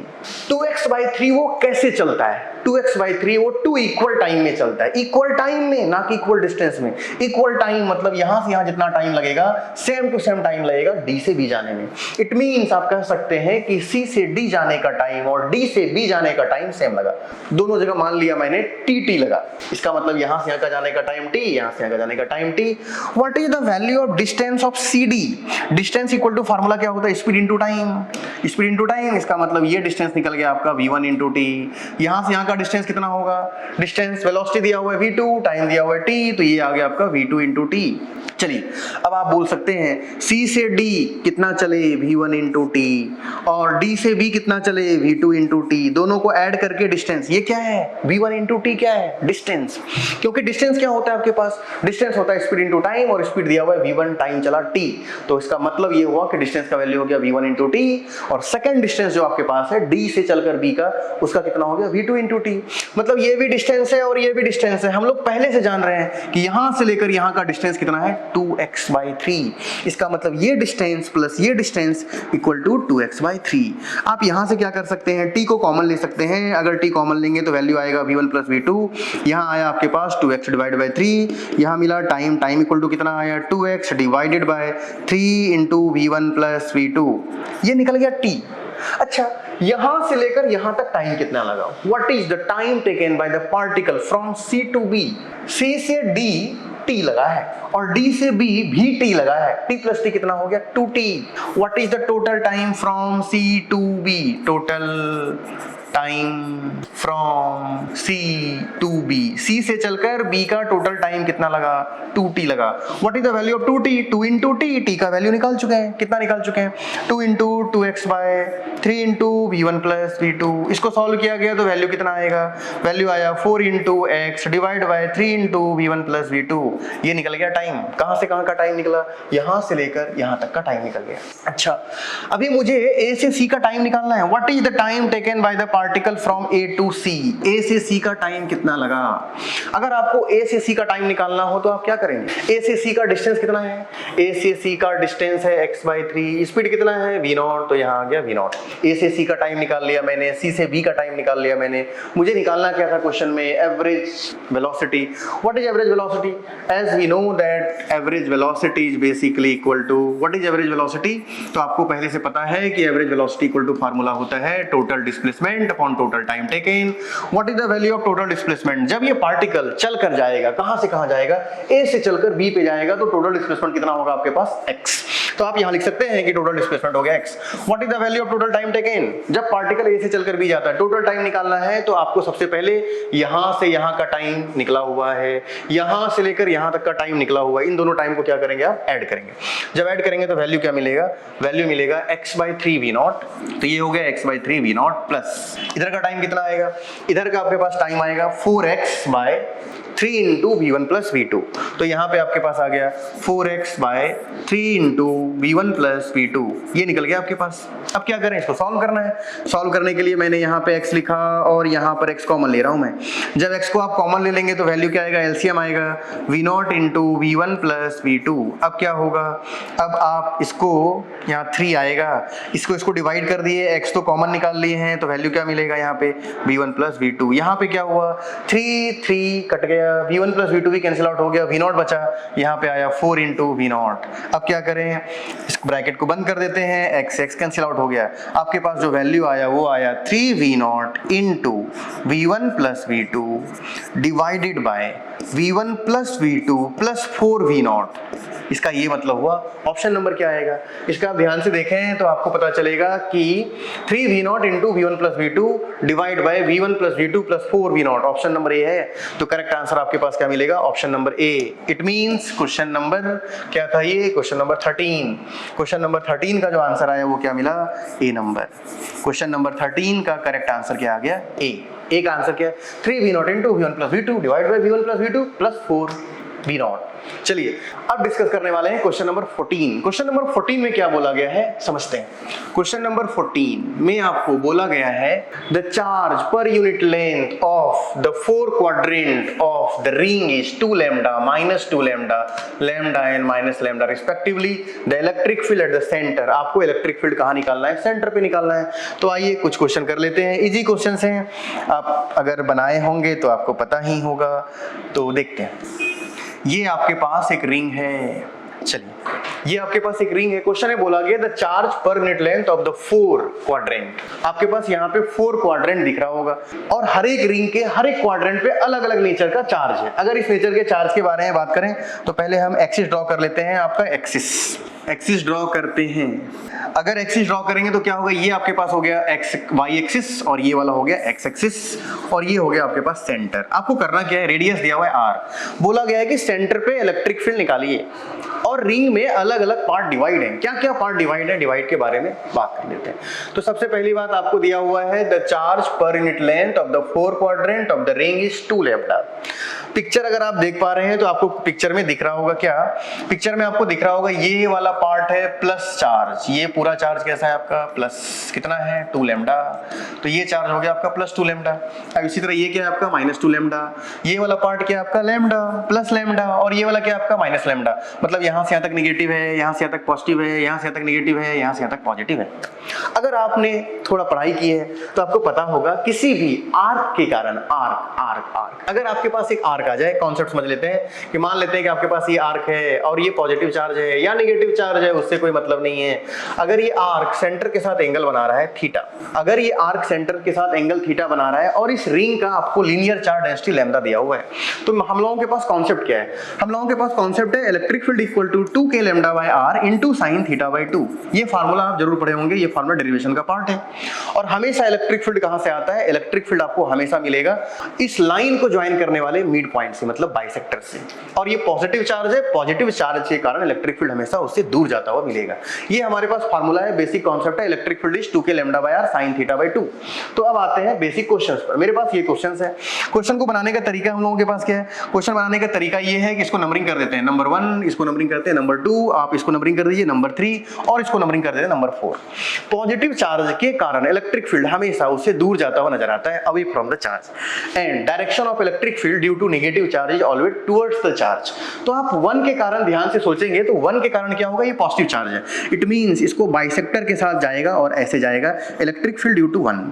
2x/3 वो कैसे चलता है, 2x/3 वो 2 इक्वल टाइम में चलता है, इक्वल टाइम में, ना कि इक्वल डिस्टेंस में। इक्वल टाइम मतलब यहां से यहां जितना टाइम लगेगा सेम टू सेम टाइम लगेगा D से B जाने में। इट मींस आप कह सकते हैं कि C से D जाने का टाइम और D से B जाने का टाइम सेम लगा, दोनों जगह मान लिया मैंने tt लगा। इसका मतलब यहां से यहां का जाने का टाइम t, यहां से यहां का जाने का time t। What is the value of distance of CD? Distance equal to formula क्या होता है, speed into time, speed into time. इसका मतलब ये डिस्टेंस निकल गया आपका v1 इंटू टी। यहां से यहां का डिस्टेंस कितना होगा, डिस्टेंस वेलोसिटी दिया हुआ है v2, टाइम दिया हुआ है t, तो ये आ गया आपका v2 इंटू टी। चलिए अब आप बोल सकते हैं C से D कितना चले, v1 इंटू टी, और D से B कितना चले, v2 इंटू टी। दोनों को ऐड करके डिस्टेंस, ये क्या है, v1 इंटू टी क्या है, डिस्टेंस। क्योंकि डिस्टेंस क्या होता है आपके पास, डिस्टेंस होता है स्पीड इंटू टाइम, और स्पीड दिया हुआ है v1, टाइम चला t, तो इसका मतलब ये हुआ कि डिस्टेंस का वैल्यू हो गया v1 इंटू टी, और सेकंड डिस्टेंस जो आपके पास है D से चलकर B का, उसका कितना हो गया v2 इंटू टी। मतलब ये भी डिस्टेंस है और ये भी डिस्टेंस है। हम लोग पहले से जान रहे हैं कि यहां से लेकर यहां का डिस्टेंस कितना है, 2x/3। इसका मतलब ये डिस्टेंस प्लस ये डिस्टेंस इक्वल टू 2x/3। आप यहां से क्या कर सकते हैं, t को कॉमन ले सकते हैं। अगर t कॉमन लेंगे तो वैल्यू आएगा v1 प्लस v2। यहां आया आपके पास 2x डिवाइड बाई 3, यहां मिला टाइम इक्वल टू कितना आया, 2x divided by 3 into v1 plus v2, ये निकल गया t। अच्छा, यहां से लेकर यहां तक टाइम कितना लगा, what is the time taken by the particle from C to B? C से D t लगा है और D से B भी t लगा है, t प्लस t कितना हो गया, 2t। What is the total time from C to B? Total time from C to B, C से चलकर B का टोटल टाइम कितना लगा, 2t लगा। What is the value of 2t? 2 into T, T का वैल्यू निकाल चुके हैं, कितना निकाल चुके हैं, 2 into 2x/3 into v1 plus v2। इसको सॉल्व किया गया तो वैल्यू कितना आएगा, वैल्यू आया 4 into x divide by 3 into v1 plus v2। ये निकल गया टाइम। कहां से कहां का टाइम निकला, यहां से लेकर यहां तक का टाइम निकल गया। अच्छा, अभी मुझे A से C का टाइम निकालना है। What is the time taken by the particle from A to C? A से C का टाइम कितना लगा? अगर आपको A से C का टाइम निकालना हो तो आप क्या करेंगे, A से C का डिस्टेंस कितना है, A से C का डिस्टेंस है x/3, स्पीड कितना है v0, तो यहाँ आ गया v0। A से C का टाइम निकाल लिया मैंने, C से B का टाइम निकाल लिया मैंने। मुझे निकालना क्या था क्वेश्चन में, average velocity. What is average velocity? As we know that average velocity is basically equal to, what is average velocity? तो आपको पहले से पता है कि average velocity equal to formula होता है total displacement upon total time taken. What is the value of total displacement? जब ये पार्टिकल चल कर जाएगा, कहां से कहां जाएगा, A से चलकर B पे जाएगा, तो टोटल डिस्प्लेसमेंट कितना होगा आपके पास, x। तो आप यहां लिख सकते हैं कि टोटल डिस्प्लेसमेंट हो गया x। What is the value of total time taken? जब पार्टिकल A से चलकर B जाता है, टोटल टाइम निकालना है, तो आपको सबसे पहले यहां से यहां का टाइम निकला हुआ है, यहां से लेकर यहां तक का टाइम निकला हुआ है, इन दोनों टाइम को क्या करेंगे आप, ऐड करेंगे। जब ऐड करेंगे तो वैल्यू क्या मिलेगा, वैल्यू मिलेगा x/3 v0। तो ये हो गया x/3 v0 प्लस इधर का टाइम कितना आएगा, इधर का आपके पास टाइम आएगा 4x/3 into v1 plus v2। तो यहाँ पे आपके पास आ गया 4x/3 into v1 plus v2, ये निकल गया आपके पास। अब क्या करें, इसको सॉल्व करना है। सॉल्व करने के लिए मैंने यहाँ पे x लिखा और यहाँ पर x कॉमन ले रहा हूँ मैं। जब x को आप कॉमन ले लेंगे तो वैल्यू क्या आएगा, एलसीएम आएगा v0 into v1 plus v2। अब क्या होगा, अब आप इसको यहाँ 3 आएगा, इसको डिवाइड कर दिए, x तो कॉमन निकाल लिए हैं, तो वैल्यू क्या मिलेगा यहाँ पे v1 प्लस v2। यहाँ पे क्या हुआ, 3 कट गया, v1 प्लस v2 भी कैंसिल आउट हो गया, v0 बचा, यहाँ पे आया 4 इंटू v0। अब क्या करें, इस ब्रैकेट को बंद कर देते हैं, x कैंसिल आउट हो गया। आपके पास जो वैल्यू आया वो आया 3v0 into v1 plus v2 divided by v1 plus v2 plus 4v0। इसका ये मतलब हुआ, ऑप्शन नंबर क्या आएगा, इसका आप ध्यान से देखें तो आपको पता चलेगा कि 3v0 into v1 plus v2 divide by v1 plus v2 plus 4v0, option number ए है। तो करेक्ट आंसर आंसर आपके पास क्या मिलेगा? Option number A. It means question number क्या था ये? Question number 13। क्वेश्चन नंबर 13 का जो आंसर आया वो क्या मिला? ए नंबर। क्वेश्चन नंबर 13 का करेक्ट आंसर क्या आ गया? ए। ए का आंसर क्या है? 3v0 into v1 plus v2 divide by v1 plus v2 plus 4v0। चलिए अब डिस्कस करने वाले हैं क्वेश्चन नंबर 14। क्वेश्चन नंबर 14 में क्या बोला गया है समझते हैं। क्वेश्चन नंबर 14 में आपको बोला गया है the charge per unit length of the 4 quadrant of the ring is 2 lambda minus 2 lambda lambda and minus lambda respectively. The electric field at the centre, आपको इलेक्ट्रिक फील्ड कहाँ निकालना है? सेंटर पे निकालना है। तो आइए कुछ क्वेश्चन कर लेते हैं, इजी क्वेश्चन हैं, आप अगर बनाए होंगे तो आपको पता ही होगा। तो देखते हैं। ये आपके पास एक रिंग है, चलिए ये आपके पास एक रिंग है। क्वेश्चन है बोला गया the charge per unit length of the 4 quadrant. आपके पास यहाँ पे 4 क्वाड्रेंट दिख रहा होगा और हर एक रिंग के हर एक क्वाड्रेंट पे अलग अलग नेचर का चार्ज है। अगर इस नेचर के चार्ज के बारे में बात करें तो पहले हम एक्सिस ड्रॉ कर लेते हैं। आपका एक्सिस ड्रॉ करते हैं। अगर एक्सिस ड्रॉ करेंगे तो क्या होगा? ये आपके पास हो गया एक्स वाई एक्सिस और ये वाला हो गया एक्स एक्सिस और ये हो गया आपके पास सेंटर। आपको करना क्या है? रेडियस दिया हुआ है आर, बोला गया है कि सेंटर पे इलेक्ट्रिक फील्ड निकालिए और रिंग में अलग अलग पार्ट डिवाइड है। क्या क्या पार्ट डिवाइड है? डिवाइड के बारे में बात कर लेते हैं। तो सबसे पहली बात आपको दिया हुआ है the charge per unit length of the 4 quadrant of the ring is 2 lambda. Picture अगर आप देख पा रहे हैं तो आपको पिक्चर में दिख रहा होगा क्या? पिक्चर में आपको दिख रहा होगा ये वाला पार्ट है प्लस चार्ज, ये पूरा चार्ज कैसा है आपका? प्लस कितना है? 2 लैम्डा। तो ये चार्ज हो गया आपका प्लस 2 लैम्डा। अब इसी तरह ये क्या है आपका? Minus 2 lambda. ये वाला पार्ट क्या है आपका? लैम्डा प्लस लैम्डा और ये वाला क्या है आपका? Minus lambda. मतलब यहाँ से यहाँ तक निगेटिव है, यहाँ से यहाँ तक पॉजिटिव है, यहाँ से यहाँ तक निगेटिव है, यहाँ से यहाँ तक पॉजिटिव है। अगर आपने थोड़ा पढ़ाई की है तो आपको पता होगा किसी भी आर्क के कारण आर्क अगर आपके पास एक आर्क आ जाए, कॉन्सेप्ट समझ लेते हैं कि मान लेते हैं कि आपके पास ये आर्क है और ये पॉजिटिव चार्ज है या नेगेटिव चार्ज है, उससे कोई मतलब नहीं है। अगर ये आर्क सेंटर के साथ एंगल बना रहा है थीटा, अगर ये आर्क सेंटर के साथ एंगल थीटा बना रहा है और इस रिंग का आपको लीनियर चार्ज डेंसिटी लैम्डा दिया हुआ है, तो हम लोगों के पास कॉन्सेप्ट क्या है? हम लोगों के पास कॉन्सेप्ट है electric field equal to 2k lambda by r into sin theta by 2। ये फार्मूला आप जरूर पढ़े होंगे, ये फार्मूला डेरिवेशन का पार्ट है। और हमेशा इलेक्ट्रिक फील्ड कहां से आता है? इलेक्ट्रिक फील्ड आपको हमेशा मिलेगा इस लाइन को ज्वाइन करने वाले मिड पॉइंट से, मतलब बाइसेक्टर से। और ये पॉजिटिव चार्ज है, पॉजिटिव चार्ज के कारण इलेक्ट्रिक फील्ड हमेशा उससे दूर जाता हुआ मिलेगा। ये हमारे पास फार्मूला है, बेसिक कॉन्सेप्ट है electric field is 2k lambda by r sin theta by 2। तो अब आते हैं बेसिक क्वेश्चंस पर। मेरे पास ये क्वेश्चंस है। क्वेश्चन को बनाने का तरीका हम लोगों के पास क्या है? क्वेश्चन बनाने का तरीका ये है कि इसको नंबरिंग कर देते हैं, नंबर 1 इसको नंबरिंग करते हैं, नंबर 2 आप इसको नंबरिंग कर दीजिए, नंबर 3 और इसको नंबरिंग कर देते हैं नंबर 4। पॉजिटिव चार्ज के कारण इलेक्ट्रिक फील्ड हमेशा उससे दूर जाता हुआ नजर आता है, away from the charge. And direction of electric field due to negative charge is always towards the charge. तो आप 1 के कारण ध्यान से सोचेंगे तो 1 के कारण क्या होगा? ये पॉजिटिव चार्ज है, इट मींस इसको बाइसेक्टर के साथ जाएगा और ऐसे जाएगा electric field due to 1।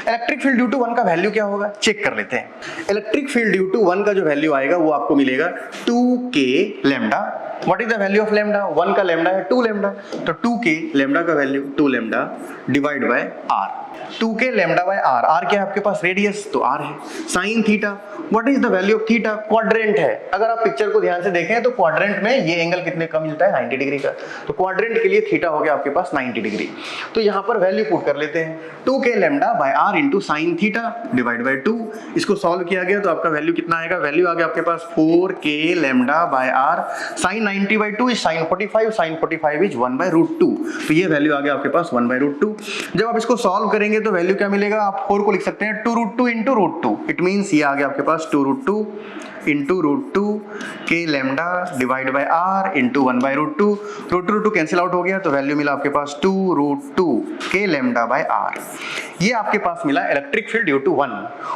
Electric field due to 1 का वैल्यू क्या होगा? चेक कर लेते हैं। इलेक्ट्रिक फील्ड ड्यू टू 1 का जो वैल्यू आएगा वो आपको मिलेगा 2k lambda. What is the value of lambda? 1 का लैम्डा है 2 लैम्डा, तो 2k लैम्डा का value 2 lambda divide by r। 2k lambda by r, r क्या है आपके पास? रेडियस, तो r है। sin theta, what is the value of theta? Quadrant है। अगर आप पिक्चर को ध्यान से देखें तो क्वाड्रेंट में ये एंगल कितने का मिलता है? 90 डिग्री का। तो क्वाड्रेंट के लिए थीटा हो गया आपके पास 90 डिग्री। तो यहाँ पर वैल्यू पुट कर लेते हैं 2k lambda by r into sin theta divide by 2। इसको सॉल्व किया गया तो आपका वैल्यू कितना आएगा? वैल्यू आ गया आपके पास 4k lambda by r sin 90 by 2 is sin 45, sin 45 is 1/√2। तो ये वैल्यू आ गया आपके पास 1/√2। जब आप इसको सॉल्व करेंगे तो वैल्यू क्या मिलेगा? आप 4 को लिख सकते हैं 2√2 इंटू √2। इट मींस ये आ गया आपके पास 2√2 into √2 k lambda divide by r into 1/√2। √2 cancel out हो गया तो वैल्यू मिला आपके पास 2√2 k लैम्डा बाय r। ये आपके पास मिला electric field due to 1।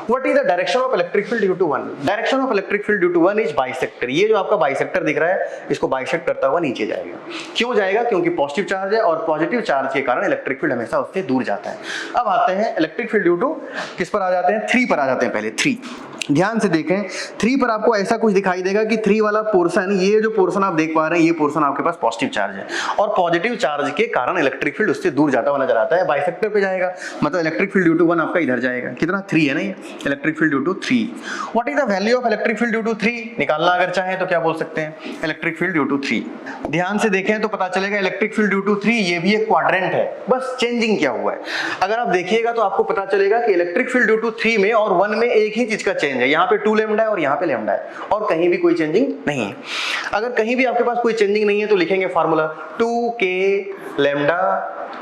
What is the direction of electric field due to 1? Direction of electric field due to 1 is bisector. ये जो आपका बाइसेक्टर दिख रहा है इसको बाइसेक्ट करता हुआ नीचे जाएगा। क्यों जाएगा? क्योंकि पॉजिटिव चार्ज है और पॉजिटिव चार्ज के कारण इलेक्ट्रिक फील्ड हमेशा उससे दूर जाता है। अब आते हैं इलेक्ट्रिक फील्ड ड्यू टू किस पर आ जाते हैं? 3 पर आ जाते हैं। पहले 3 ध्यान से देखें। 3 पर आपको ऐसा कुछ दिखाई देगा कि 3 वाला पोर्शन, ये जो पोर्शन आप देख पा रहे हैं ये पोर्शन आपके पास पॉजिटिव चार्ज है और पॉजिटिव चार्ज के कारण इलेक्ट्रिक फील्ड उससे दूर जाता हुआ नजर आता है, बाइसेक्टर पे जाएगा। मतलब इलेक्ट्रिक फील्ड ड्यू टू 1 आपका इधर जाएगा। कितना? 3 है ना ये electric field due to 3। What is the value of electric field due to 3? निकालना अगर चाहें तो क्या बोल सकते हैं? Electric field due to 3। ध्यान से देखें तो पता चलेगा इलेक्ट्रिक फील्ड ड्यू टू 3 ये भी एक क्वाड्रेंट है, बस चेंजिंग क्या हुआ है। अगर आप देखिएगा तो आपको पता चलेगा कि इलेक्ट्रिक फील्ड ड्यू टू 3 में और 1 में एक ही चीज का चेंज है। यहाँ पे 2 लैम्डा है और यहाँ पे लैम्डा लैम्डा है और कहीं भी कोई चेंजिंग नहीं है। अगर कहीं भी आपके पास कोई चेंजिंग नहीं है तो लिखेंगे फार्मूला 2k लैम्डा,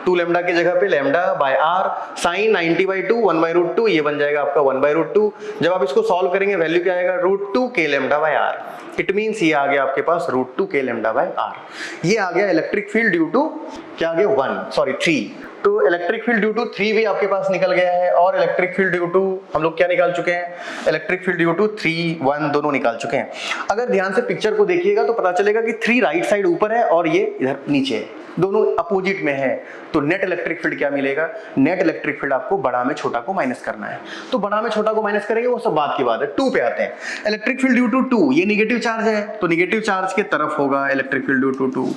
2 लैम्डा की जगह पे लैम्डा बाय आर साइन 90/2 1/√2, ये बन जाएगा आपका 1/√2। जब आप इसको सॉल्व करेंगे वैल्यू क्या आएगा √2k lambda by r. It means ये आ गया आपके पास √2k लैम्डा बाय आर। ये आ गया इलेक्ट्रिक फील्ड ड्यू टू क्या आ गया 3। तो इलेक्ट्रिक फील्ड ड्यू टू 3 भी आपके पास निकल गया है और इलेक्ट्रिक फील्ड ड्यू टू हम लोग क्या निकाल चुके हैं, इलेक्ट्रिक फील्ड ड्यू टू 3 1 दोनों निकाल चुके हैं। अगर ध्यान से पिक्चर को देखिएगा तो पता चलेगा कि 3 राइट साइड ऊपर है और ये इधर नीचे है, दोनों अपोजिट में है। तो नेट इलेक्ट्रिक फील्ड क्या मिलेगा, नेट इलेक्ट्रिक फील्ड आपको बड़ा में छोटा को माइनस करना है। तो बड़ा में छोटा को माइनस करेंगे वो सब बात की बात है। 2 पे आते हैं, इलेक्ट्रिक फील्ड ड्यू टू 2, ये नेगेटिव चार्ज है तो नेगेटिव चार्ज के तरफ होगा इलेक्ट्रिक फील्ड ड्यू टू 2।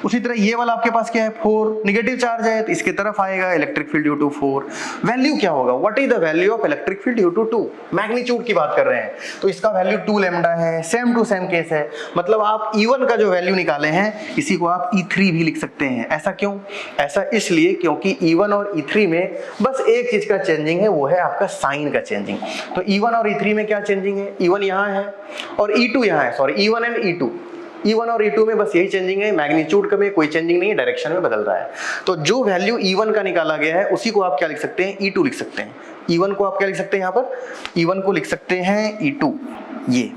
उसी तरह ये वाला आपके पास क्या है 4, नेगेटिव चार्ज है तो इसके तरफ आएगा electric field due to 4। Value क्या होगा, what is the value of electric field due to 2, magnitude की बात कर रहे हैं तो इसका वैल्यू 2 लैम्डा है। सेम टू सेम केस है, मतलब आप E1 का जो वैल्यू निकाले हैं इसी को आप E3 भी लिख सकते हैं। ऐसा क्यों, ऐसा इसलिए क्योंकि E1 और E3 में बस एक चीज का चेंजिंग है, वो है आपका साइन का चेंजिंग। तो E1 और E3 में क्या चेंजिंग है, E1 यहाँ है और E2 यहाँ है, sorry E1 and E2, E1 और E2 में बस यही चेंजिंग है, मैग्नीट्यूड का में कोई चेंजिंग नहीं है, डायरेक्शन में बदल रहा है। तो जो वैल्यू E1 का निकाला गया है उसी को आप क्या लिख सकते हैं, E2 लिख सकते हैं। E1 को आप क्या लिख सकते हैं, यहाँ पर E1 को लिख सकते हैं E2, ये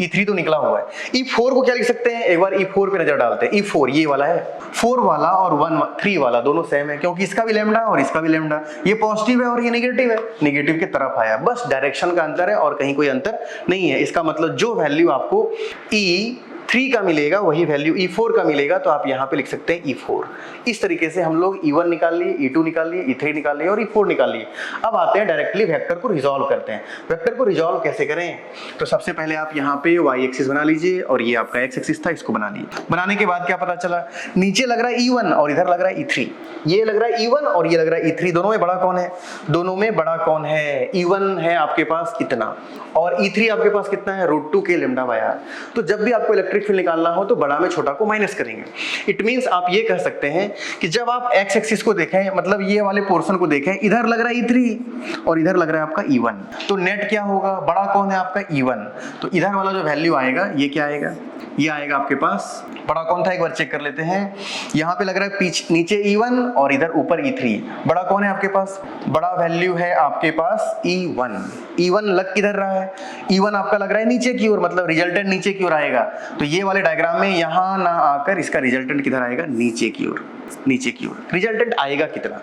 E3 तो निकला हुआ है। E4 को क्या लिख सकते हैं, एक बार E4 पे नजर डालते हैं। E4 ये वाला है, 4 वाला और 3 वाला दोनों सेम है क्योंकि इसका भी लैम्डा और इसका भी लैम्डा, ये पॉजिटिव है और ये नेगेटिव है, नेगेटिव की तरफ आया, बस डायरेक्शन का अंतर है और कहीं कोई अंतर नहीं है। इसका मतलब जो वैल्यू आपको E3 का मिलेगा वही वैल्यू E4 का मिलेगा, तो आप यहाँ पे लिख सकते हैं E4। इस तरीके से हम लोग E1 निकाल लिए, E2 निकाल लिए, E3 निकाल लिए और E4 निकाल लिए। अब आते हैं डायरेक्टली वेक्टर को रिजॉल्व करते हैं। वेक्टर को रिजॉल्व कैसे करें, तो सबसे पहले आप यहाँ पे y एक्सिस बना लीजिए और ये आपका x एक्सिस था, इसको बना लीजिए। बनाने के बाद क्या पता चला, नीचे लग रहा है E1 और इधर लग रहा है E3, ये लग रहा है E1 और ये लग रहा है E3, दोनों में बड़ा कौन है, दोनों में बड़ा कौन है, E1 है आपके पास इतना और E3 आपके पास कितना है, √2k लैम्डा बाय आर। तो जब भी आपको इलेक्ट्रिक फील्ड निकालना हो तो बड़ा में छोटा को माइनस करेंगे। इट मींस आप ये कह सकते हैं कि जब आप x एक्सिस को देखें, मतलब ये वाले पोर्शन को देखें, इधर लग रहा है E3 और इधर लग रहा है आपका E1, तो नेट क्या होगा, बड़ा कौन है आपका E1, तो इधर वाला जो वैल्यू आएगा ये क्या आएगा, ये आएगा आपके पास, बड़ा कौन था एक बार चेक कर लेते हैं। यहाँ पे लग रहा है पीछे नीचे E1 और इधर ऊपर E3, बड़ा कौन है आपके पास, बड़ा वैल्यू है आपके पास E1। E1 लग किधर रहा है, E1 आपका लग रहा है नीचे की ओर, मतलब रिजल्टेंट नीचे की ओर आएगा। तो ये वाले डायग्राम में यहाँ ना आकर इसका रिजल्टेंट किधर आएगा, नीचे की ओर, नीचे की ओर। रिजल्टेंट आएगा कितना,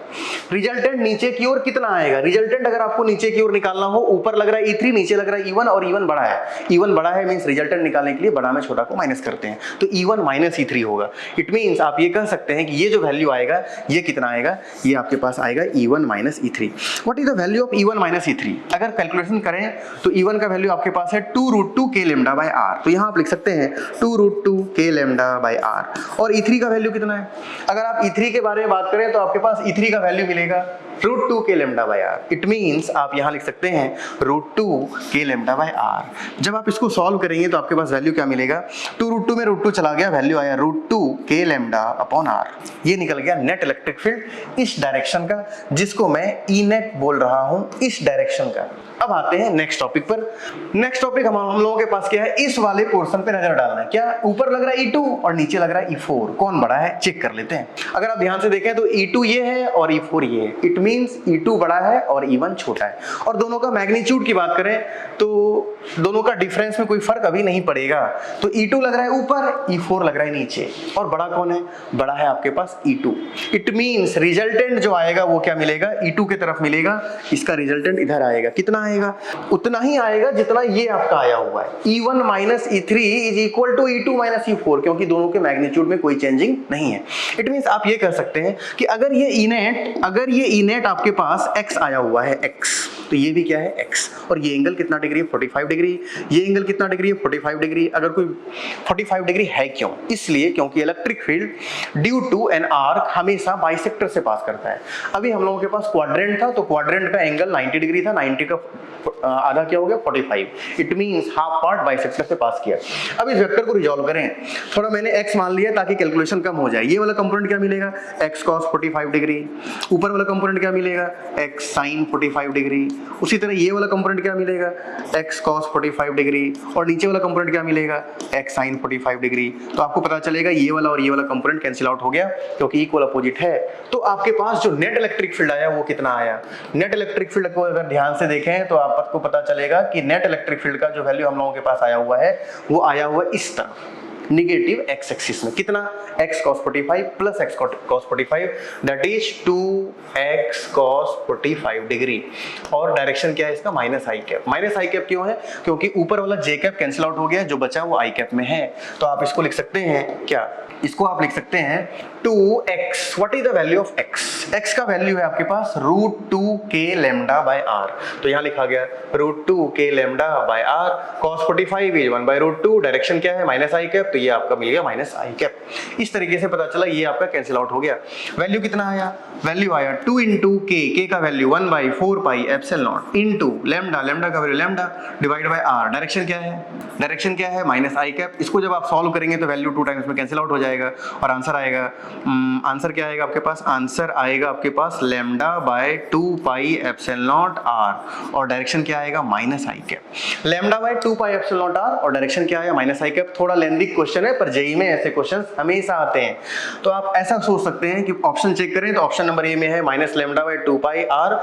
रिजल्टेंट नीचे की ओर कितना आएगा, रिजल्टेंट अगर आपको नीचे की ओर निकालना हो, ऊपर लग रहा है E3 नीचे लग रहा है E1 और E1 बड़ा है, E1 बड़ा है मींस रिजल्टेंट निकालने के लिए बड़ा में छोटा को माइनस करते हैं, तो E1 माइनस E3 होगा। इट मींस आप ये कह सकते हैं कि ये जो वैल्यू आएगा ये कितना आएगा, ये आपके पास आएगा E1 minus E3। What is the value of E1 minus E3, अगर कैलकुलेशन करें तो E1 का वैल्यू आपके पास है 2√2k लैम्डा बाय आर, तो यहाँ आप लिख सकते हैं 2√2k लैम्डा बाय आर। और E3 का वैल्यू कितना है, अगर आप E3 के बारे में बात करें तो आपके पास E3 का वैल्यू मिलेगा √2k lambda by r. It means आप यहाँ लिख सकते हैं √2k लैम्डा बाय आर। जब आप इसको सॉल्व करेंगे तो आपके पास वैल्यू क्या मिलेगा, 2√2 में √2 चला गया, वैल्यू आया √2k लैम्डा अपॉन आर। ये निकल गया नेट इलेक्ट्रिक फील्ड इस डायरेक्शन का, जिसको मैं ई नेट बोल रहा हूँ, इस डायरेक्शन का। अब आते हैं नेक्स्ट टॉपिक पर। नेक्स्ट टॉपिक हम लोगों के पास क्या है, इस वाले पोर्शन पे नजर डालना है। क्या ऊपर लग रहा है E2 और नीचे लग रहा है E4, कौन बड़ा है चेक कर लेते हैं। अगर आप ध्यान से देखें तो E2 ये है और E4 ये है। इट मींस E2 बड़ा है और E1 छोटा है। और दोनों का मैग्नीट्यूड की बात करें तो दोनों का डिफरेंस में कोई फर्क अभी नहीं पड़ेगा। तो E2 लग रहा है ऊपर, E4 लग रहा है नीचे, और बड़ा कौन है, बड़ा है आपके पास E2। इट मींस रिजल्टेंट जो आएगा वो क्या मिलेगा, E2 की तरफ मिलेगा। इसका रिजल्टेंट इधर आएगा, कितना आएगा, उतना ही आएगा जितना ये आपका आया हुआ है। E1 minus E3 is equal to E2 minus E4, क्योंकि दोनों के मैग्नीट्यूड में कोई चेंजिंग नहीं है। इट मींस आप ये कह सकते हैं कि अगर ये ई नेट आपके पास x आया हुआ है x, तो ये भी क्या है x, और ये एंगल कितना डिग्री है 45 डिग्री, ये एंगल कितना डिग्री है 45 डिग्री। अगर कोई 45 डिग्री है क्यों, इसलिए क्योंकि electric field due to an arc हमेशा बाइसेक्टर से पास करता है। अभी हम लोगों के पास क्वाड्रेंट था, तो क्वाड्रेंट का एंगल 90 डिग्री था, 90 का आधा क्या हो गया 45। It means half part bisector से पास किया। अब इस वेक्टर को रिजॉल्व करें, थोड़ा मैंने x मान लिया ताकि कैलकुलेशन कम हो जाए। ये वाला कंपोनेंट क्या मिलेगा, x cos 45 डिग्री, ऊपर वाला कंपोनेंट क्या मिलेगा, x sin 45 डिग्री। उसी तरह ये वाला कंपोनेंट क्या मिलेगा, x cos 45 डिग्री, और नीचे वाला कंपोनेंट क्या मिलेगा, x sin 45 डिग्री। तो आपको पता चलेगा ये वाला और ये वाला कंपोनेंट कैंसिल आउट हो गया क्योंकि इक्वल अपोजिट है। तो आपके पास जो नेट इलेक्ट्रिक फील्ड आया वो कितना आया। नेट इलेक्ट्रिक फील्ड को अगर ध्यान से देखें तो आपको पता चलेगा कि नेट इलेक्ट्रिक फील्ड का जो वैल्यू हम लोगों के पास आया हुआ है वो आया हुआ इस तरफ निगेटिव x एक्सिस में। कितना, x cos 45 plus x cos 45 that is 2x cos 45 degree. और डायरेक्शन क्या है इसका, minus i cap. Minus i cap क्यों है, क्योंकि ऊपर वाला j कैप कैंसिल आउट हो गया, जो बचा वो आई कैप में है। तो आप इसको लिख सकते हैं क्या, इसको आप लिख सकते हैं 2x। What is the value of x, x का वैल्यू है आपके पास √2k लैम्डा बाय r। तो यहां लिखा गया √2k lambda by r। cos 45 is 1/√2, direction क्या है माइनस आई कैप, तो ये आपका मिल गया माइनस आई कैप। इस तरीके से पता चला ये आपका कैंसिल आउट हो गया। वैल्यू कितना आया, वैल्यू आया 2 × k, k का value 1/4 pi epsilon naught into lambda, lambda का value lambda divide by r। Direction क्या है, डायरेक्शन क्या है माइनस आई कैप। इसको जब आप सॉल्व करेंगे तो वैल्यू 2 टाइम्स में कैंसिल आउट हो जाएगा और आंसर आएगा, आंसर क्या आएगा आपके पास, आंसर आएगा आपके पास lambda by 2 pi epsilon naught r, और डायरेक्शन क्या आएगा minus i cap. Lambda by 2 pi epsilon naught r और डायरेक्शन क्या आया माइनस आई कैप। थोड़ा लेंथी क्वेश्चन है पर जेईई में ऐसे क्वेश्चंस हमेशा आते हैं। तो आप ऐसा सोच सकते हैं कि ऑप्शन चेक करें तो ऑप्शन नंबर ए में है minus lambda by 2 pi r,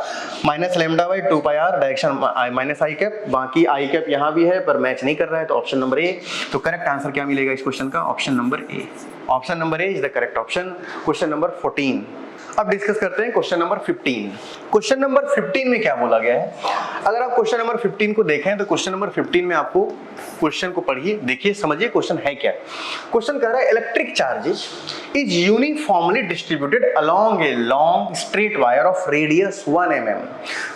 minus lambda by 2 pi r, direction minus i cap. बाकी आई कैप यहाँ भी है पर मैच नहीं कर रहा है, तो ऑप्शन नंबर ए। तो करेक्ट आंसर क्या मिलेगा इस क्वेश्चन का, option number A. Option number A is the correct option. Question number 14 अब डिस्कस करते हैं क्वेश्चन नंबर 15। क्वेश्चन नंबर 15 में क्या बोला गया है, अगर आप क्वेश्चन नंबर 15 को देखें तो क्वेश्चन नंबर 15 में आपको क्वेश्चन को पढ़िए, देखिए, समझिए क्वेश्चन है क्या। क्वेश्चन कह रहा है electric charges is uniformly distributed along a long straight wire of radius 1 mm।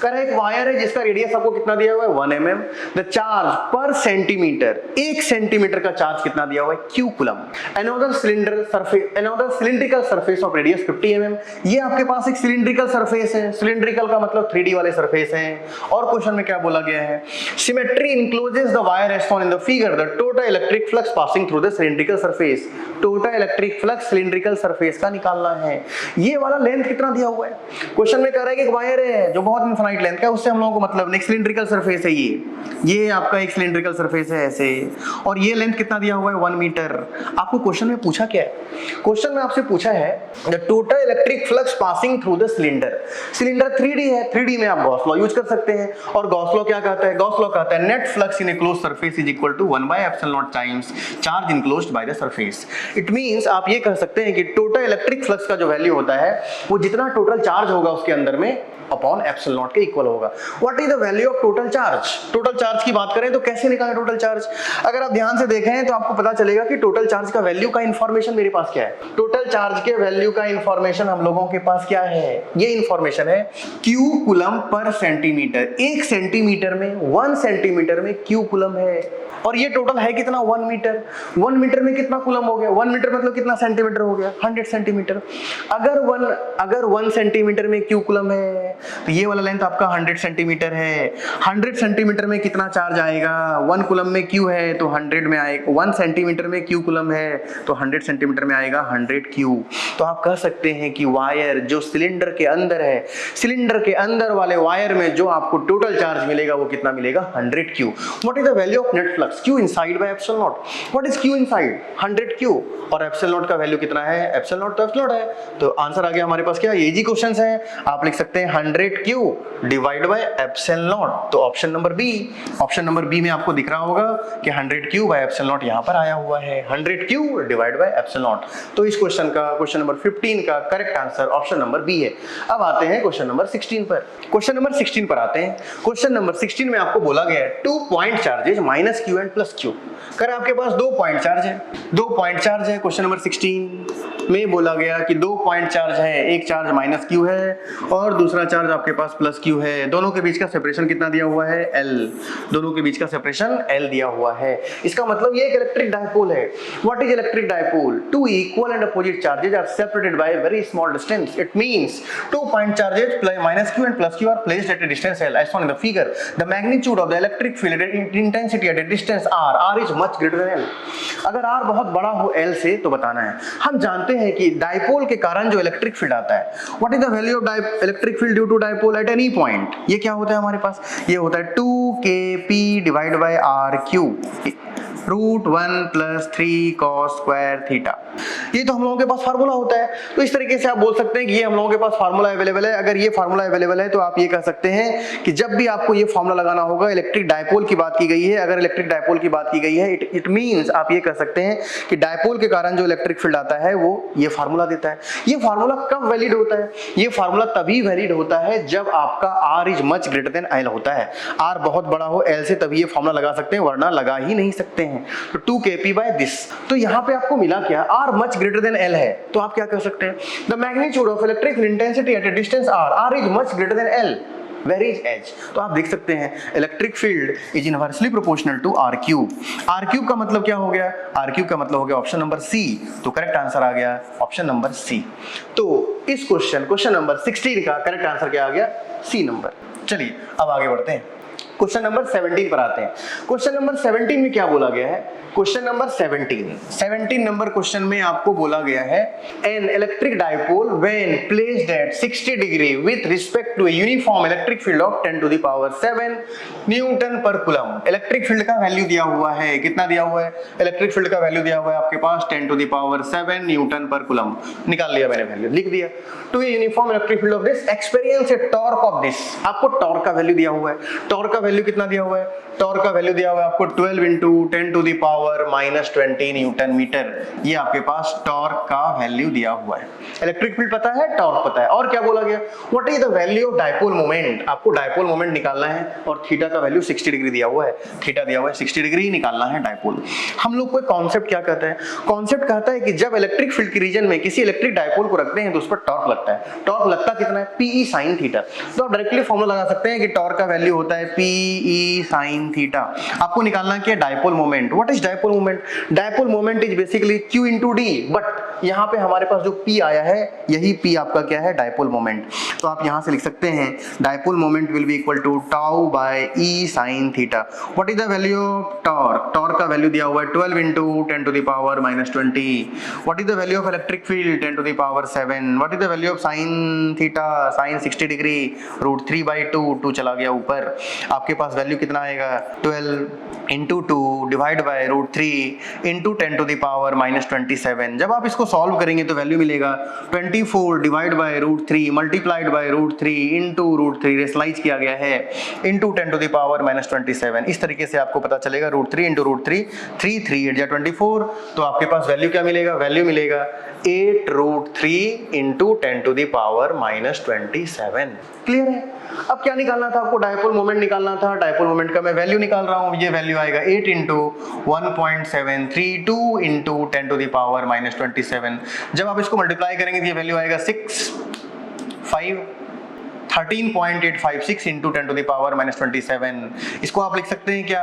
कह रहा है एक वायर है जिसका रेडियस आपको कितना दिया हुआ है 1 mm। द चार्ज पर सेंटीमीटर, 1 सेंटीमीटर का चार्ज कितना दिया हुआ है q coulomb. Another cylinder surface, another cylindrical surface of radius 50 mm। ये आपके पास एक सिलिंड्रिकल सरफेस है, सिलिंड्रिकल का मतलब 3D वाले सरफेस हैं। और क्वेश्चन में क्या बोला गया है, symmetry encloses the wire as shown in the figure, the total electric flux passing through the cylindrical surface. Total electric flux cylindrical surface का निकालना है। ये वाला लेंथ कितना दिया हुआ है, क्वेश्चन में कह रहा है कि एक वायर है जो बहुत इनफाइनाइट लेंथ का है, उससे हम लोगों को मतलब नहीं, सिलिंड्रिकल सरफेस है ये आपका एक सिलिंड्रिकल सरफेस है ऐसे, और ये लेंथ कितना दिया हुआ है 1 मीटर। आपको क्वेश्चन में पूछा क्या है, क्वेश्चन में आपसे पूछा है the total electric flux passing through the cylinder. Cylinder 3D है, 3D में आप गॉस लॉ यूज कर सकते हैं, और गॉस लॉ क्या कहता है, गॉस लॉ कहता है net flux in a closed surface is equal to 1/ε0 times charge enclosed by the surface. It means आप ये कह सकते हैं कि टोटल इलेक्ट्रिक फ्लक्स का जो वैल्यू होता है वो जितना टोटल चार्ज होगा उसके अंदर में अपॉन एप्सिलॉन के इक्वल होगा। What is the value of total charge. Total charge की बात करें तो कैसे निकालें टोटल चार्ज, अगर आप ध्यान से देखें तो आपको पता चलेगा कि टोटल चार्ज का वैल्यू का इंफॉर्मेशन मेरे पास क्या है। टोटल चार्ज के वैल्यू का इंफॉर्मेशन हम लोगों के पास क्या है, ये इंफॉर्मेशन है q coulomb per centimetre. 1 centimetre में 1 सेंटीमीटर में q कूलम है, और ये टोटल है कितना 1 मीटर। 1 मीटर में कितना कूलम हो गया, 1 मीटर मतलब कितना सेंटीमीटर हो गया 100 सेंटीमीटर। अगर 1 सेंटीमीटर में q कूलम है तो ये वाला लेंथ आपका 100 सेंटीमीटर है। 100 सेंटीमीटर में कितना चार्ज आएगा, 1 कूलम में q है तो 100 में आएगा, 1 सेंटीमीटर में q कूलम है तो 100 सेंटीमीटर में आएगा 100 q। तो आप कह सकते हैं कि वायर जो सिलेंडर के अंदर है, सिलेंडर के अंदर वाले वायर में जो आपको टोटल चार्ज मिलेगा वो कितना मिलेगा 100 q। What is the value of net flux, q inside bye epsilon not. What is q inside 100 q, और एप्सिलॉन नॉट का वैल्यू कितना है, एप्सिलॉन नॉट तो एप्सिलॉन नॉट है। तो आंसर आ गया हमारे पास क्या, ये जी क्वेश्चंस है, आप लिख सकते हैं 100 q divide by epsilon naught. तो option number B, option number B में आपको दिख रहा होगा कि 100 q बाय एप्सिलॉन नॉट यहां पर आया हुआ है, 100 q divide by epsilon naught. तो इस क्वेश्चन का, क्वेश्चन नंबर 15 का correct answer option number B है। अब आते हैं क्वेश्चन नंबर 16 पर। क्वेश्चन नंबर 16 पर आते हैं। क्वेश्चन नंबर 16 में आपको बोला गया है 2 point charges minus q and plus q। कर आपके पास 2 पॉइंट चार्ज है, 2 पॉइंट चार्ज है। क्वेश्चन नंबर 16 में बोला गया कि 2 पॉइंट चार्ज है, एक चार्ज माइनस q है और दूसरा चार्ज आपके पास प्लस q है। दोनों के बीच का सेपरेशन कितना दिया हुआ है l, दोनों के बीच का सेपरेशन l दिया हुआ है। इसका मतलब ये एक इलेक्ट्रिक डायपोल है। What is electric dipole, 2 equal and opposite charges are separated by very small distance. It means 2 point charges minus q and plus q are placed at a distance l as shown in the figure. The magnitude of the electric field and intensity at a distance distance r is much greater than l। अगर r बहुत बड़ा हो l से तो बताना है। हम जानते हैं कि डाइपोल के कारण जो इलेक्ट्रिक फील्ड आता है, what is the value of electric field due to dipole at any point, ये क्या होता है हमारे पास, ये होता है 2kp divide by r cube √1 + 3 cos square theta. ये तो हम लोगों के पास फार्मूला होता है। तो इस तरीके से आप बोल सकते हैं कि ये हम लोगों के पास फार्मूला अवेलेबल है। अगर ये फार्मूला अवेलेबल है तो आप ये कह सकते हैं कि जब भी आपको ये फार्मूला लगाना होगा, इलेक्ट्रिक डायपोल की बात की गई है, अगर इलेक्ट्रिक डायपोल की बात की गई है, इट मींस आप ये कह सकते हैं कि डायपोल के कारण जो इलेक्ट्रिक फील्ड आता है वो ये फार्मूला देता है। ये फार्मूला कब वैलिड होता है? ये फार्मूला तभी वैलिड होता है जब आपका r is much greater than l होता है। r बहुत बड़ा हो l से, तभी ये फार्मूला लगा सकते हैं, वरना लगा ही नहीं सकते हैं। तो 2kp बाय दिस, तो यहाँ पे आपको मिला क्या, r much greater than l है, तो आप क्या कर सकते हैं, the magnitude of electric field intensity at a distance r is much greater than l, where is h। तो आप देख सकते हैं electric field is inversely proportional to r cube. r cube का मतलब क्या हो गया, r क्यूब का मतलब हो गया ऑप्शन नंबर सी। तो करेक्ट आंसर आ गया ऑप्शन नंबर सी। तो इस क्वेश्चन नंबर 16 का करेक्ट आंसर क्या आ गया, सी नंबर। चलिए अब आगे बढ़ते हैं, क्वेश्चन नंबर 17 पर आते हैं। क्वेश्चन नंबर 17 में क्या बोला गया है, क्वेश्चन नंबर 17 नंबर क्वेश्चन में आपको बोला गया है an electric dipole when placed at 60 degree with respect to a uniform electric field of 10 to the power 7 newton per coulomb. Electric field का वैल्यू दिया हुआ है, कितना दिया हुआ है, इलेक्ट्रिक फील्ड का वैल्यू दिया हुआ है आपके पास 10 to the power 7 newton per coulomb. निकाल लिया मैंने, वैल्यू लिख दिया। To a uniform electric field of this experience a torque of this, आपको टॉर्क का वैल्यू दिया हुआ है। टॉर्क का वैल्यू कितना दिया हुआ है, टॉर्क का वैल्यू दिया हुआ है आपको 12 into 10 to the power -20 newton metre. ये आपके पास टॉर्क का वैल्यू दिया हुआ है। इलेक्ट्रिक फील्ड पता है, टॉर्क पता है, और क्या बोला गया, what is the value of dipole moment, आपको डाइपोल मोमेंट निकालना है, और थीटा का वैल्यू 60 डिग्री दिया हुआ है, थीटा दिया हुआ है 60 डिग्री निकालना है डाइपोल। हम लोग को कॉन्सेप्ट क्या कहता है, कॉन्सेप्ट कहता है कि जब इलेक्ट्रिक फील्ड के रीजन में किसी इलेक्ट्रिक डाइपोल को रखते हैं तो उस पर टॉर्क लगता है। टॉर्क लगता कितना है, PE sin थीटा। तो आप डायरेक्टली फॉर्मूला लगा सकते हैं कि टॉर्क का वैल्यू होता है PE sin थीटा। आपको निकालना क्या, dipole moment. What is dipole moment, dipole moment is basically Q into D, but यहाँ पे हमारे पास जो P आया है, यही P आपका क्या है, डाइपोल मोमेंट। तो आप यहाँ से लिख सकते हैं dipole moment will be equal to tau by E sin theta. What is the value of torque, torque का वैल्यू दिया हुआ है 12 into 10 to the power -20। What is the value of electric field 10 to the power 7। What is the value of sin theta, sin 60 degree √3/2, 2 चला गया ऊपर। आपके पास value कितना आएगा, 12 into 2 divide by √3 into 10 to the power -27। जब आप इसको solve करेंगे तो वैल्यू मिलेगा 24 divide by √3 multiplied by √3 into √3, rationalise किया गया है, इंटू 10 टू द पावर -27। इस तरीके से आपको पता चलेगा √3 इंटू √3, 3 3 8 24। तो आपके पास वैल्यू क्या मिलेगा, वैल्यू मिलेगा 8√3 into 10 to the power -27। Clear है। अब क्या निकालना था आपको, डाइपोल मोमेंट निकालना था। डाइपोल मोमेंट का मैं वैल्यू निकाल रहा हूँ, ये वैल्यू आएगा 8 into 1.732 into 10 to the power -27। जब आप इसको मल्टीप्लाई करेंगे तो ये वैल्यू आएगा 13.856 इंटू 10 टू द पावर -27। इसको आप लिख सकते हैं क्या,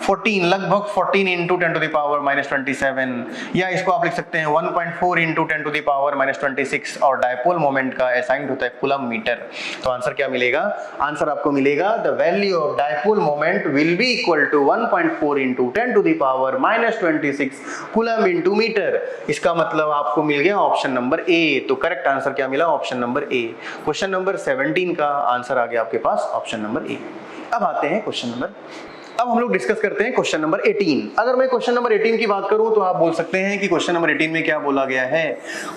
14, लगभग 14 इंटू 10 टू द पावर -27, या इसको आप लिख सकते हैं 1.4 इंटू 10 टू द पावर -26। और डाइपोल मोमेंट का असाइंड होता है कूलम मीटर। तो आंसर क्या मिलेगा, आंसर आपको मिलेगा the value of dipole moment will be equal to 1.4 into 10 to the power -26 coulomb into metre. इसका मतलब आपको मिल गया ऑप्शन नंबर ए। तो करेक्ट आंसर क्या मिला, ऑप्शन नंबर ए। क्वेश्चन नंबर 17 का आंसर आ गया आपके पास ऑप्शन नंबर ए। अब आते हैं क्वेश्चन नंबर, अब हम लोग डिस्कस करते हैं क्वेश्चन नंबर 18। अगर मैं क्वेश्चन नंबर 18 की बात करूं तो आप बोल सकते हैं कि क्वेश्चन नंबर 18 में क्या बोला गया है।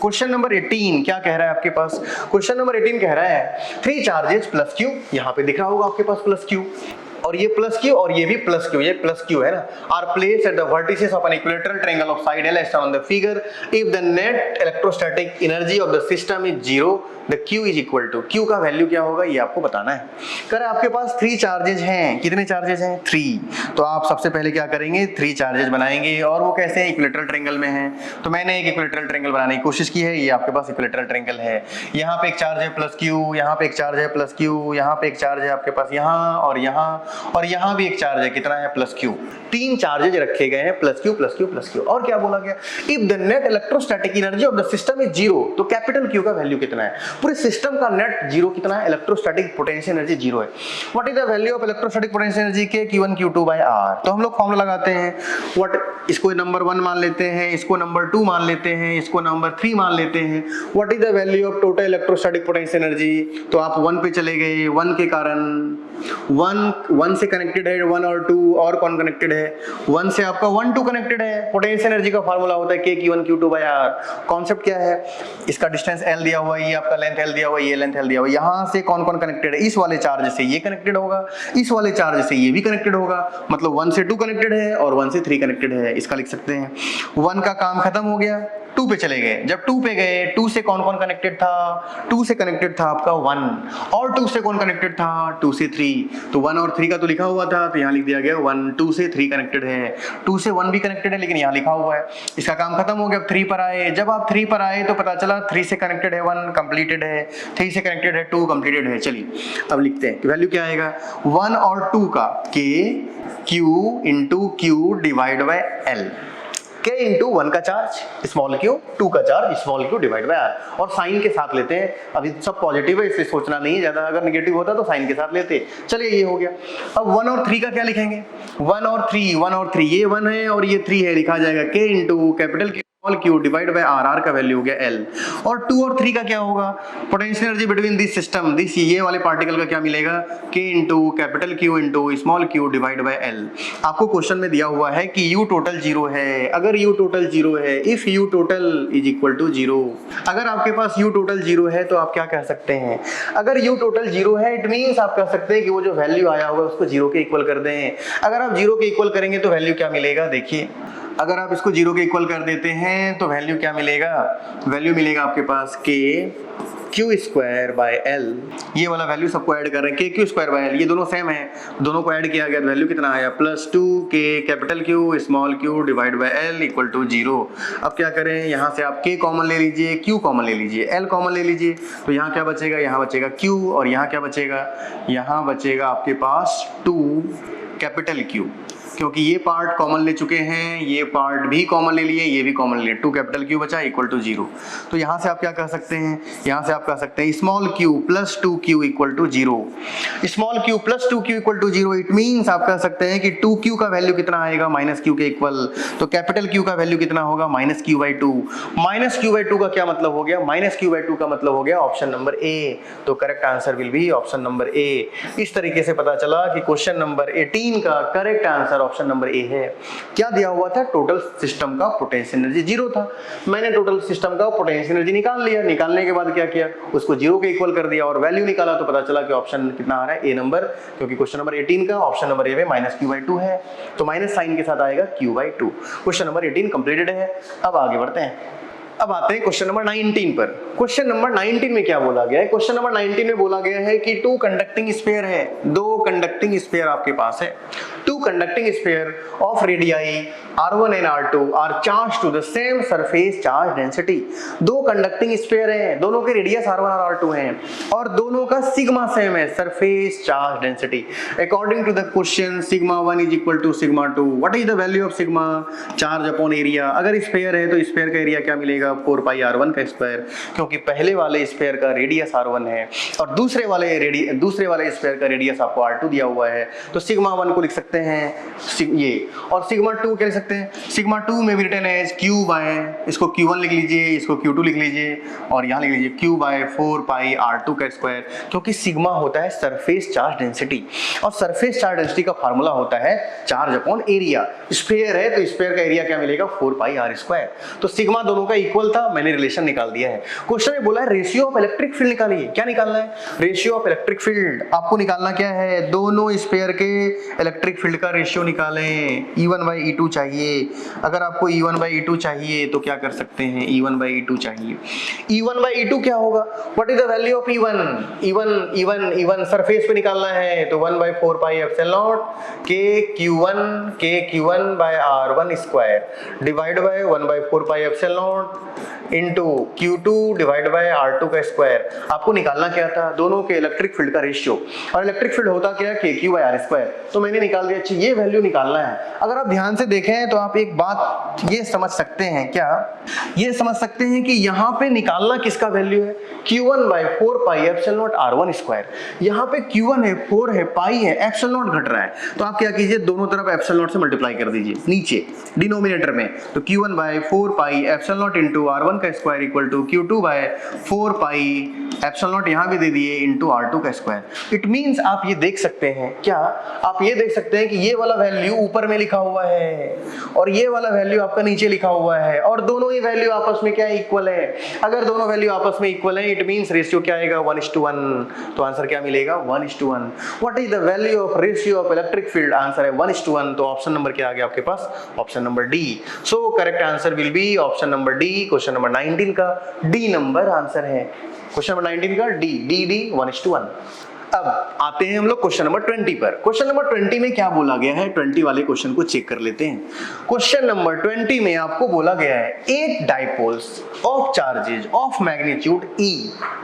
क्वेश्चन नंबर 18 क्या कह रहा है आपके पास, क्वेश्चन नंबर 18 कह रहा है 3 चार्जेस प्लस क्यू, यहां पे दिख रहा होगा आपके पास प्लस क्यू, और ये प्लस क्यू और ये भी प्लस क्यू, ये प्लस क्यू है ना, are placed at the vertices of an equilateral triangle of side L as shown on the figure. If the net electrostatic energy of the system is 0, the Q is equal to, Q का value क्या होगा ये आपको बताना है। कर आपके पास 3 charges हैं, कितने चार्जेस हैं, 3। तो आप सबसे पहले क्या करेंगे, 3 चार्जेस बनाएंगे, और वो कैसे हैं, इक्विलैटरल ट्रायंगल में हैं। तो मैंने एक इक्विलैटरल ट्रायंगल बनाने की कोशिश की है, ये आपके पास इक्विलैटरल ट्रायंगल है। यहाँ पे एक चार्ज है प्लस क्यू, यहाँ पे एक चार्ज है प्लस क्यू, यहाँ पे एक चार्ज है आपके पास यहाँ और यहाँ, और यहाँ भी एक चार्ज है, कितना है, प्लस क्यू। तीन चार्जेज रखे गए हैं, plus Q plus Q plus Q. और क्या बोला गया, if the net electrostatic energy of the system is zero, तो कैपिटल क्यू का वैल्यू कितना है, पूरे सिस्टम का नेट जीरो कितना है, इलेक्ट्रोस्टैटिक पोटेंशियल एनर्जी जीरो है। What is the value of electrostatic potential energy के Q1 Q2 बाय R। तो हम लोग फॉर्मूला लगाते हैं, व्हाट, इसको नंबर 1 मान लेते हैं, इसको नंबर 2 मान लेते हैं, इसको नंबर 3 मान लेते हैं। What is the value of total electrostatic potential energy, तो आप 1 पे चले गए, 1 के कारण 1 से कनेक्टेड है 1 और 2, और कौन कनेक्टेड है, 1 से आपका 1 2 कनेक्टेड है। पोटेंशियल एनर्जी का फार्मूला होता है Q1 Q2 bye R। Concept क्या है, इसका डिस्टेंस L दिया हुआ है, ये आपका लेंथ L दिया हुआ है, ये लेंथ L दिया हुआ है। यहाँ से कौन कौन कनेक्टेड है, इस वाले चार्ज से ये कनेक्टेड होगा, इस वाले चार्ज से ये भी कनेक्टेड होगा, मतलब 1 से 2 कनेक्टेड है और 1 से 3 कनेक्टेड है। इसका लिख सकते हैं 1 का काम खत्म हो गया, 2 पे चले गए। जब 2 पे गए, 2 से कौन कौन कनेक्टेड था, 2 से कनेक्टेड था आपका 1, और 2 से कौन कनेक्टेड था, 2 से 3। तो 1 और 3 का तो लिखा हुआ था, तो यहाँ लिख दिया गया 1 2 से 3 कनेक्टेड है, 2 से 1 भी कनेक्टेड है लेकिन यहाँ लिखा हुआ है। इसका काम खत्म हो गया, अब 3 पर आए। जब आप 3 पर आए तो पता चला 3 से कनेक्टेड है 1 कंप्लीटेड है, 3 से कनेक्टेड है 2 कंप्लीटेड है। चलिए अब लिखते हैं, वैल्यू क्या आएगा, 1 और 2 का K Q into Q divide by L। K into 1 का चार्ज स्मॉल क्यू, 2 का charge small Q divide by R। और साइन के साथ लेते हैं, अभी सब पॉजिटिव है इसलिए सोचना नहीं है ज्यादा, अगर नेगेटिव होता तो साइन के साथ लेते। चलिए ये हो गया। अब 1 और 3 का क्या लिखेंगे, 1 और 3, ये 1 है और ये 3 है, लिखा जाएगा K into capital small Q divide by R। R का वैल्यू हो गया L। और 2 और 3 का क्या होगा, potential energy between this system, this ये वाले पार्टिकल का क्या मिलेगा, K into capital Q into small q divide by L। आपको क्वेश्चन में दिया हुआ है कि U टोटल 0 है। अगर U टोटल 0 है, if U total is equal to 0, अगर आपके पास U टोटल 0 है तो आप क्या कह सकते हैं, अगर U टोटल 0 है इट मींस आप कह सकते हैं कि वो जो वैल्यू आया होगा उसको 0 के इक्वल कर दें। अगर आप 0 के इक्वल करेंगे तो वैल्यू क्या मिलेगा, देखिए अगर आप इसको 0 के इक्वल कर देते हैं तो वैल्यू क्या मिलेगा, वैल्यू मिलेगा आपके पास K Q square by L। ये वाला वैल्यू सबको ऐड कर रहे हैं, K Q square by L, ये दोनों सेम है, दोनों को ऐड किया गया, वैल्यू कितना आया, plus 2K capital Q small q divide by L equal to 0। अब क्या करें, यहाँ से आप K कॉमन ले लीजिए, Q कॉमन ले लीजिए, L कॉमन ले लीजिए, तो यहाँ क्या बचेगा, यहाँ बचेगा Q, और यहाँ क्या बचेगा, यहाँ बचेगा आपके पास 2 कैपिटल Q, क्योंकि ये पार्ट कॉमन ले चुके हैं, ये पार्ट भी कॉमन ले लिए, ये भी कॉमन ले लिए, 2 कैपिटल Q बचा इक्वल टू 0। तो यहाँ से आप क्या कह सकते हैं, यहाँ से आप कह सकते हैं small q plus 2q equal to 0। Small q plus 2q equal to 0 it means आप कह सकते हैं कि 2q का वैल्यू कितना आएगा, माइनस q के इक्वल, तो कैपिटल Q का वैल्यू कितना होगा, minus q by 2। Minus q by 2 का क्या मतलब हो गया, माइनस q बाई 2 का मतलब हो गया ऑप्शन नंबर ए। तो correct answer will be option number A. इस तरीके से पता चला कि क्वेश्चन नंबर 18 का करेक्ट आंसर ऑप्शन नंबर ए है। क्या दिया हुआ था, टोटल सिस्टम का पोटेंशियल एनर्जी 0 था, मैंने टोटल सिस्टम का पोटेंशियल एनर्जी निकाल लिया, निकालने के बाद क्या किया, उसको 0 के इक्वल कर दिया और वैल्यू निकाला, तो पता चला कि ऑप्शन कितना आ रहा है, ए नंबर, क्योंकि क्वेश्चन नंबर 18 का ऑप्शन नंबर ए में माइनस q बाई 2 है, तो माइनस साइन के साथ आएगा q by 2। Question number 18 completed है। अब आगे बढ़ते हैं, अब आते हैं क्वेश्चन नंबर 19 पर। क्वेश्चन नंबर 19 में क्या बोला गया है, क्वेश्चन नंबर 19 में बोला गया है कि 2 कंडक्टिंग स्फीयर है, 2 कंडक्टिंग स्फीयर आपके पास है, 2 conducting sphere of radii R1 and R2 are charged to the same surface charge density। 2 conducting sphere हैं, दोनों के रेडियस R1 और R2 हैं और दोनों का सिग्मा सेम है, surface charge density। According to the question sigma 1 is equal to sigma 2, what is the value of sigma charge upon area। अगर स्फीयर है तो स्फीयर का एरिया क्या मिलेगा, 4 पाई R1 का स्क्वायर, क्योंकि पहले वाले स्फीयर का रेडियस R1 है और दूसरे वाले स्फीयर का रेडियस आपको R2 दिया हुआ है, तो सिग्मा 1 को लिख सकते हैं ये, और सिग्मा 2 क्या लिख सकते हैं, सिग्मा 2 में भी रिटर्न है q बाय, इसको q1 लिख लीजिए, इसको q2 लिख लीजिए और यहाँ लिख लीजिए q बाय 4 पाई R2 का स्क्वायर, क्योंकि सिग्मा होता है सरफेस चार्ज डेंसिटी और सरफेस चार्ज डेंसिटी का फार्मूला होता है चार्ज अपॉन एरिया। स्फीयर है तो स्फीयर का एरिया क्या मिलेगा, 4 पाई R स्क्वायर, तो सिग्मा दोनों का इक्वल था, मैंने रिलेशन निकाल दिया है। क्वेश्चन में बोला है रेशियो ऑफ इलेक्ट्रिक फील्ड निकालिए, क्या निकालना है, रेशियो ऑफ इलेक्ट्रिक फील्ड आपको निकालना क्या है, दोनों स्फीयर के इलेक्ट्रिक फील्ड का रेशियो निकालें, E1 बाई E2 चाहिए। अगर आपको E1 बाई E2 चाहिए तो क्या कर सकते हैं, E1 बाई E2 चाहिए, E1 बाई E2 क्या होगा, what is the value of E1 surface पे निकालना है, तो 1 by 4 pi epsilon naught K Q1 by R1 square divide by 1 by 4 pi epsilon naught into Q2 divide by R2 का square. आपको निकालना क्या था, दोनों के इलेक्ट्रिक फील्ड का रेशियो, और इलेक्ट्रिक फील्ड होता क्या है KQ बाय R स्क्वायर, तो मैंने निकाल दिया। अच्छा ये वैल्यू निकालना है। अगर आप ध्यान से देखें तो आप एक बात ये समझ सकते हैं, क्या ये समझ सकते हैं कि यहाँ पे निकालना किसका वैल्यू है, Q1 by 4 pi epsilon naught R1 square. यहाँ पे Q1 है, 4 है, पाई है, एप्सिलॉन नॉट घट रहा है, तो आप क्या कीजिए, दोनों तरफ एप्सिलॉन नॉट से मल्टीप्लाई कर दीजिए नीचे डिनोमिनेटर में। तो Q1 by 4 pi epsilon naught into R1 का square equal to Q2 by 4 pi epsilon naught यहाँ भी दे दिए इंटू R2 का स्क्वायर। इट मींस आप ये देख सकते हैं, क्या आप ये देख सकते हैं कि ये वाला वैल्यू ऊपर में लिखा हुआ है और ये वाला वैल्यू आपका नीचे लिखा हुआ है, और दोनों ही वैल्यू आपस में क्या इक्वल है। अगर दोनों वैल्यू आपस में इक्वल है, इट मींस रेशियो क्या आएगा, 1:1। तो आंसर क्या मिलेगा, 1:1। What is the value of ratio of electric field, answer है 1:1। तो ऑप्शन नंबर क्या आ गया आपके पास, option number D. So correct answer will be option number D. Question number 19 का डी नंबर आंसर है, क्वेश्चन नंबर 19 का डी 1:1। अब आते हैं हम लोग क्वेश्चन नंबर 20 पर। क्वेश्चन नंबर 20 में क्या बोला गया है, 20 वाले क्वेश्चन को चेक कर लेते हैं। क्वेश्चन नंबर 20 में आपको बोला गया है 8 dipoles of charges of magnitude E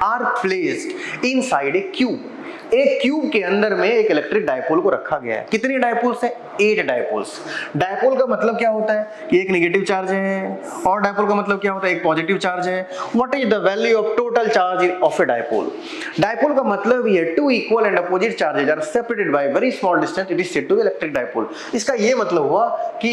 are placed inside a cube. एक क्यूब के अंदर में एक इलेक्ट्रिक डाइपोल को रखा गया है। कितने डाइपोल्स हैं, 8 डाइपोल्स। डाइपोल का मतलब क्या होता है कि एक नेगेटिव चार्ज है, और डाइपोल का मतलब क्या होता है, एक पॉजिटिव चार्ज है। What is the value of total charge of a dipole. Dipole का मतलब ये two equal and opposite charges are separated by very small distance, it is said to be electric dipole. इसका ये मतलब हुआ कि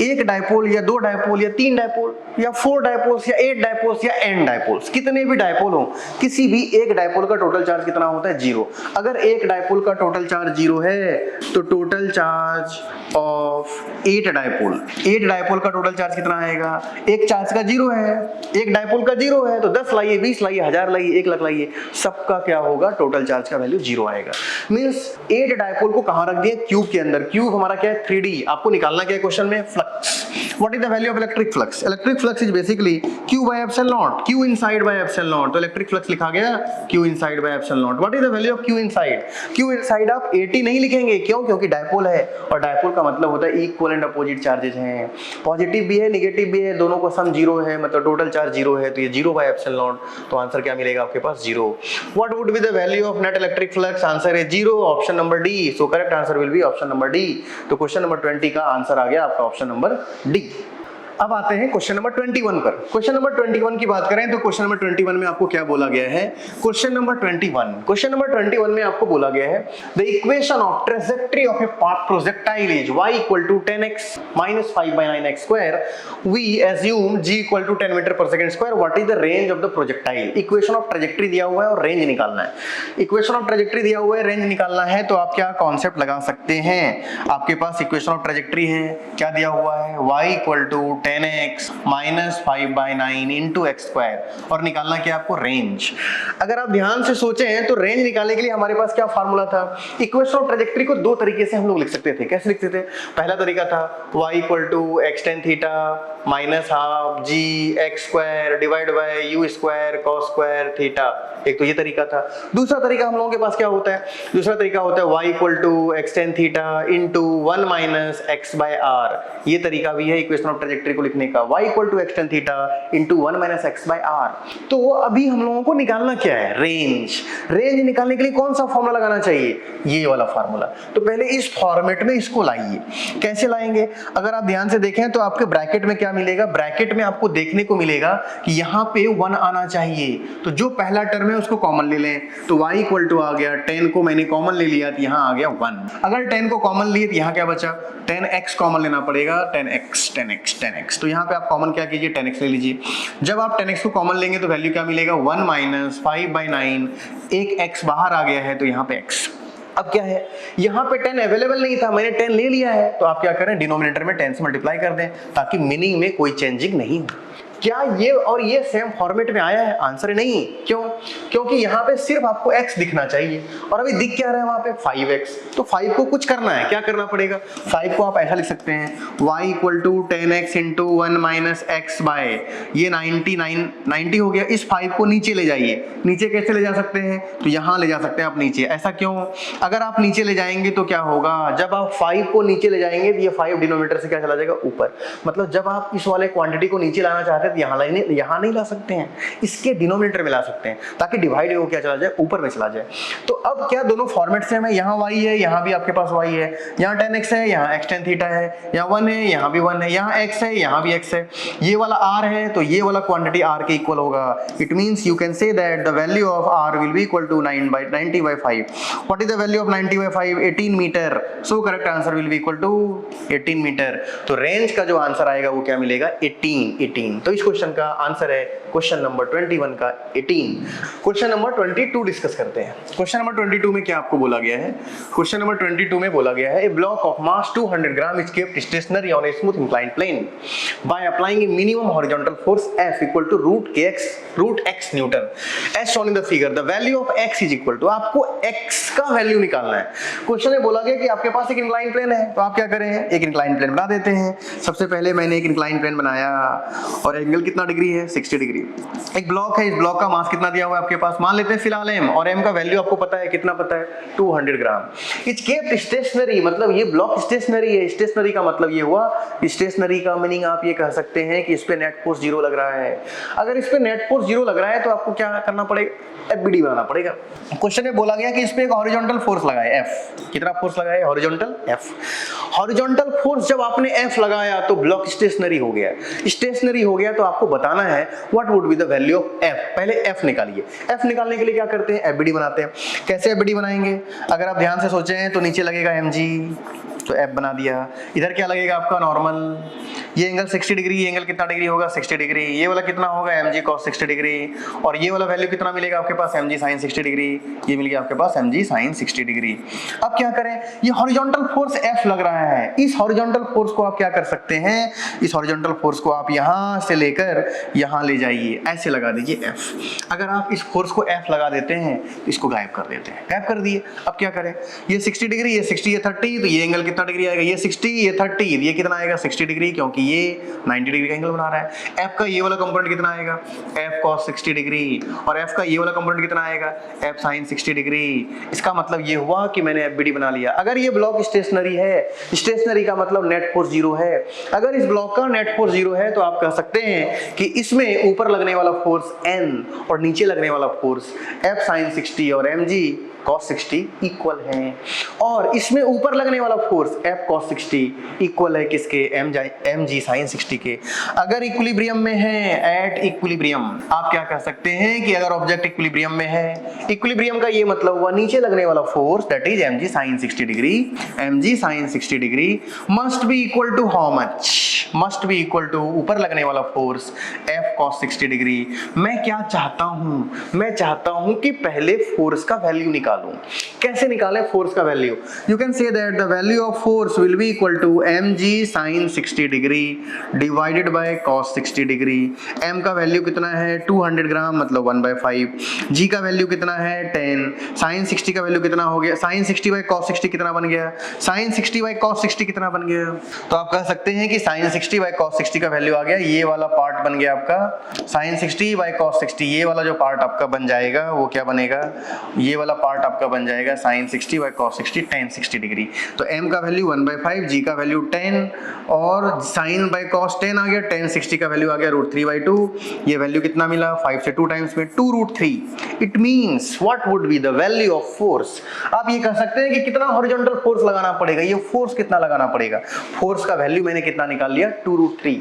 एक डाइपोल या 2 डाइपोल या 3 डाइपोल या 4 डाइपोल्स या 8 डाइपोल्स या n डाइपोल्स, कितने भी डाइपोल हो, किसी भी एक डाइपोल का टोटल चार्ज कितना होता है, 0। अगर एक डाइपोल का टोटल चार्ज 0 है तो टोटल चार्ज ऑफ 8 डाइपोल का टोटल चार्ज कितना आएगा, एक चार्ज का 0 है, एक डाइपोल का 0 है, तो 10 लाइए, 20 लाइए, 1000 लाइए, 1 लाख लाइए, सबका क्या होगा, टोटल चार्ज का वैल्यू 0 आएगा। मींस 8 डाइपोल को कहां रख दिए, क्यूब के अंदर। क्यूब हमारा क्या है, 3D। आपको निकालना क्या है क्वेश्चन में, flux. What is the value of electric flux. Electric flux is basically Q bye epsilon not, Q inside bye epsilon naught. तो इलेक्ट्रिक फ्लक्स लिखा गया Q inside bye epsilon not. What is the value of Q inside. Q inside आप 80 नहीं लिखेंगे, क्यों, क्योंकि dipole है, और डाइपोल का मतलब होता है इक्वल एंड अपोजिट चार्जेस हैं, पॉजिटिव भी है नेगेटिव भी है, दोनों का सम 0 है, मतलब टोटल चार्ज 0 है, तो ये 0 बाय एप्सिलॉन नॉट। तो आंसर क्या मिलेगा आपके पास, 0। What would be the value of net electric flux, answer है 0, option number D. So correct answer will be option number D. तो क्वेश्चन नंबर 20 का आंसर आ गया आपका ऑप्शन नंबर डी। अब आते हैं क्वेश्चन नंबर 21 पर। क्वेश्चन नंबर 21 की बात करें तो क्वेश्चन नंबर 21 में आपको क्या बोला गया है, क्वेश्चन नंबर 21 में आपको बोला गया है the equation of trajectory of a projectile is y equal to 10x minus 5/9x square, we assume g equal to 10 metre per second square, what is the range of the projectile. Equation of trajectory दिया हुआ है और range निकालना है। Equation of trajectory दिया हुआ है, range निकालना है, तो आप क्या कॉन्सेप्ट लगा सकते हैं, आपके पास इक्वेशन ऑफ ट्रेजेक्टरी है, क्या दिया हुआ है, y equal to 10x minus 5/9 into x square, और निकालना क्या आपको, रेंज। अगर आप ध्यान से सोचें तो रेंज निकालने के लिए हमारे पास क्या फार्मूला था, इक्वेशन ऑफ ट्रेजेक्टरी को 2 तरीके से हम लोग लिख सकते थे। कैसे लिखते थे, पहला तरीका था y equal to x tan theta minus half g x square divide by u square cos square theta, एक तो ये तरीका था। दूसरा तरीका हम लोगों के पास क्या होता है, दूसरा तरीका होता है y equal to x tan theta into 1 minus x by r, ये तरीका भी है इक्वेशन ऑफ ट्रेजेक्टरी को लिखने का, y equal to x tan theta into 1 minus x by r। तो अभी हम लोगों को निकालना क्या है, रेंज। रेंज निकालने के लिए कौन सा फॉर्मूला लगाना चाहिए, ये वाला फॉर्मूला। तो पहले इस फॉर्मेट में इसको लाइए। कैसे लाएंगे, अगर आप ध्यान से देखें तो आपके ब्रैकेट में क्या मिलेगा, ब्रैकेट में आपको देखने को मिलेगा कि यहाँ पे 1 आना चाहिए, तो जो पहला टर्म है उसको कॉमन ले लें, तो y इक्वल टू आ गया 10 को मैंने कॉमन ले लिया तो यहाँ आ गया 1। अगर 10 को कॉमन लिए तो यहाँ क्या बचा, 10x कॉमन लेना पड़ेगा, 10x। तो यहाँ पे आप कॉमन क्या कीजिए, 10x ले लीजिए। जब आप 10x को कॉमन लेंगे तो वैल्यू क्या मिलेगा, 1 माइनस 5/9, एक x बाहर आ गया है तो यहाँ पे x। अब क्या है, यहाँ पे 10 अवेलेबल नहीं था, मैंने 10 ले लिया है, तो आप क्या करें, डिनोमिनेटर में 10 से मल्टीप्लाई कर दें ताकि मीनिंग में कोई चेंजिंग नहीं हो। क्या ये और ये सेम फॉर्मेट में आया है, आंसर नहीं। क्यों, क्योंकि यहाँ पे सिर्फ आपको x दिखना चाहिए और अभी दिख क्या रहा है वहां पे 5x, तो 5 को कुछ करना है, क्या करना पड़ेगा, 5 को आप ऐसा लिख सकते हैं y equal to 10x into 1 minus x by, ये 90 हो गया। इस 5 को नीचे ले जाइए, नीचे कैसे ले जा सकते हैं, तो यहाँ ले जा सकते हैं आप नीचे। ऐसा क्यों, अगर आप नीचे ले जाएंगे तो क्या होगा, जब आप 5 को नीचे ले जाएंगे तो ये 5 डिनोमिनेटर से क्या चला जाएगा ऊपर, मतलब जब आप इस वाले क्वांटिटी को नीचे लाना चाहते हैं आप यहाँ नहीं ला सकते हैं, इसके डिनोमिनेटर में ला सकते हैं ताकि डिवाइड हो क्या चला जाए, ऊपर में चला जाए। तो अब क्या दोनों फॉर्मेट से हमें, यहाँ y है, यहाँ भी आपके पास y है, यहाँ tan x है, यहाँ x tan थीटा है, यहाँ 1 है, यहाँ भी 1 है, यहाँ x है, यहाँ भी x है, ये वाला r है तो ये वाला क्वांटिटी r के इक्वल होगा। It means you can say that the value of r will be equal to 90/5। What is the value of 90/5? 18 metre. So correct answer will be equal to 18 metre. तो range का जो answer आएगा वो क्या मिलेगा? 18। तो इस क्वेश्चन का आंसर है क्वेश्चन नंबर 21 का 18। क्वेश्चन नंबर 22 डिस्कस करते हैं। क्वेश्चन नंबर 22 में क्या आपको बोला गया है? क्वेश्चन नंबर 22 में बोला गया है a block of mass 200 gram is kept stationary on a smooth inclined plane by applying a minimum horizontal force F equal to root x newton as shown in the figure. The value of x is equal to, आपको x का value निकालना है। Question में बोला गया कि आपके पास एक इंक्लाइन प्लेन है, तो आप क्या करें? एक इंक्लाइन प्लेन बना देते हैं। सबसे पहले मैंने एक इंक्लाइन प्लेन बनाया और एंगल कितना डिग्री है? 60 डिग्री। एक ब्लॉक है, इस ब्लॉक का मास कितना दिया हुआ है आपके पास? मान लेते हैं फिलहाल m, और m का वैल्यू आपको पता है, कितना पता है? 200 ग्राम। इट्स केप्ट स्टेशनरी, मतलब ये ब्लॉक स्टेशनरी है। स्टेशनरी का मतलब ये हुआ, स्टेशनरी का मीनिंग आप ये कह सकते हैं कि इस पे नेट फोर्स 0 लग रहा है। अगर इस पे नेट फोर्स 0 लग रहा है तो आपको क्या करना पड़ेगा? FBD बनाना पड़ेगा। क्वेश्चन में बोला गया कि इस पे एक हॉरिजॉन्टल फोर्स लगाए F। कितना फोर्स लगाए? Horizontal F। हॉरिजॉन्टल फोर्स जब आपने F लगाया तो ब्लॉक स्टेशनरी हो गया। स्टेशनरी हो गया तो आपको बताना है what would be the value of F। पहले F निकालिए। F निकालने के लिए क्या करते हैं? FBD बनाते हैं। कैसे FBD बनाएंगे? अगर आप ध्यान से सोचें तो नीचे लगेगा mg, तो F बना दिया। इधर क्या लगेगा आपका? नॉर्मल। ये एंगल 60 डिग्री, ये एंगल कितना डिग्री होगा? 60 डिग्री। ये वाला कितना होगा? mg cos 60 degree. और ये वाला वैल्यू कितना मिलेगा आपके पास? mg sin 60 degree. ये मिल गया आपके पास mg sin 60 डिग्री। अब क्या करें? ये हॉरिजॉन्टल फोर्स F लग रहा है। इस हॉरिजॉन्टल फोर्स को आप क्या कर सकते हैं? इस हॉरिजॉन्टल फोर्स को आप यहाँ से लेकर यहाँ ले जाइए, ऐसे लगा दीजिए F। अगर आप इस फोर्स को F लगा देते हैं तो इसको गायब कर देते हैं। गायब कर दिए। अब क्या करें? ये 60 डिग्री, ये 60, ये 30, तो ये एंगल कितना डिग्री आएगा? ये 60, ये 30, ये कितना आएगा? 60 डिग्री, क्योंकि ये 90 डिग्री का एंगल बना रहा है। F का ये वाला कंपोनेंट कितना आएगा? F cos 60 degree. और F का ये वाला कंपोनेंट कितना आएगा? F sin 60 degree. इसका मतलब ये हुआ कि मैंने FBD बना लिया। अगर ये ब्लॉक स्टेशनरी है, स्टेशनरी का मतलब नेट फोर्स 0 है। अगर इस ब्लॉक का नेट फोर्स 0 है तो आप कह सकते हैं कि इसमें ऊपर लगने वाला फोर्स N और नीचे लगने वाला फोर्स F sin 60 और mg cos 60 इक्वल है। और इसमें ऊपर लगने वाला फोर्स F cos 60 इक्वल है किसके? mg sin 60 के। अगर इक्विलिब्रियम में है, एट इक्विलिब्रियम, आप क्या कह सकते हैं कि अगर ऑब्जेक्ट इक्विलिब्रियम में है, इक्विलिब्रियम का ये मतलब हुआ नीचे लगने वाला force that is mg sin 60 degree. mg sin 60 degree must be equal to how much? Must be equal to ऊपर लगने वाला फोर्स F cos 60 डिग्री। मैं क्या चाहता हूं? मैं चाहता हूं कि पहले फोर्स का वैल्यू निकालूं। कैसे निकालें फोर्स का value? You can say that the value of force will be equal to mg sin 60 degree divided by cos 60 degree. m का वैल्यू कितना है? 200 ग्राम, मतलब 1/5। g का वैल्यू कितना है? 10। sin 60 का वैल्यू कितना हो गया? sin 60 बाय cos 60 कितना बन गया? sin 60 बाय cos 60 कितना बन गया? तो आप कह सकते हैं कि sin 60 बाय cos 60 का वैल्यू आ गया, ये वाला पार्ट बन गया आपका sin 60 बाय cos 60। ये वाला जो पार्ट आपका बन जाएगा वो क्या बनेगा? ये वाला पार्ट आपका बन जाएगा sin 60 बाय cos 60 tan 60 डिग्री। तो m का वैल्यू 1/5, g का वैल्यू 10 और sin बाय cos 10 आ गया, tan 60 का वैल्यू आ गया √3/2। ये वैल्यू कितना मिला? 5 से 2 टाइम्स में 2√3। It means what would be the value of force? आप ये कह सकते हैं कि कितना हॉरिजॉन्टल फोर्स लगाना पड़ेगा, ये फोर्स कितना लगाना पड़ेगा। फोर्स का वैल्यू मैंने कितना निकाल लिया? 2√3।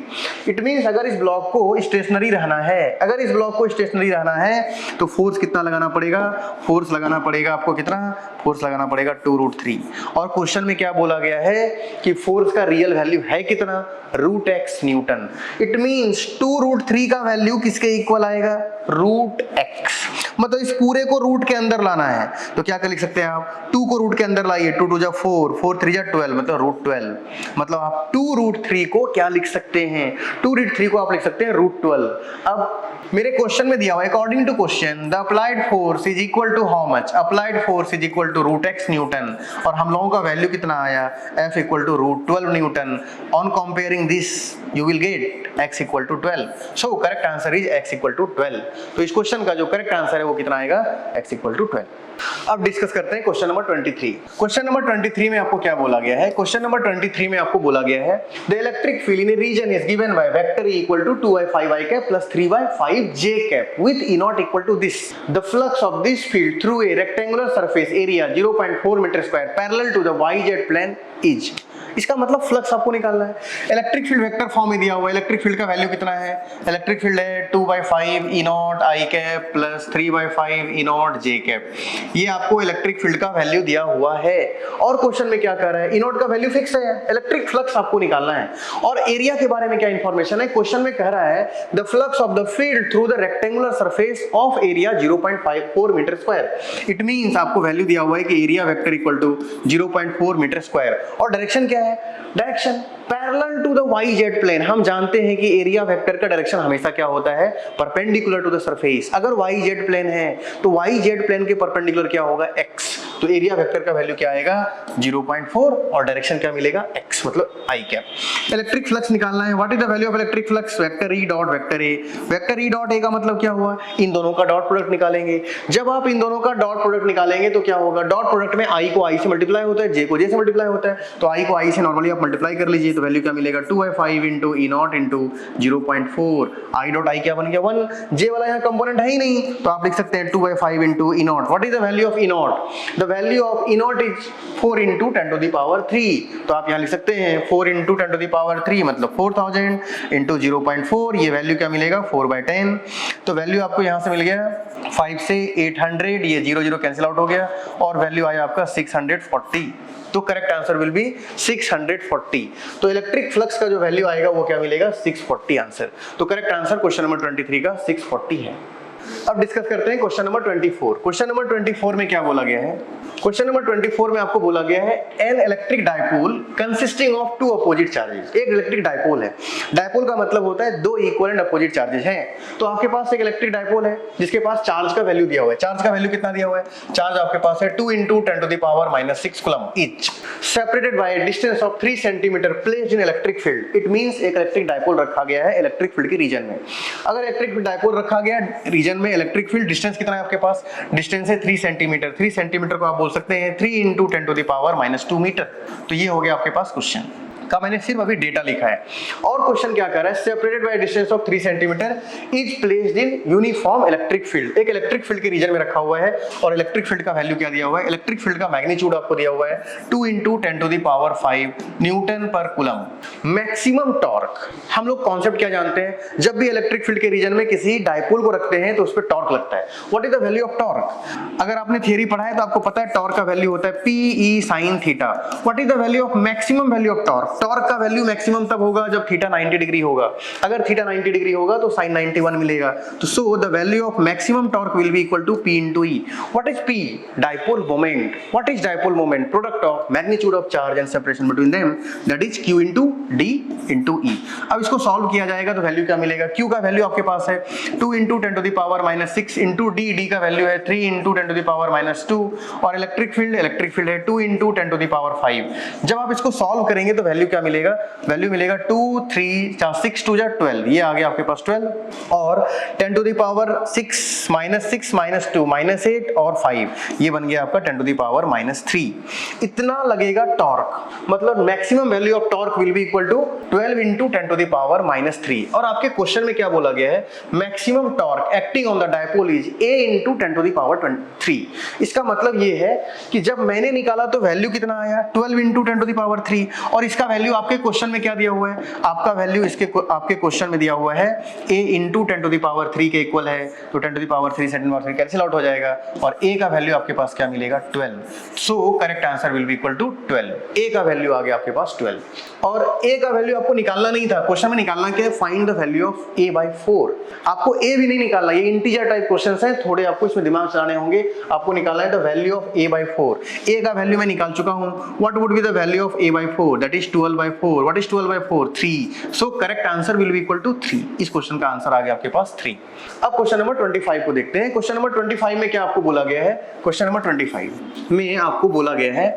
इट मींस अगर इस ब्लॉक को स्टेशनरी रहना है, अगर इस ब्लॉक को स्टेशनरी रहना है तो फोर्स कितना लगाना पड़ेगा? फोर्स लगाना पड़ेगा आपको कितना? फोर्स लगाना पड़ेगा 2√3। और क्वेश्चन में क्या बोला गया है कि फोर्स का रियल वैल्यू है कितना? √x Newton. इट मींस 2√3 का वैल्यू किसके इक्वल आएगा? √x। मतलब इस पूरे को रूट के अंदर लाना है तो क्या कर लिख सकते हैं आप? 2 को रूट के अंदर लाइए, 2 2 जा 4, 4 3 जा 12, मतलब √12। मतलब आप 2√3 को क्या लिख सकते हैं? 2√3 को आप लिख सकते हैं √12। अब मेरे क्वेश्चन में दिया हुआ है according to question the applied force is equal to how much, applied force is equal to root x newton, और हम लोगों का वैल्यू कितना आया F equal to root 12 newton. On comparing this you will get x equal to 12, so correct answer is x equal to 12। तो इस question का जो करेक्ट आंसर है वो कितना आएगा x इक्वल टू 12। अब डिस्कस करते हैं क्वेश्चन नंबर 23। क्वेश्चन नंबर 23 में आपको क्या बोला गया है? क्वेश्चन नंबर 23 में आपको बोला गया है the electric field in a region is given by vector E equal to 2i5i cap plus 3y5j cap with E naught equal to this. The flux of this field through a rectangular surface area 0.4 metre square parallel to the yz plane is. इसका मतलब flux आपको निकालना है। Electric field vector form में दिया हुआ है, electric field का वैल्यू कितना है? इलेक्ट्रिक फील्ड है 2/5 E not I cap plus 3/5 E not J cap. ये आपको इलेक्ट्रिक फील्ड का वैल्यू दिया हुआ है और क्वेश्चन में क्या कर रहा है? E नॉट का वैल्यू फिक्स है, इलेक्ट्रिक फ्लक्स आपको निकालना है। और एरिया के बारे में क्या इंफॉर्मेशन है? क्वेश्चन में कह रहा है the flux of the field through the rectangular surface of area 0.54 metre square. It means आपको वैल्यू दिया हुआ है कि area vector equal to 0.4 metre square और डायरेक्शन क्या है? Direction parallel to the yz plane. हम जानते हैं कि एरिया वेक्टर का डायरेक्शन हमेशा क्या होता है? Perpendicular to the surface. अगर yz प्लेन है तो yz प्लेन के परपेंडिकुलर क्या होगा? x। तो एरिया वेक्टर का वैल्यू क्या आएगा? 0.4 और डायरेक्शन क्या मिलेगा? x, मतलब I कैप। इलेक्ट्रिक फ्लक्स निकालना है। What is the value of electric flux? Vector E dot vector A। Vector E dot A का मतलब क्या हुआ? इन दोनों का डॉट प्रोडक्ट निकालेंगे। जब आप इन दोनों का डॉट प्रोडक्ट निकालेंगे तो क्या होगा? डॉट प्रोडक्ट में I को I से मल्टीप्लाई होता है, J को J से मल्टीप्लाई होता है, तो I को I से नॉर्मली आप मल्टीप्लाई कर लीजिए तो वैल्यू क्या मिलेगा? 2/5 into E not into 0.4। I dot I क्या बन गया? 1। J वाला यहाँ कंपोनेंट है ही नहीं तो आप लिख सकते हैं 2/5 into E naught. What is the value of E naught? The value of E naught is 4 into 10 to the power 3। तो आप यहाँ लिख सकते हैं 4 इंटू 10 टू द पावर 3 मतलब 4000 इंटू 0.4। ये वैल्यू क्या मिलेगा? 4/10। तो वैल्यू आपको यहाँ से मिल गया 5 से 800, ये 0 कैंसिल आउट हो गया और वैल्यू आया आपका 640। तो करेक्ट आंसर विल बी 640। तो इलेक्ट्रिक फ्लक्स का जो वैल्यू आएगा वो क्या मिलेगा? 640 आंसर। तो करेक्ट आंसर क्वेश्चन नंबर 23 का 640 है। अब डिस्कस करते हैं क्वेश्चन नंबर 24। क्वेश्चन नंबर 24 में क्या बोला गया है? क्वेश्चन नंबर 24 में आपको बोला गया है an electric dipole consisting of two opposite charges. एक इलेक्ट्रिक डायपोल है। डायपोल का मतलब होता है दो इक्वल एंड अपोजिट चार्जेस हैं। तो आपके पास एक इलेक्ट्रिक डायपोल है जिसके पास चार्ज का वैल्यू दिया हुआ है। चार्ज का वैल्यू कितना दिया हुआ है? चार्ज आपके पास है 2 into 10 to the power -6 coulomb each, separated by a distance of 3 centimetre, placed in electric field. It means एक इलेक्ट्रिक डायपोल रखा गया है इलेक्ट्रिक फील्ड के रीजन में। अगर इलेक्ट्रिक डायपोल रखा गया रीजन में, इलेक्ट्रिक फील्ड डिस्टेंस कितना है आपके पास? डिस्टेंस है 3 सेंटीमीटर। 3 सेंटीमीटर को आप बोल सकते हैं 3 into 10 to the power -2 metre. तो ये हो गया आपके पास क्वेश्चन का मैंने सिर्फ अभी डेटा लिखा है। और क्वेश्चन क्या कर रहा है? Separated by distance of 3 centimetre is placed in uniform electric field. एक इलेक्ट्रिक फील्ड के रीजन में रखा हुआ है और इलेक्ट्रिक फील्ड का वैल्यू क्या दिया हुआ है? इलेक्ट्रिक फील्ड का मैग्नीट्यूड आपको दिया हुआ है 2 into 10 to the power 5 newton per coulomb. Maximum torque, हम लोग कॉन्सेप्ट क्या जानते हैं? जब भी इलेक्ट्रिक फील्ड के रीजन में किसी डायपोल को रखते हैं तो उस पर टॉर्क लगता है। What is the value of torque? अगर आपने थ्योरी पढ़ा है तो आपको पता है टॉर्क का वैल्यू होता है PE sin theta. What is the value of maximum value of torque? Torque का वैल्यू मैक्सिमम तब होगा जब थीटा 90 डिग्री होगा। अगर थीटा 90 डिग्री होगा तो sin 91 मिलेगा। तो so the value of maximum torque will be equal to P into E। What is P? Dipole moment. What is dipole moment? Product of magnitude of charge and separation between them, that is Q into D into E। अब इसको solve किया जाएगा तो value क्या मिलेगा? Q का value आपके पास है 2 into 10 to the power -6 into D का वैल्यू है 3 इंटू 10 टू द पावर -2 और इलेक्ट्रिक फील्ड है 2 इंटू 10 टू द पावर 5। जब आप इसको सॉल्व करेंगे तो वैल्यू क्या मिलेगा? वैल्यू मिलेगा 2 3 6 2 12। ये आ गया आपके पास 12 और 10 टू द पावर 6 -6 -2 -8 और 5, ये बन गया आपका 10 टू द पावर -3। इतना लगेगा टॉर्क। मतलब maximum value of torque will be equal to 12 into 10 to the power -3। और आपके क्वेश्चन में क्या बोला गया है? Maximum torque acting on the dipole is A into 10 to the power 3। इसका मतलब ये है कि जब मैंने निकाला तो वैल्यू कितना आया? 12 इंटू 10 टू द पावर 3 और इसका वैल्यू आपके क्वेश्चन में क्या दिया हुआ है? आपका वैल्यू इसके आपके क्वेश्चन में दिया हुआ है A into 10 to the power 3 के इक्वल है। तो 10 to the power 3 centimetre power 3 cancel out हो जाएगा और A का वैल्यू आपके पास क्या मिलेगा? 12। So correct answer will be equal to 12। A का वैल्यू आ गया आपके पास 12 और A का वैल्यू आपको निकालना नहीं था। क्वेश्चन में निकालना क्या है? Find the value of A/4। आपको A भी नहीं निकालना, ये इंटीजर टाइप क्वेश्चंस हैं, थोड़े आपको इसमें दिमाग चलाने होंगे। आपको निकालना है the value of A/4। A का वैल्यू मैं निकाल चुका हूं। What would be the value of A/4? That is 2 12/4, what is 12/4? 3. So correct answer will be equal to 3. इस क्वेश्चन का आंसर आ गया आपके पास 3. अब क्वेश्चन नंबर 25 को देखते हैं. क्वेश्चन नंबर 25 में क्या आपको बोला गया है? क्वेश्चन नंबर 25 में आपको बोला गया है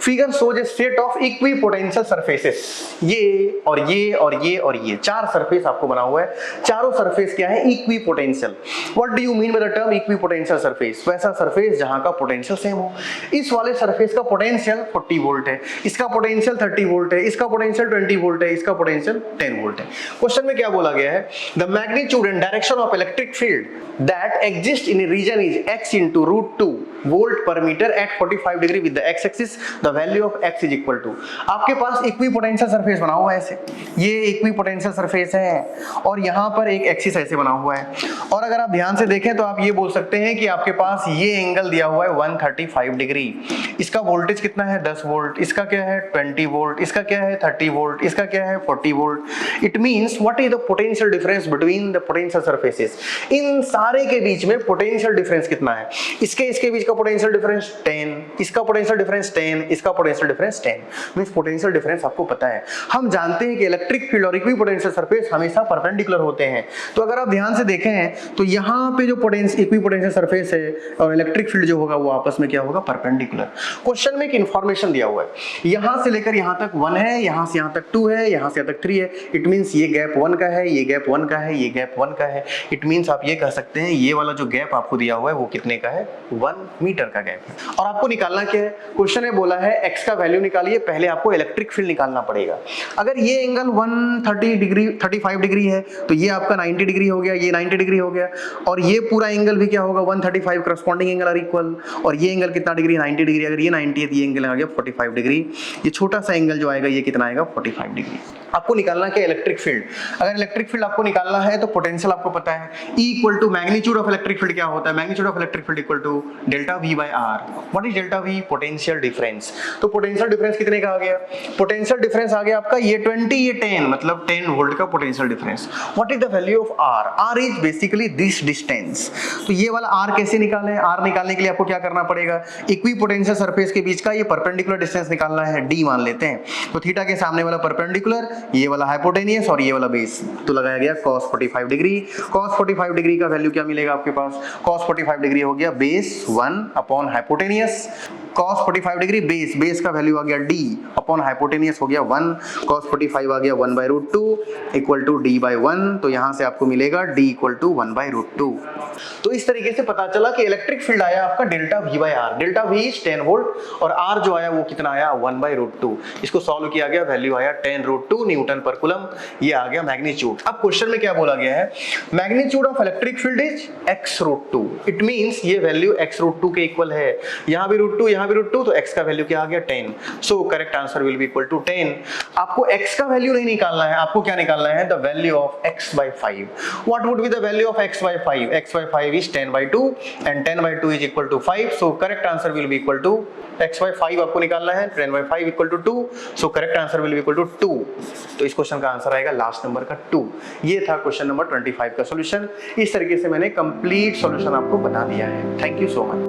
figure shows A set of equipotential surfaces. ये और ये और ये और ये 4 सरफेस आपको बना हुआ है. चारों सरफेस क्या है? Equipotential. What do you mean by the term equipotential surface? वैसा सरफेस जहां का पोटेंशियल सेम हो. इस वाले सरफेस का पोटेंशियल 40 वोल्ट है, इसका पोटेंशियल 30 वोल्ट है, इसका पोटेंशियल 20 वोल्ट है, इसका पोटेंशियल 10 वोल्ट है. क्वेश्चन में क्या बोला गया है? The magnitude and direction of electric field that exist in a region is x into √2 volt per metre at 45 degree with the x axis. The value of x is equal to. आपके पास equipotential surface बना हुआ है ऐसे. ये equipotential surface है और यहाँ पर एक एक्सिस ऐसे बना हुआ है. और अगर आप ध्यान से देखें तो आप ये बोल सकते हैं कि आपके पास ये एंगल दिया हुआ है 135 डिग्री. इसका वोल्टेज कितना है? 10 वोल्ट. इसका क्या है? 20 वोल्ट. इसका क्या है? 30 वोल्ट. इसका क्या है? 40 volt. It means what is the potential difference between the potential surfaces? इन सारे के बीच में पोटेंशियल डिफरेंस कितना है? इसके बीच का पोटेंशियल डिफरेंस 10, इसका पोटेंशियल डिफरेंस 10, इसका potential difference 10. Means potential difference आपको पता है. हम जानते हैं कि इलेक्ट्रिक फील्ड और इक्विपोटेंशियल सरफेस हमेशा परपेंडिकुलर होते हैं. तो अगर आप ध्यान से देखें तो यहाँ पे जो इक्विपोटेंशियल सरफेस है और इलेक्ट्रिक फील्ड जो होगा वो आपस में क्या होगा? परपेंडिकुलर. क्वेश्चन में एक इंफॉर्मेशन दिया हुआ है. यहां से लेकर यहां तक 1 है, यहां से यहां तक 2 है, यहां से यहां तक 3 है. इट मींस ये गैप 1 का है, ये गैप 1 का है, ये गैप 1 का है. इट मींस आप ये कह सकते हैं ये वाला जो गैप आपको दिया हुआ है वो कितने का है? 1 मीटर का गैप है. और आपको निकालना क्या है? क्वेश्चन ने बोला है x का वैल्यू निकालिए. पहले आपको इलेक्ट्रिक फील्ड निकालना पड़ेगा. अगर ये एंगल 130 डिग्री 35 डिग्री है तो ये आपका 90 डिग्री हो गया, ये 90 डिग्री हो गया. और ये पूरा एंगल भी क्या होगा? 135. Corresponding angle are equal. और ये एंगल कितना डिग्री? 90 डिग्री. अगर ये 90 है तो ये एंगल आ गया 45 डिग्री. ये छोटा सा एंगल जो आएगा ये कितना आएगा? 45 डिग्री. आपको निकालना क्या? Electric field. अगर इलेक्ट्रिक फील्ड आपको निकालना है तो पोटेंशियल आपको पता है. E equal to magnitude of electric field क्या होता है? Magnitude of electric field equal to delta V by R. What is delta V? Potential difference. तो पोटेंशियल डिफरेंस कितने का आ गया? पोटेंशियल डिफरेंस आ गया आपका ये 20 ये 10 मतलब 10 वोल्ट का potential difference. What is the value of R? R is basically this distance. तो ये वाला R कैसे निकालें? R निकालने के लिए आपको क्या करना पड़ेगा? इक्विपोटेंशियल सरफेस के बीच का ये परपेंडिकुलर डिस्टेंस निकालना है. D मान लेते हैं. तो थीटा के सामने वाला परपेंडिकुलर, ये वाला हाइपोटेनियस और ये वाला बेस. तो लगाया गया cos 45 डिग्री. cos 45 डिग्री का वैल्यू क्या मिलेगा आपके पास? cos 45 डिग्री हो गया base 1 upon hypotenuse. cos 45 degree base का वैल्यू आ गया d अपॉन हाइपोटेनियस हो गया 1. cos 45 आ गया 1/√2 इक्वल टू d बाय 1. तो यहां से आपको मिलेगा d इक्वल टू 1/√2. तो इस तरीके से पता चला कि इलेक्ट्रिक फील्ड आया आपका delta V by R. Delta V is 10 volt और R जो आया वो कितना आया? 1/√2. इसको सॉल्व किया गया, वैल्यू आया 10√2 न्यूटन पर कूलम. ये आ गया मैग्नीट्यूड. अब क्वेश्चन में क्या बोला गया है? Magnitude of electric field is x√2. It means ये वैल्यू x√2 के इक्वल है. यहां भी √2 यहां भी √2 तो x का वैल्यू क्या आ गया? 10. So correct answer will be equal to 10. आपको x का वैल्यू नहीं निकालना है, आपको क्या निकालना है? The value of x by 5. What would be the value of x by 5? x by 5 is 10/2 and 10/2 is equal to 5. So correct answer will be equal to x by 5 आपको निकालना है. 10/5 equal to 2. So correct answer will be equal to 2. तो इस question का answer आएगा last number का 2. ये था क्वेश्चन नंबर 25 का सॉल्यूशन. इस तरीके से मैंने कंप्लीट सॉल्यूशन आपको बता दिया है. Thank you so much.